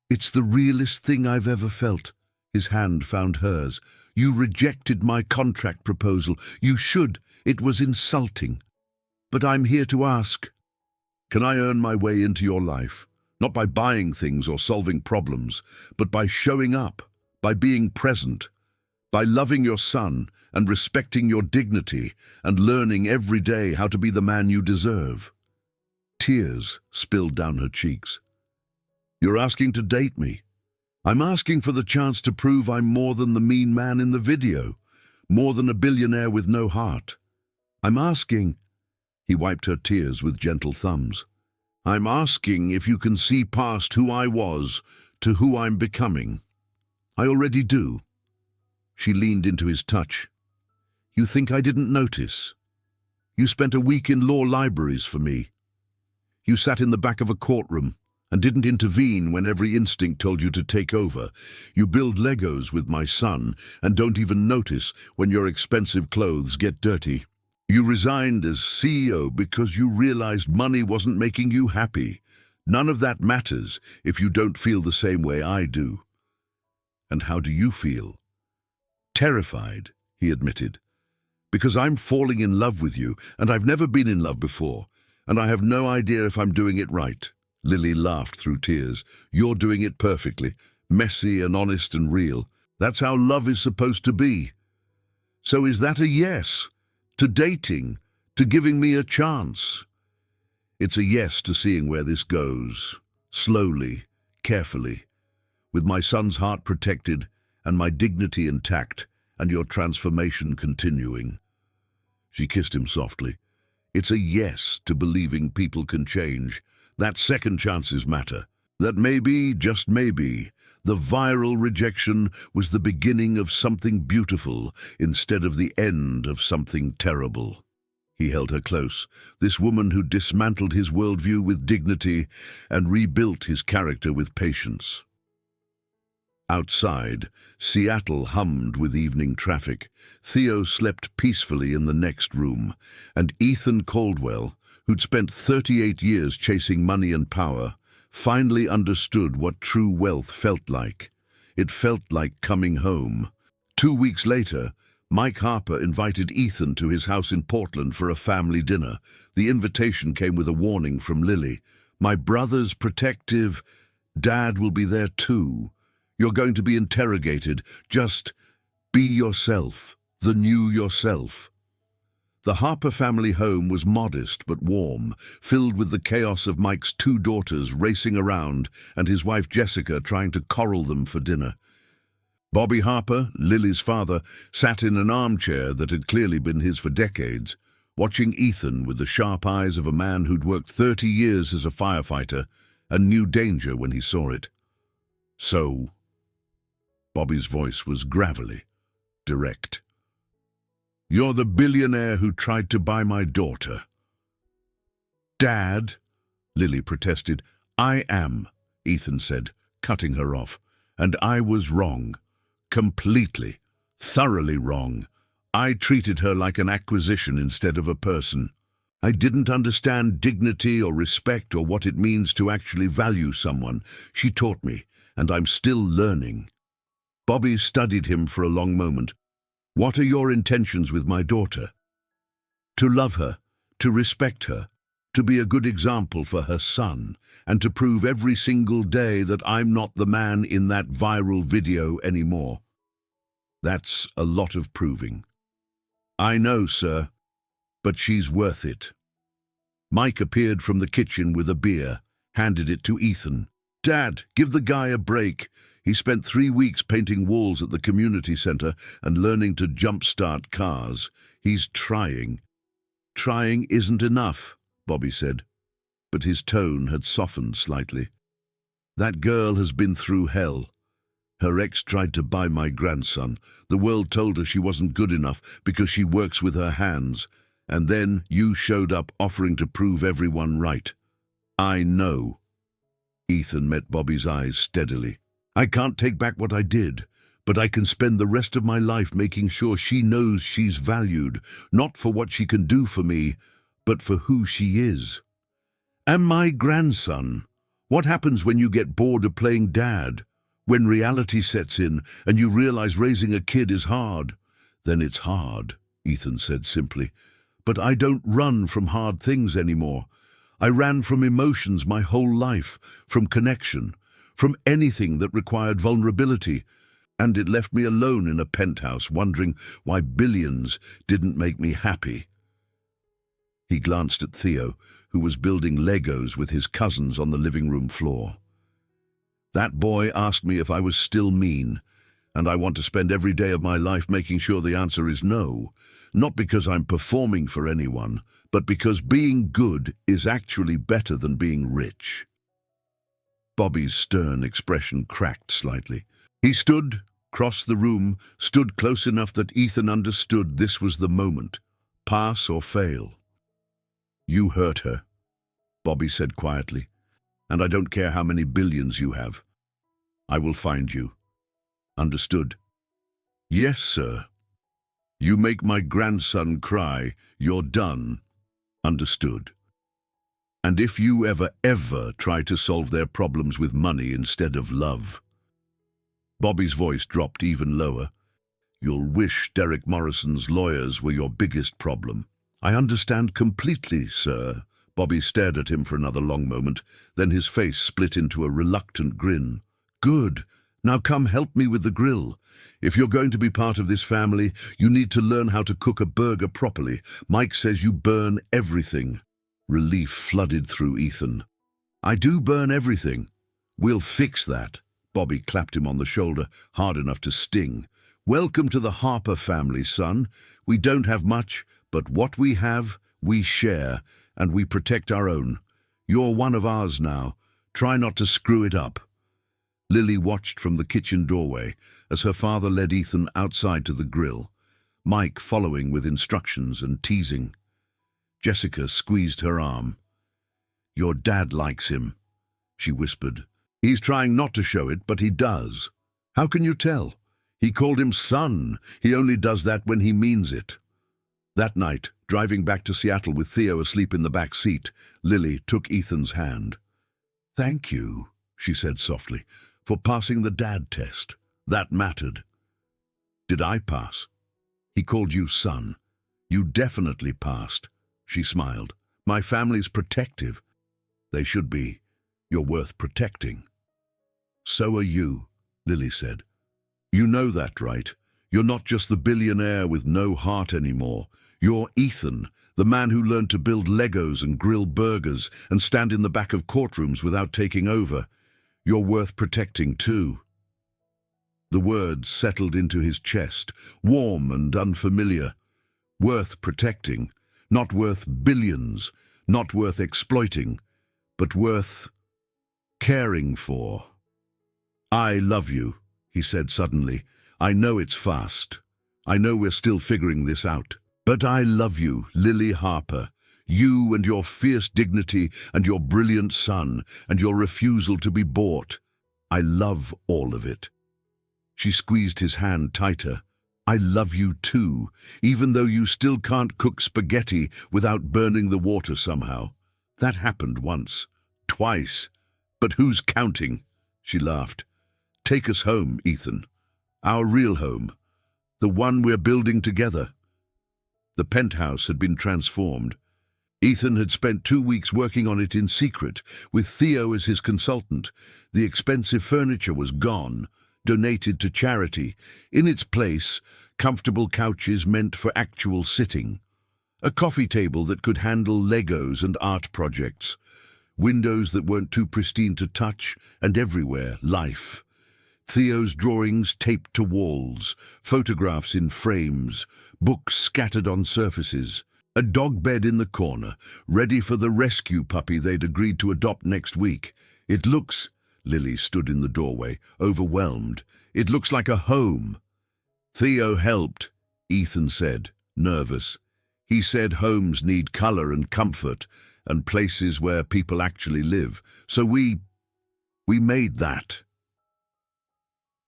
A: It's the realest thing I've ever felt. His hand found hers. You rejected my contract proposal. You should. It was insulting. But I'm here to ask, can I earn my way into your life? Not by buying things or solving problems, but by showing up, by being present, by loving your son and respecting your dignity and learning every day how to be the man you deserve. Tears spilled down her cheeks. You're asking to date me. I'm asking for the chance to prove I'm more than the mean man in the video, more than a billionaire with no heart. I'm asking. He wiped her tears with gentle thumbs. I'm asking if you can see past who I was to who I'm becoming. I already do. She leaned into his touch. You think I didn't notice? You spent a week in law libraries for me. You sat in the back of a courtroom, and didn't intervene when every instinct told you to take over. You build Legos with my son and don't even notice when your expensive clothes get dirty. You resigned as CEO because you realized money wasn't making you happy. None of that matters if you don't feel the same way I do. And how do you feel? Terrified, he admitted. Because I'm falling in love with you, and I've never been in love before, and I have no idea if I'm doing it right. Lily laughed through tears. You're doing it perfectly, messy and honest and real. That's how love is supposed to be. So is that a yes? To dating? To giving me a chance? It's a yes to seeing where this goes. Slowly, carefully, with my son's heart protected and my dignity intact and your transformation continuing. She kissed him softly. It's a yes to believing people can change, that second chances matter, that maybe, just maybe, the viral rejection was the beginning of something beautiful instead of the end of something terrible. He held her close, this woman who dismantled his worldview with dignity and rebuilt his character with patience. Outside, Seattle hummed with evening traffic. Theo slept peacefully in the next room, and Ethan Caldwell, who'd spent 38 years chasing money and power, finally understood what true wealth felt like. It felt like coming home. 2 weeks later, Mike Harper invited Ethan to his house in Portland for a family dinner. The invitation came with a warning from Lily. My brother's protective. Dad will be there too. You're going to be interrogated. Just be yourself, the new yourself. The Harper family home was modest but warm, filled with the chaos of Mike's 2 daughters racing around and his wife Jessica trying to coral them for dinner. Bobby Harper, Lily's father, sat in an armchair that had clearly been his for decades, watching Ethan with the sharp eyes of a man who'd worked 30 years as a firefighter and knew danger when he saw it. So, Bobby's voice was gravelly, direct. You're the billionaire who tried to buy my daughter. Dad, Lily protested. I am, Ethan said, cutting her off. And I was wrong. Completely, thoroughly wrong. I treated her like an acquisition instead of a person. I didn't understand dignity or respect or what it means to actually value someone. She taught me, and I'm still learning. Bobby studied him for a long moment. What are your intentions with my daughter? To love her, to respect her, to be a good example for her son, and to prove every single day that I'm not the man in that viral video anymore. That's a lot of proving. I know, sir, but she's worth it. Mike appeared from the kitchen with a beer, handed it to Ethan. Dad, give the guy a break. He spent 3 weeks painting walls at the community center and learning to jump-start cars. He's trying. Trying isn't enough, Bobby said, but his tone had softened slightly. That girl has been through hell. Her ex tried to buy my grandson. The world told her she wasn't good enough because she works with her hands. And then you showed up offering to prove everyone right. I know. Ethan met Bobby's eyes steadily. I can't take back what I did, but I can spend the rest of my life making sure she knows she's valued, not for what she can do for me, but for who she is. And my grandson, what happens when you get bored of playing dad? When reality sets in and you realize raising a kid is hard? Then it's hard, Ethan said simply. But I don't run from hard things anymore. I ran from emotions my whole life, from connection, from anything that required vulnerability, and it left me alone in a penthouse wondering why billions didn't make me happy. He glanced at Theo, who was building Legos with his cousins on the living room floor. That boy asked me if I was still mean, and I want to spend every day of my life making sure the answer is no, not because I'm performing for anyone, but because being good is actually better than being rich. Bobby's stern expression cracked slightly. He stood, crossed the room, stood close enough that Ethan understood this was the moment. Pass or fail. You hurt her, Bobby said quietly. and I don't care how many billions you have. I will find you. Understood? Yes, sir. You make my grandson cry. You're done. Understood. And if you ever try to solve their problems with money instead of love. Bobby's voice dropped even lower. You'll wish Derek Morrison's lawyers were your biggest problem. I understand completely, sir. Bobby stared at him for another long moment, then his face split into a reluctant grin. Good. Now come help me with the grill. If you're going to be part of this family, you need to learn how to cook a burger properly. Mike says you burn everything. Relief flooded through Ethan. I do burn everything. We'll fix that. Bobby clapped him on the shoulder, hard enough to sting. Welcome to the Harper family, son. We don't have much, but what we have, we share, and we protect our own. You're one of ours now. Try not to screw it up. Lily watched from the kitchen doorway as her father led Ethan outside to the grill, Mike following with instructions and teasing. Jessica squeezed her arm. Your dad likes him, she whispered. He's trying not to show it, but he does. How can you tell? He called him son. He only does that when he means it. That night, driving back to Seattle with Theo asleep in the back seat, Lily took Ethan's hand. Thank you, she said softly, for passing the dad test. That mattered. Did I pass? He called you son. You definitely passed, she smiled. My family's protective. They should be. You're worth protecting. So are you, Lily said. You know that, right? You're not just the billionaire with no heart anymore. You're Ethan, the man who learned to build Legos and grill burgers and stand in the back of courtrooms without taking over. You're worth protecting too. The words settled into his chest, warm and unfamiliar. Worth protecting, not worth billions, not worth exploiting, but worth caring for. I love you, he said suddenly. I know it's fast. I know we're still figuring this out. But I love you, Lily Harper. You and your fierce dignity and your brilliant son and your refusal to be bought. I love all of it. She squeezed his hand tighter. I love you too, even though you still can't cook spaghetti without burning the water somehow. That happened once, twice. But who's counting? She laughed. Take us home, Ethan. Our real home. The one we're building together. The penthouse had been transformed. Ethan had spent 2 weeks working on it in secret, with Theo as his consultant. The expensive furniture was gone, donated to charity. In its place, comfortable couches meant for actual sitting. A coffee table that could handle Legos and art projects. Windows that weren't too pristine to touch, and everywhere, life. Theo's drawings taped to walls, photographs in frames, books scattered on surfaces. A dog bed in the corner, ready for the rescue puppy they'd agreed to adopt next week. It looks... Lily stood in the doorway, overwhelmed. It looks like a home. Theo helped, Ethan said, nervous. He said homes need color and comfort, and places where people actually live. So we made that.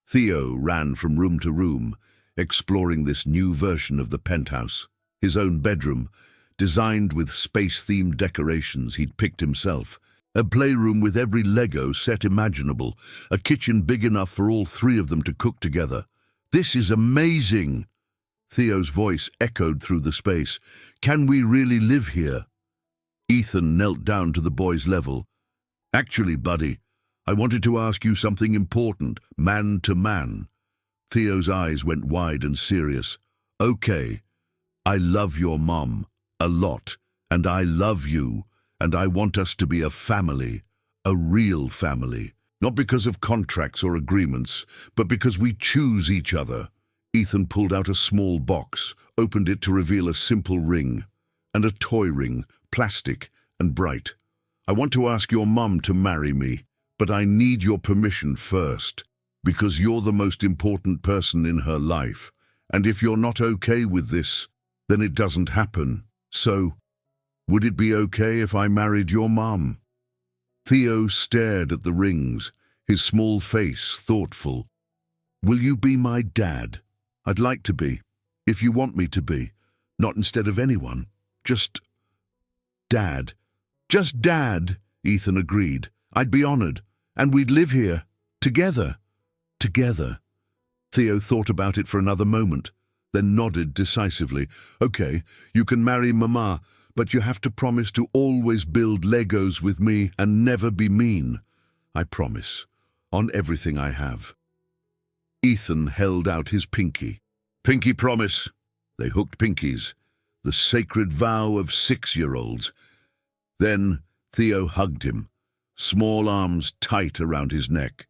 A: Theo ran from room to room, exploring this new version of the penthouse. His own bedroom, designed with space-themed decorations he'd picked himself. A playroom with every Lego set imaginable. A kitchen big enough for all three of them to cook together. This is amazing! Theo's voice echoed through the space. Can we really live here? Ethan knelt down to the boy's level. Actually, buddy, I wanted to ask you something important, man to man. Theo's eyes went wide and serious. Okay. I love your mom, a lot, and I love you, and I want us to be a family, a real family. Not because of contracts or agreements, but because we choose each other. Ethan pulled out a small box, opened it to reveal a simple ring, and a toy ring, plastic and bright. I want to ask your mum to marry me, but I need your permission first, because you're the most important person in her life, and if you're not okay with this, then it doesn't happen. So, would it be okay if I married your mum? Theo stared at the rings, his small face thoughtful. "Will you be my dad? I'd like to be, if you want me to be. Not instead of anyone. Just Dad." "Just Dad," Ethan agreed. "I'd be honored, and we'd live here, together." Together. Theo thought about it for another moment, then nodded decisively. "Okay, you can marry Mama, but you have to promise to always build Legos with me and never be mean." "I promise, on everything I have." Ethan held out his pinky. "Pinky promise." They hooked pinkies, the sacred vow of 6-year-olds. Then Theo hugged him, small arms tight around his neck.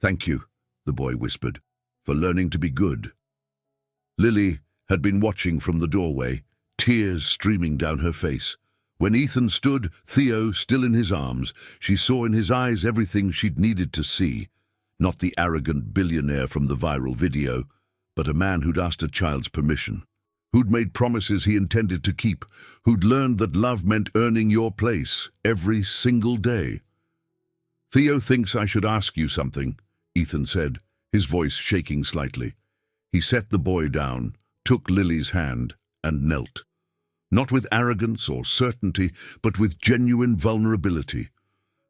A: "Thank you," the boy whispered, "for learning to be good." Lily had been watching from the doorway, tears streaming down her face. When Ethan stood, Theo still in his arms, she saw in his eyes everything she'd needed to see. Not the arrogant billionaire from the viral video, but a man who'd asked a child's permission, who'd made promises he intended to keep, who'd learned that love meant earning your place every single day. "Theo thinks I should ask you something," Ethan said, his voice shaking slightly. He set the boy down, took Lily's hand, and knelt. Not with arrogance or certainty, but with genuine vulnerability.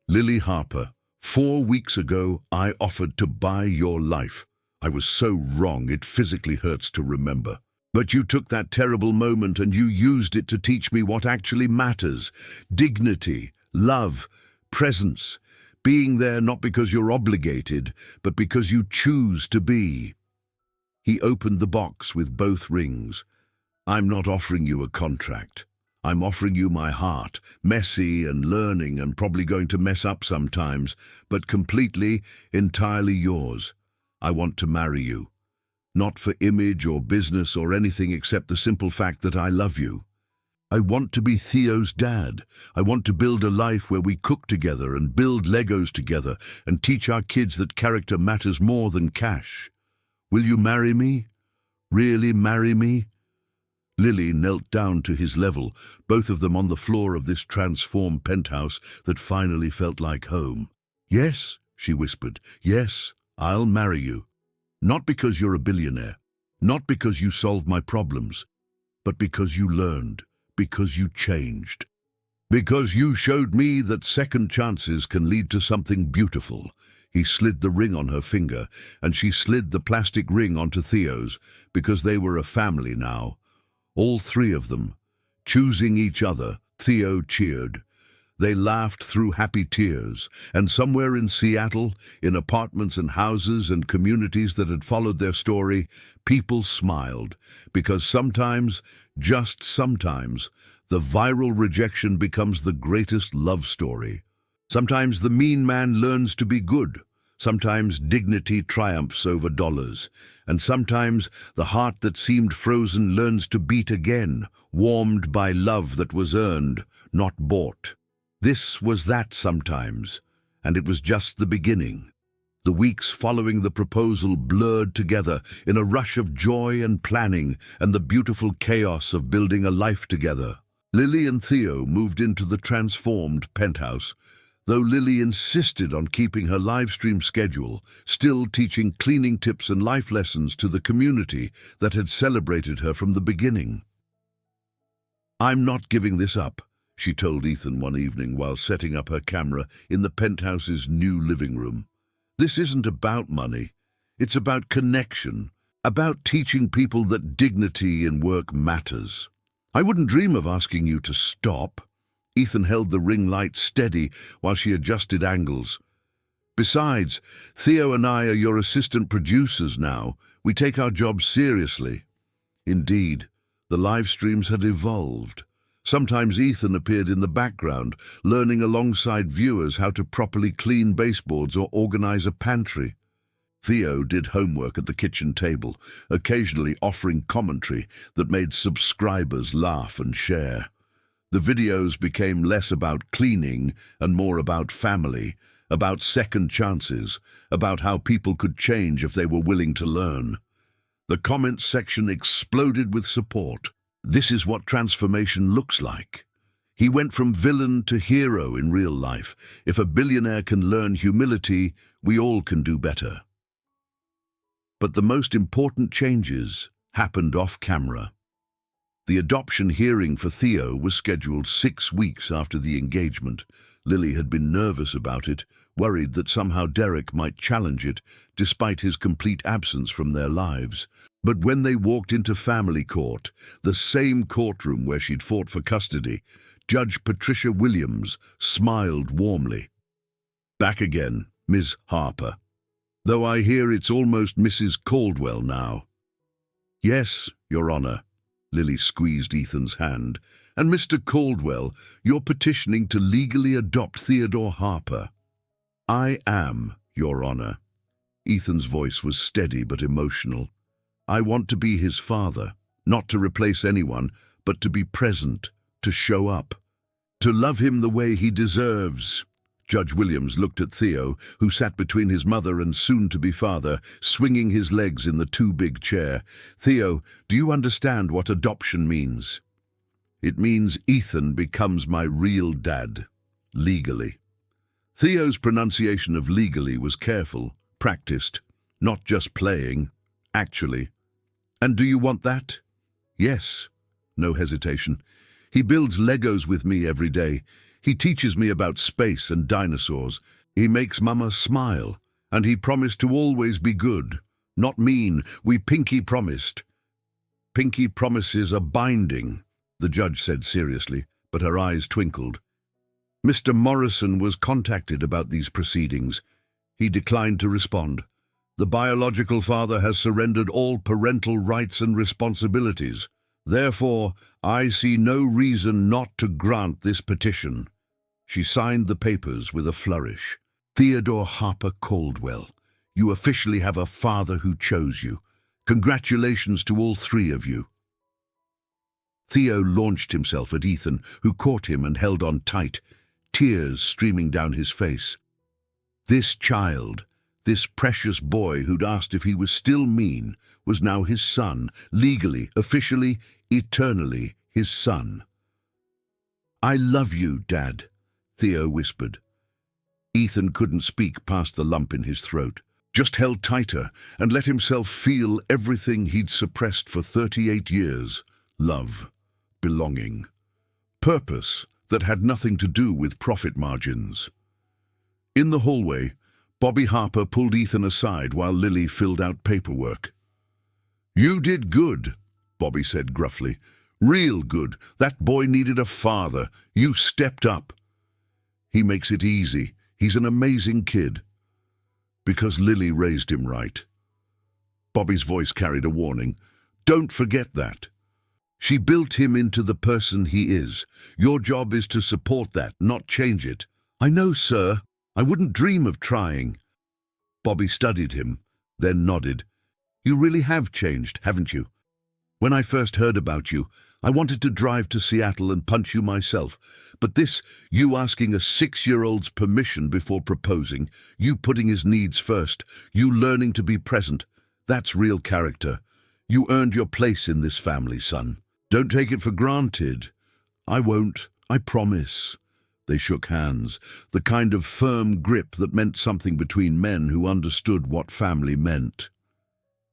A: "Lily Harper, 4 weeks ago I offered to buy your life. I was so wrong it physically hurts to remember. But you took that terrible moment and you used it to teach me what actually matters. Dignity, love, presence. Being there not because you're obligated, but because you choose to be." He opened the box with both rings. "I'm not offering you a contract. I'm offering you my heart, messy and learning and probably going to mess up sometimes, but completely, entirely yours. I want to marry you. Not for image or business or anything except the simple fact that I love you. I want to be Theo's dad. I want to build a life where we cook together and build Legos together and teach our kids that character matters more than cash. Will you marry me? Really marry me?" Lily knelt down to his level, both of them on the floor of this transformed penthouse that finally felt like home. "Yes," she whispered, "yes, I'll marry you. Not because you're a billionaire, not because you solved my problems, but because you learned, because you changed. Because you showed me that second chances can lead to something beautiful." He slid the ring on her finger, and she slid the plastic ring onto Theo's, because they were a family now. All three of them. Choosing each other, Theo cheered. They laughed through happy tears, and somewhere in Seattle, in apartments and houses and communities that had followed their story, people smiled, because sometimes, just sometimes, the viral rejection becomes the greatest love story. Sometimes the mean man learns to be good. Sometimes dignity triumphs over dollars. And sometimes the heart that seemed frozen learns to beat again, warmed by love that was earned, not bought. This was that sometimes, and it was just the beginning. The weeks following the proposal blurred together in a rush of joy and planning and the beautiful chaos of building a life together. Lily and Theo moved into the transformed penthouse, though Lily insisted on keeping her live stream schedule, still teaching cleaning tips and life lessons to the community that had celebrated her from the beginning. "I'm not giving this up," she told Ethan one evening while setting up her camera in the penthouse's new living room. "This isn't about money. It's about connection, about teaching people that dignity in work matters. I wouldn't dream of asking you to stop." Ethan held the ring light steady while she adjusted angles. "Besides, Theo and I are your assistant producers now. We take our jobs seriously." Indeed, the live streams had evolved. Sometimes Ethan appeared in the background, learning alongside viewers how to properly clean baseboards or organize a pantry. Theo did homework at the kitchen table, occasionally offering commentary that made subscribers laugh and share. The videos became less about cleaning and more about family, about second chances, about how people could change if they were willing to learn. The comments section exploded with support. "This is what transformation looks like." He went from villain to hero in real life. If a billionaire can learn humility, we all can do better. But the most important changes happened off camera. The adoption hearing for Theo was scheduled 6 weeks after the engagement. Lily had been nervous about it, worried that somehow Derek might challenge it, despite his complete absence from their lives. But when they walked into family court, the same courtroom where she'd fought for custody, Judge Patricia Williams smiled warmly. "Back again, Ms. Harper. Though I hear it's almost Mrs. Caldwell now." "Yes, Your Honor." Lily squeezed Ethan's hand. "And Mr. Caldwell, you're petitioning to legally adopt Theodore Harper." "I am, Your Honor." Ethan's voice was steady but emotional. "I want to be his father, not to replace anyone, but to be present, to show up, to love him the way he deserves." Judge Williams looked at Theo, who sat between his mother and soon-to-be father, swinging his legs in the too-big chair. "Theo, do you understand what adoption means?" "It means Ethan becomes my real dad, legally." Theo's pronunciation of legally was careful, practiced, not just playing, actually. "And do you want that?" "Yes." No hesitation. "He builds Legos with me every day. He teaches me about space and dinosaurs. He makes Mama smile. And he promised to always be good, not mean. We pinky promised." "Pinky promises are binding," the judge said seriously, but her eyes twinkled. "Mr. Morrison was contacted about these proceedings. He declined to respond. The biological father has surrendered all parental rights and responsibilities. Therefore, I see no reason not to grant this petition." She signed the papers with a flourish. "Theodore Harper Caldwell, you officially have a father who chose you. Congratulations to all 3 of you." Theo launched himself at Ethan, who caught him and held on tight, tears streaming down his face. This child, this precious boy who'd asked if he was still mean, was now his son, legally, officially, eternally his son. "I love you, Dad," Theo whispered. Ethan couldn't speak past the lump in his throat, just held tighter and let himself feel everything he'd suppressed for 38 years. Love, belonging, purpose that had nothing to do with profit margins. In the hallway, Bobby Harper pulled Ethan aside while Lily filled out paperwork. "You did good," Bobby said gruffly. "Real good. That boy needed a father. You stepped up." "He makes it easy. He's an amazing kid." "Because Lily raised him right." Bobby's voice carried a warning. "Don't forget that. She built him into the person he is. Your job is to support that, not change it." "I know, sir. I wouldn't dream of trying." Bobby studied him, then nodded. "You really have changed, haven't you? When I first heard about you, I wanted to drive to Seattle and punch you myself. But this, you asking a 6-year-old's permission before proposing, you putting his needs first, you learning to be present, that's real character. You earned your place in this family, son. Don't take it for granted." "I won't, I promise." They shook hands, the kind of firm grip that meant something between men who understood what family meant.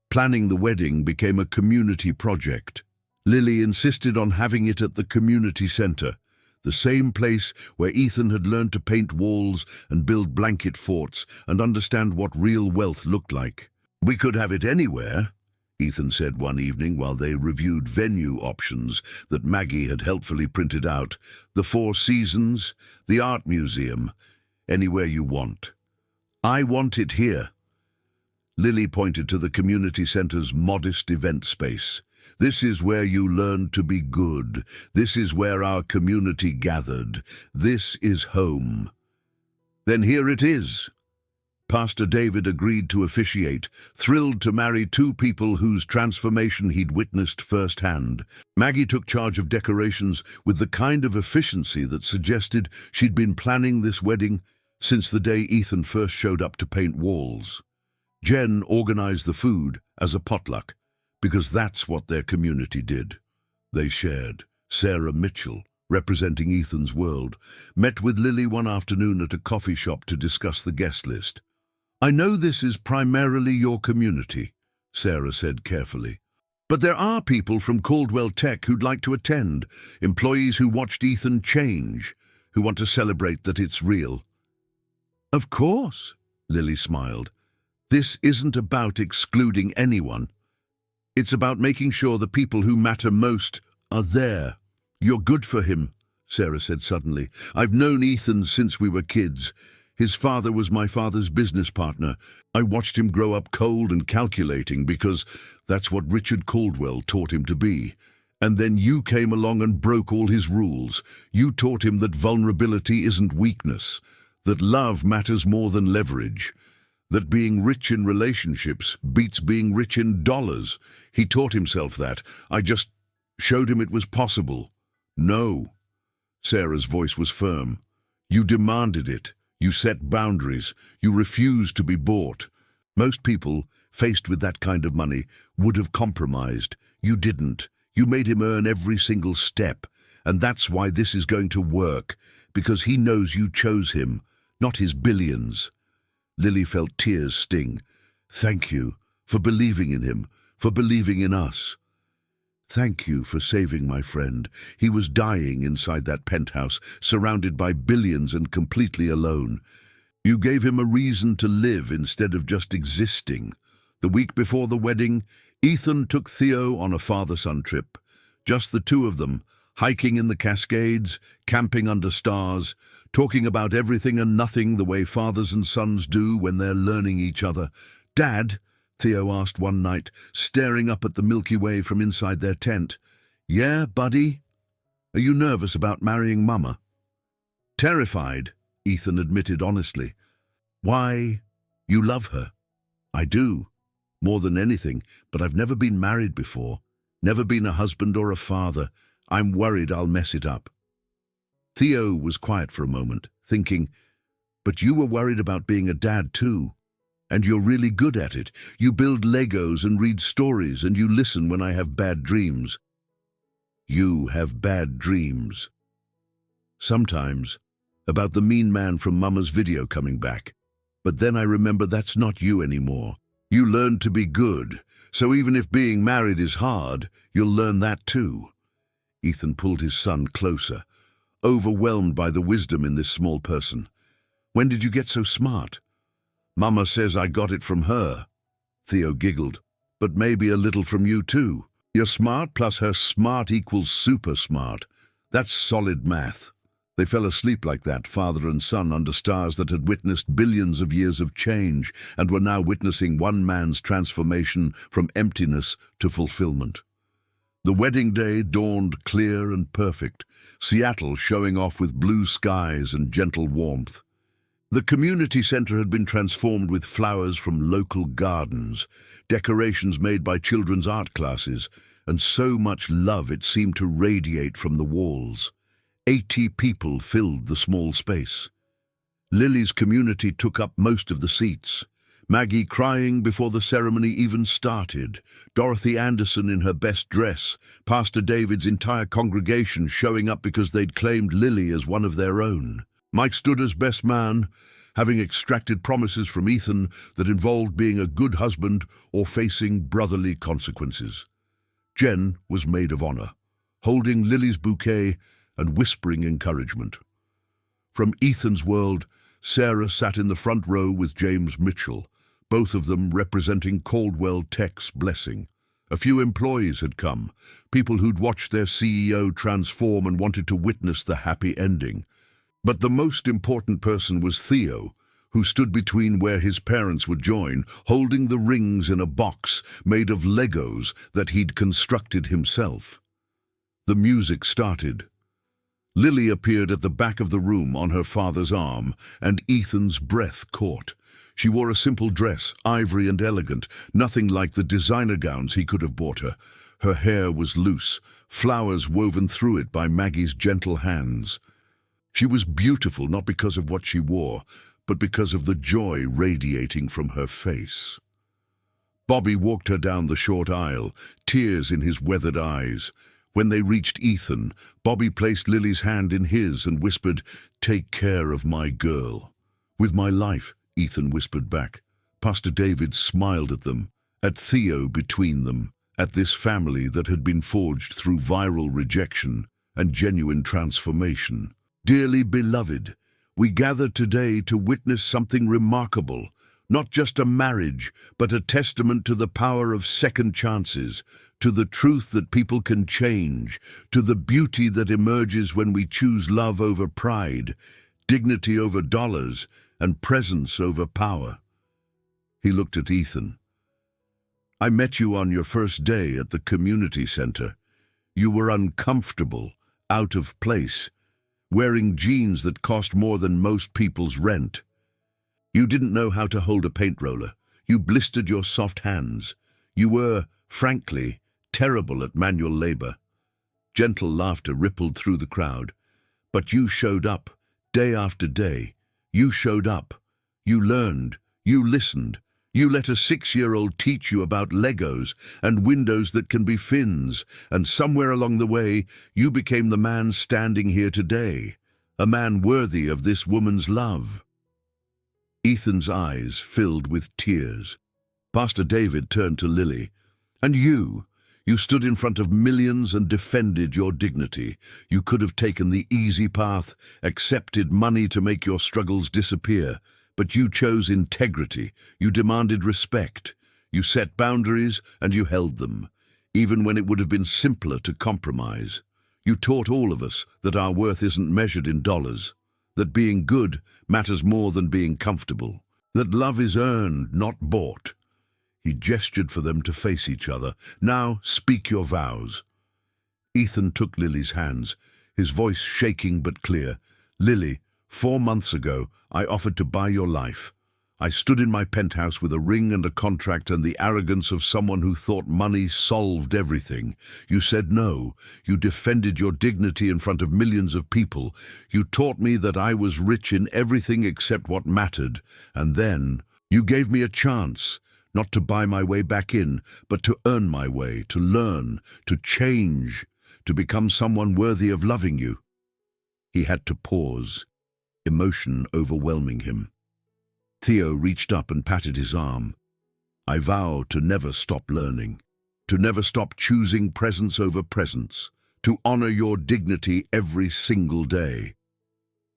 A: Planning the wedding became a community project. Lily insisted on having it at the community center, the same place where Ethan had learned to paint walls and build blanket forts and understand what real wealth looked like. "We could have it anywhere," Ethan said one evening while they reviewed venue options that Maggie had helpfully printed out. "The Four Seasons, the Art Museum, anywhere you want." "I want it here." Lily pointed to the community center's modest event space. "This is where you learned to be good. This is where our community gathered. This is home." "Then here it is." Pastor David agreed to officiate, thrilled to marry 2 people whose transformation he'd witnessed firsthand. Maggie took charge of decorations with the kind of efficiency that suggested she'd been planning this wedding since the day Ethan first showed up to paint walls. Jen organized the food as a potluck, because that's what their community did. They shared. Sarah Mitchell, representing Ethan's world, met with Lily one afternoon at a coffee shop to discuss the guest list. "I know this is primarily your community," Sarah said carefully. "But there are people from Caldwell Tech who'd like to attend, employees who watched Ethan change, who want to celebrate that it's real." "Of course," Lily smiled. "This isn't about excluding anyone. It's about making sure the people who matter most are there." "You're good for him," Sarah said suddenly. "I've known Ethan since we were kids. His father was my father's business partner. I watched him grow up cold and calculating because that's what Richard Caldwell taught him to be. And then you came along and broke all his rules. You taught him that vulnerability isn't weakness, that love matters more than leverage, that being rich in relationships beats being rich in dollars. He taught himself that. I just showed him it was possible." "No." Sarah's voice was firm. "You demanded it. You set boundaries. You refused to be bought. Most people, faced with that kind of money, would have compromised. You didn't. You made him earn every single step. And that's why this is going to work, because he knows you chose him, not his billions." Lily felt tears sting. "Thank you for believing in him, for believing in us. Thank you for saving my friend. He was dying inside that penthouse, surrounded by billions and completely alone. You gave him a reason to live instead of just existing." The week before the wedding, Ethan took Theo on a father-son trip. Just the two of them, hiking in the Cascades, camping under stars, talking about everything and nothing the way fathers and sons do when they're learning each other. "Dad," Theo asked one night, staring up at the Milky Way from inside their tent. "Yeah, buddy? Are you nervous about marrying Mama?" "Terrified," Ethan admitted honestly. "Why? You love her." "I do, more than anything, but I've never been married before, never been a husband or a father. I'm worried I'll mess it up." Theo was quiet for a moment, thinking, "But you were worried about being a dad too. And you're really good at it. You build Legos and read stories, and you listen when I have bad dreams." "You have bad dreams." "Sometimes, about the mean man from Mama's video coming back. But then I remember that's not you anymore. You learned to be good, so even if being married is hard, you'll learn that too." Ethan pulled his son closer, overwhelmed by the wisdom in this small person. "When did you get so smart?" "Mama says I got it from her." Theo giggled. "But maybe a little from you too. You're smart plus her smart equals super smart. That's solid math." They fell asleep like that, father and son, under stars that had witnessed billions of years of change and were now witnessing one man's transformation from emptiness to fulfillment. The wedding day dawned clear and perfect, Seattle showing off with blue skies and gentle warmth. The community center had been transformed with flowers from local gardens, decorations made by children's art classes, and so much love it seemed to radiate from the walls. 80 people filled the small space. Lily's community took up most of the seats. Maggie crying before the ceremony even started, Dorothy Anderson in her best dress, Pastor David's entire congregation showing up because they'd claimed Lily as one of their own. Mike stood as best man, having extracted promises from Ethan that involved being a good husband or facing brotherly consequences. Jen was maid of honor, holding Lily's bouquet and whispering encouragement. From Ethan's world, Sarah sat in the front row with James Mitchell, both of them representing Caldwell Tech's blessing. A few employees had come, people who'd watched their CEO transform and wanted to witness the happy ending. But the most important person was Theo, who stood between where his parents would join, holding the rings in a box made of Legos that he'd constructed himself. The music started. Lily appeared at the back of the room on her father's arm, and Ethan's breath caught. She wore a simple dress, ivory and elegant, nothing like the designer gowns he could have bought her. Her hair was loose, flowers woven through it by Maggie's gentle hands. She was beautiful not because of what she wore, but because of the joy radiating from her face. Bobby walked her down the short aisle, tears in his weathered eyes. When they reached Ethan, Bobby placed Lily's hand in his and whispered, "Take care of my girl." "With my life," Ethan whispered back. Pastor David smiled at them, at Theo between them, at this family that had been forged through viral rejection and genuine transformation. "Dearly beloved, we gather today to witness something remarkable, not just a marriage, but a testament to the power of second chances, to the truth that people can change, to the beauty that emerges when we choose love over pride, dignity over dollars, and presence over power." He looked at Ethan. "I met you on your first day at the community center. You were uncomfortable, out of place, wearing jeans that cost more than most people's rent. You didn't know how to hold a paint roller. You blistered your soft hands. You were, frankly, terrible at manual labor." Gentle laughter rippled through the crowd. "But you showed up, day after day. You showed up. You learned. You listened. You let a 6-year-old teach you about Legos and windows that can be fins, and somewhere along the way, you became the man standing here today, a man worthy of this woman's love." Ethan's eyes filled with tears. Pastor David turned to Lily. "And you stood in front of millions and defended your dignity. You could have taken the easy path, accepted money to make your struggles disappear. But you chose integrity, you demanded respect, you set boundaries and you held them, even when it would have been simpler to compromise. You taught all of us that our worth isn't measured in dollars, that being good matters more than being comfortable, that love is earned, not bought." He gestured for them to face each other. "Now speak your vows." Ethan took Lily's hands, his voice shaking but clear. "Lily, 4 months ago, I offered to buy your life. I stood in my penthouse with a ring and a contract and the arrogance of someone who thought money solved everything. You said no. You defended your dignity in front of millions of people. You taught me that I was rich in everything except what mattered. And then you gave me a chance, not to buy my way back in, but to earn my way, to learn, to change, to become someone worthy of loving you." He had to pause, emotion overwhelming him. Theo reached up and patted his arm. "I vow to never stop learning, to never stop choosing presence over presence, to honor your dignity every single day,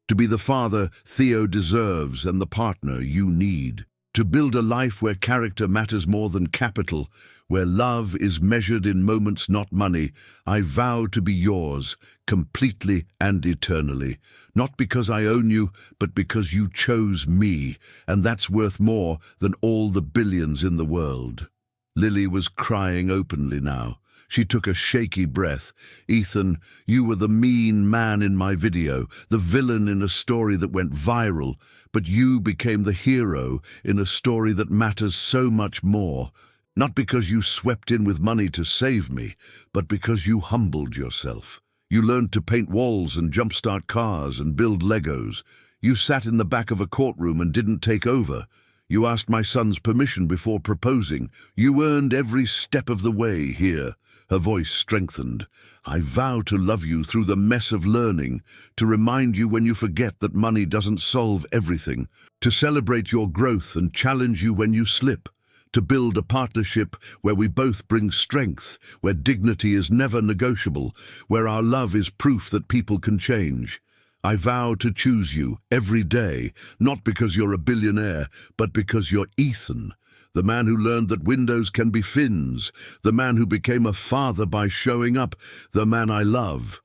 A: to be the father Theo deserves and the partner you need, to build a life where character matters more than capital, where love is measured in moments, not money. I vow to be yours, completely and eternally, not because I own you, but because you chose me, and that's worth more than all the billions in the world." Lily was crying openly now. She took a shaky breath. "Ethan, you were the mean man in my video, the villain in a story that went viral, but you became the hero in a story that matters so much more. Not because you swept in with money to save me, but because you humbled yourself. You learned to paint walls and jumpstart cars and build Legos. You sat in the back of a courtroom and didn't take over. You asked my son's permission before proposing. You earned every step of the way here." Her voice strengthened. "I vow to love you through the mess of learning, to remind you when you forget that money doesn't solve everything, to celebrate your growth and challenge you when you slip, to build a partnership where we both bring strength, where dignity is never negotiable, where our love is proof that people can change. I vow to choose you every day, not because you're a billionaire, but because you're Ethan, the man who learned that windows can be fins, the man who became a father by showing up, the man I love."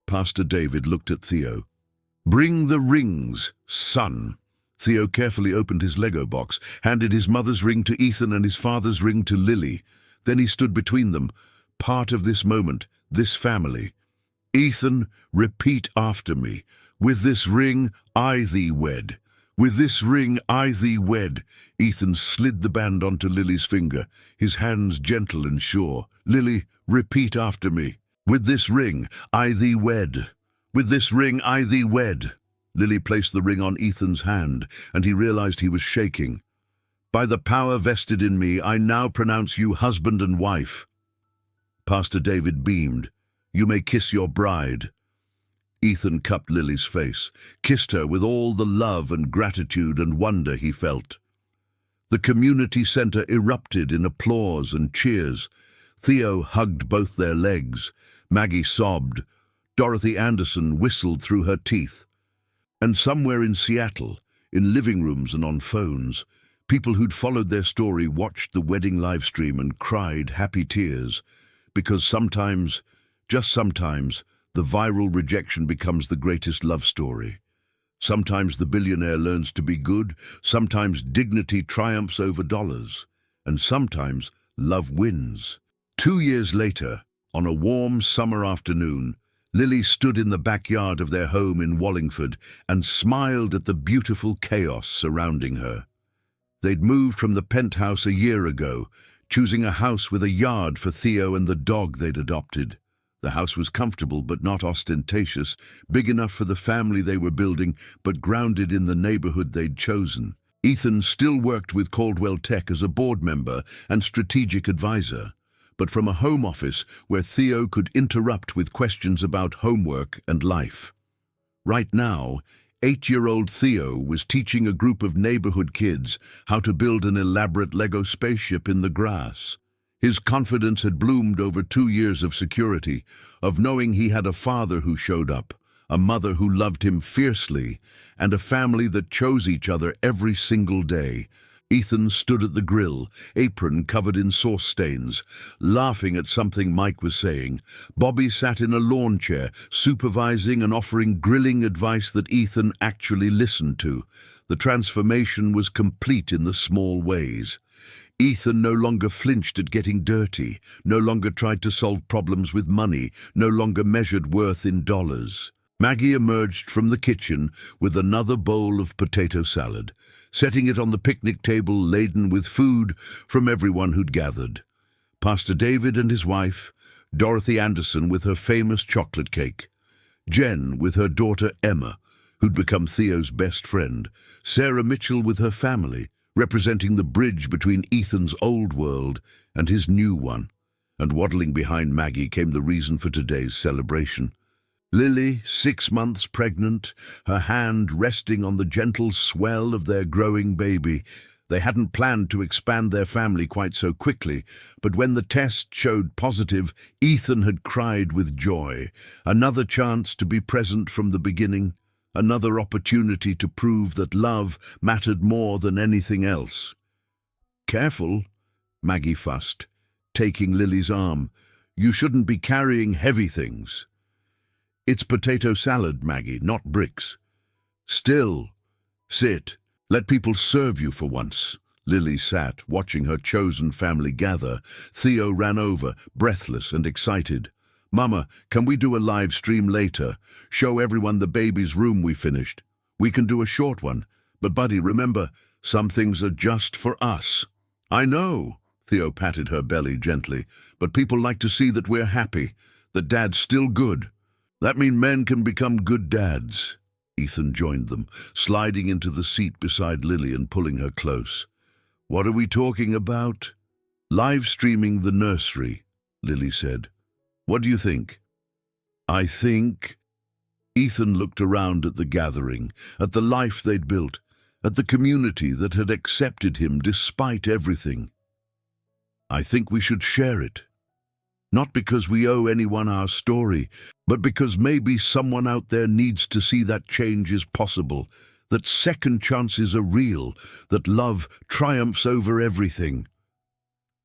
A: Pastor David looked at Theo. "Bring the rings, son." Theo carefully opened his Lego box, handed his mother's ring to Ethan and his father's ring to Lily. Then he stood between them, part of this moment, this family. "Ethan, repeat after me. With this ring, I thee wed. With this ring, I thee wed." Ethan slid the band onto Lily's finger, his hands gentle and sure. "Lily, repeat after me. With this ring, I thee wed. With this ring, I thee wed." Lily placed the ring on Ethan's hand, and he realized he was shaking. "By the power vested in me, I now pronounce you husband and wife." Pastor David beamed. You may kiss your bride." Ethan cupped Lily's face, kissed her with all the love and gratitude and wonder he felt. The community centre erupted in applause and cheers. Theo hugged both their legs. Maggie sobbed. Dorothy Anderson whistled through her teeth. And somewhere in Seattle, in living rooms and on phones, people who'd followed their story watched the wedding livestream and cried happy tears, because sometimes, just sometimes, the viral rejection becomes the greatest love story. Sometimes the billionaire learns to be good, sometimes dignity triumphs over dollars, and sometimes love wins. 2 years later, on a warm summer afternoon, Lily stood in the backyard of their home in Wallingford and smiled at the beautiful chaos surrounding her. They'd moved from the penthouse a year ago, choosing a house with a yard for Theo and the dog they'd adopted. The house was comfortable but not ostentatious, big enough for the family they were building, but grounded in the neighborhood they'd chosen. Ethan still worked with Caldwell Tech as a board member and strategic advisor, but from a home office where Theo could interrupt with questions about homework and life. Right now, 8-year-old Theo was teaching a group of neighborhood kids how to build an elaborate Lego spaceship in the grass. His confidence had bloomed over 2 years of security, of knowing he had a father who showed up, a mother who loved him fiercely, and a family that chose each other every single day. Ethan stood at the grill, apron covered in sauce stains, laughing at something Mike was saying. Bobby sat in a lawn chair, supervising and offering grilling advice that Ethan actually listened to. The transformation was complete in the small ways. Ethan no longer flinched at getting dirty, no longer tried to solve problems with money, no longer measured worth in dollars. Maggie emerged from the kitchen with another bowl of potato salad, setting it on the picnic table laden with food from everyone who'd gathered. Pastor David and his wife, Dorothy Anderson with her famous chocolate cake, Jen with her daughter Emma, who'd become Theo's best friend, Sarah Mitchell with her family, representing the bridge between Ethan's old world and his new one. And waddling behind Maggie came the reason for today's celebration. Lily, 6 months pregnant, her hand resting on the gentle swell of their growing baby. They hadn't planned to expand their family quite so quickly, but when the test showed positive, Ethan had cried with joy. Another chance to be present from the beginning, another opportunity to prove that love mattered more than anything else. "Careful," Maggie fussed, taking Lily's arm. "You shouldn't be carrying heavy things." "It's potato salad, Maggie, not bricks." "Still, sit. Let people serve you for once." Lily sat, watching her chosen family gather. Theo ran over, breathless and excited. "Mama, can we do a live stream later? Show everyone the baby's room we finished. We can do a short one. But buddy, remember, some things are just for us." "I know," Theo patted her belly gently, "but people like to see that we're happy, that Dad's still good. That means men can become good dads." Ethan joined them, sliding into the seat beside Lily and pulling her close. "What are we talking about?" "Live streaming the nursery," Lily said. "What do you think?" "I think—" Ethan looked around at the gathering, at the life they'd built, at the community that had accepted him despite everything. "I think we should share it. Not because we owe anyone our story, but because maybe someone out there needs to see that change is possible, that second chances are real, that love triumphs over everything."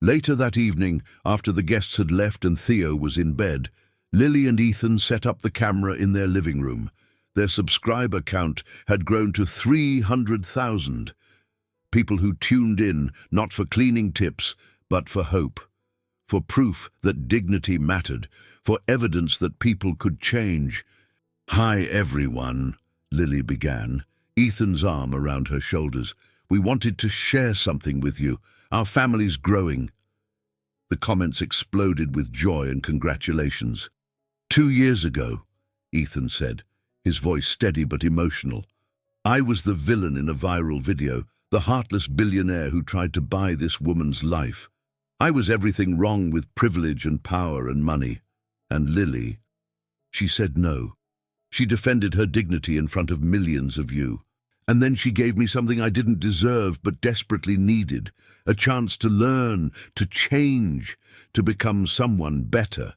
A: Later that evening, after the guests had left and Theo was in bed, Lily and Ethan set up the camera in their living room. Their subscriber count had grown to 300,000. People who tuned in, not for cleaning tips, but for hope. For proof that dignity mattered, for evidence that people could change. "Hi, everyone," Lily began, Ethan's arm around her shoulders. "We wanted to share something with you. Our family's growing." The comments exploded with joy and congratulations. 2 years ago," Ethan said, his voice steady but emotional, "I was the villain in a viral video, the heartless billionaire who tried to buy this woman's life. I was everything wrong with privilege and power and money. And Lily? She said no. She defended her dignity in front of millions of you. And then she gave me something I didn't deserve but desperately needed, a chance to learn, to change, to become someone better.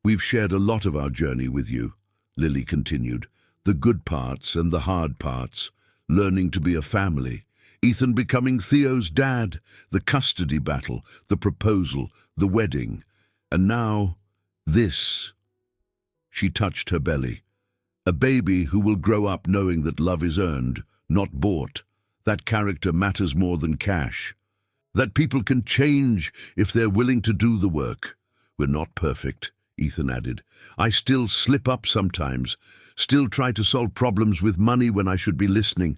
A: We've shared a lot of our journey with you, Lily continued, the good parts and the hard parts, learning to be a family, Ethan becoming Theo's dad, the custody battle, the proposal, the wedding, and now this. She touched her belly. A baby who will grow up knowing that love is earned, not bought, that character matters more than cash, that people can change if they're willing to do the work. We're not perfect, Ethan added. I still slip up sometimes, still try to solve problems with money when I should be listening.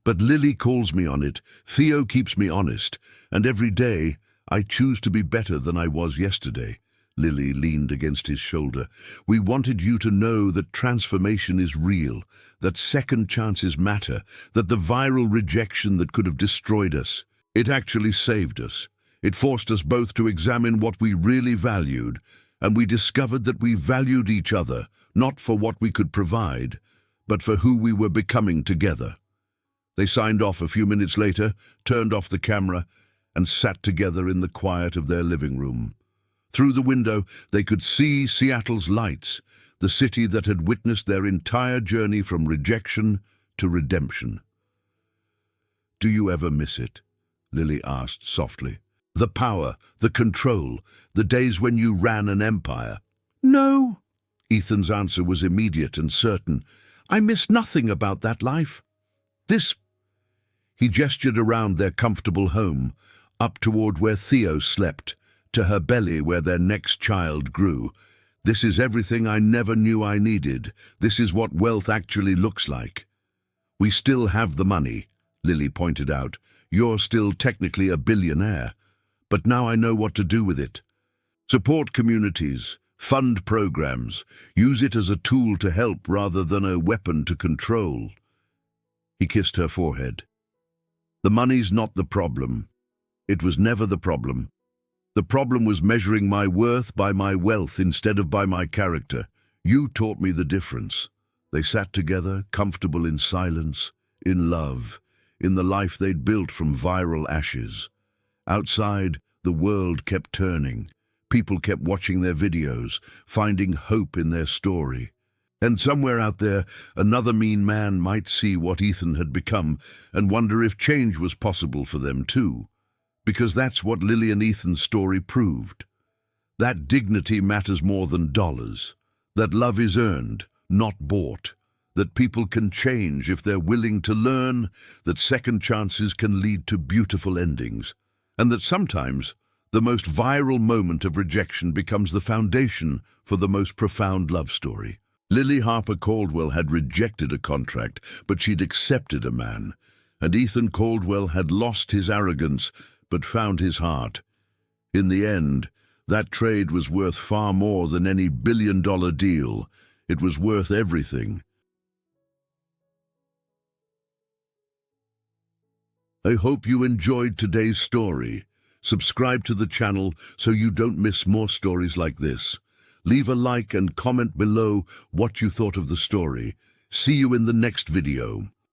A: But Lily calls me on it, Theo keeps me honest, and every day I choose to be better than I was yesterday. Lily leaned against his shoulder. We wanted you to know that transformation is real, that second chances matter, that the viral rejection that could have destroyed us, it actually saved us. It forced us both to examine what we really valued, and we discovered that we valued each other, not for what we could provide, but for who we were becoming together. They signed off a few minutes later, turned off the camera, and sat together in the quiet of their living room. Through the window, they could see Seattle's lights, the city that had witnessed their entire journey from rejection to redemption. Do you ever miss it? Lily asked softly. The power, the control, the days when you ran an empire. No. Ethan's answer was immediate and certain. I miss nothing about that life. He gestured around their comfortable home, up toward where Theo slept, to her belly where their next child grew. This is everything I never knew I needed. This is what wealth actually looks like. We still have the money, Lily pointed out. You're still technically a billionaire. But now I know what to do with it. Support communities, fund programs, use it as a tool to help rather than a weapon to control. He kissed her forehead. The money's not the problem. It was never the problem. The problem was measuring my worth by my wealth instead of by my character. You taught me the difference. They sat together, comfortable in silence, in love, in the life they'd built from viral ashes. Outside, the world kept turning. People kept watching their videos, finding hope in their story. And somewhere out there, another mean man might see what Ethan had become and wonder if change was possible for them too. Because that's what Lily and Ethan's story proved. That dignity matters more than dollars. That love is earned, not bought. That people can change if they're willing to learn. That second chances can lead to beautiful endings. And that sometimes the most viral moment of rejection becomes the foundation for the most profound love story. Lily Harper Caldwell had rejected a contract, but she'd accepted a man. And Ethan Caldwell had lost his arrogance, but found his heart. In the end, that trade was worth far more than any billion-dollar deal. It was worth everything. I hope you enjoyed today's story. Subscribe to the channel so you don't miss more stories like this. Leave a like and comment below what you thought of the story. See you in the next video.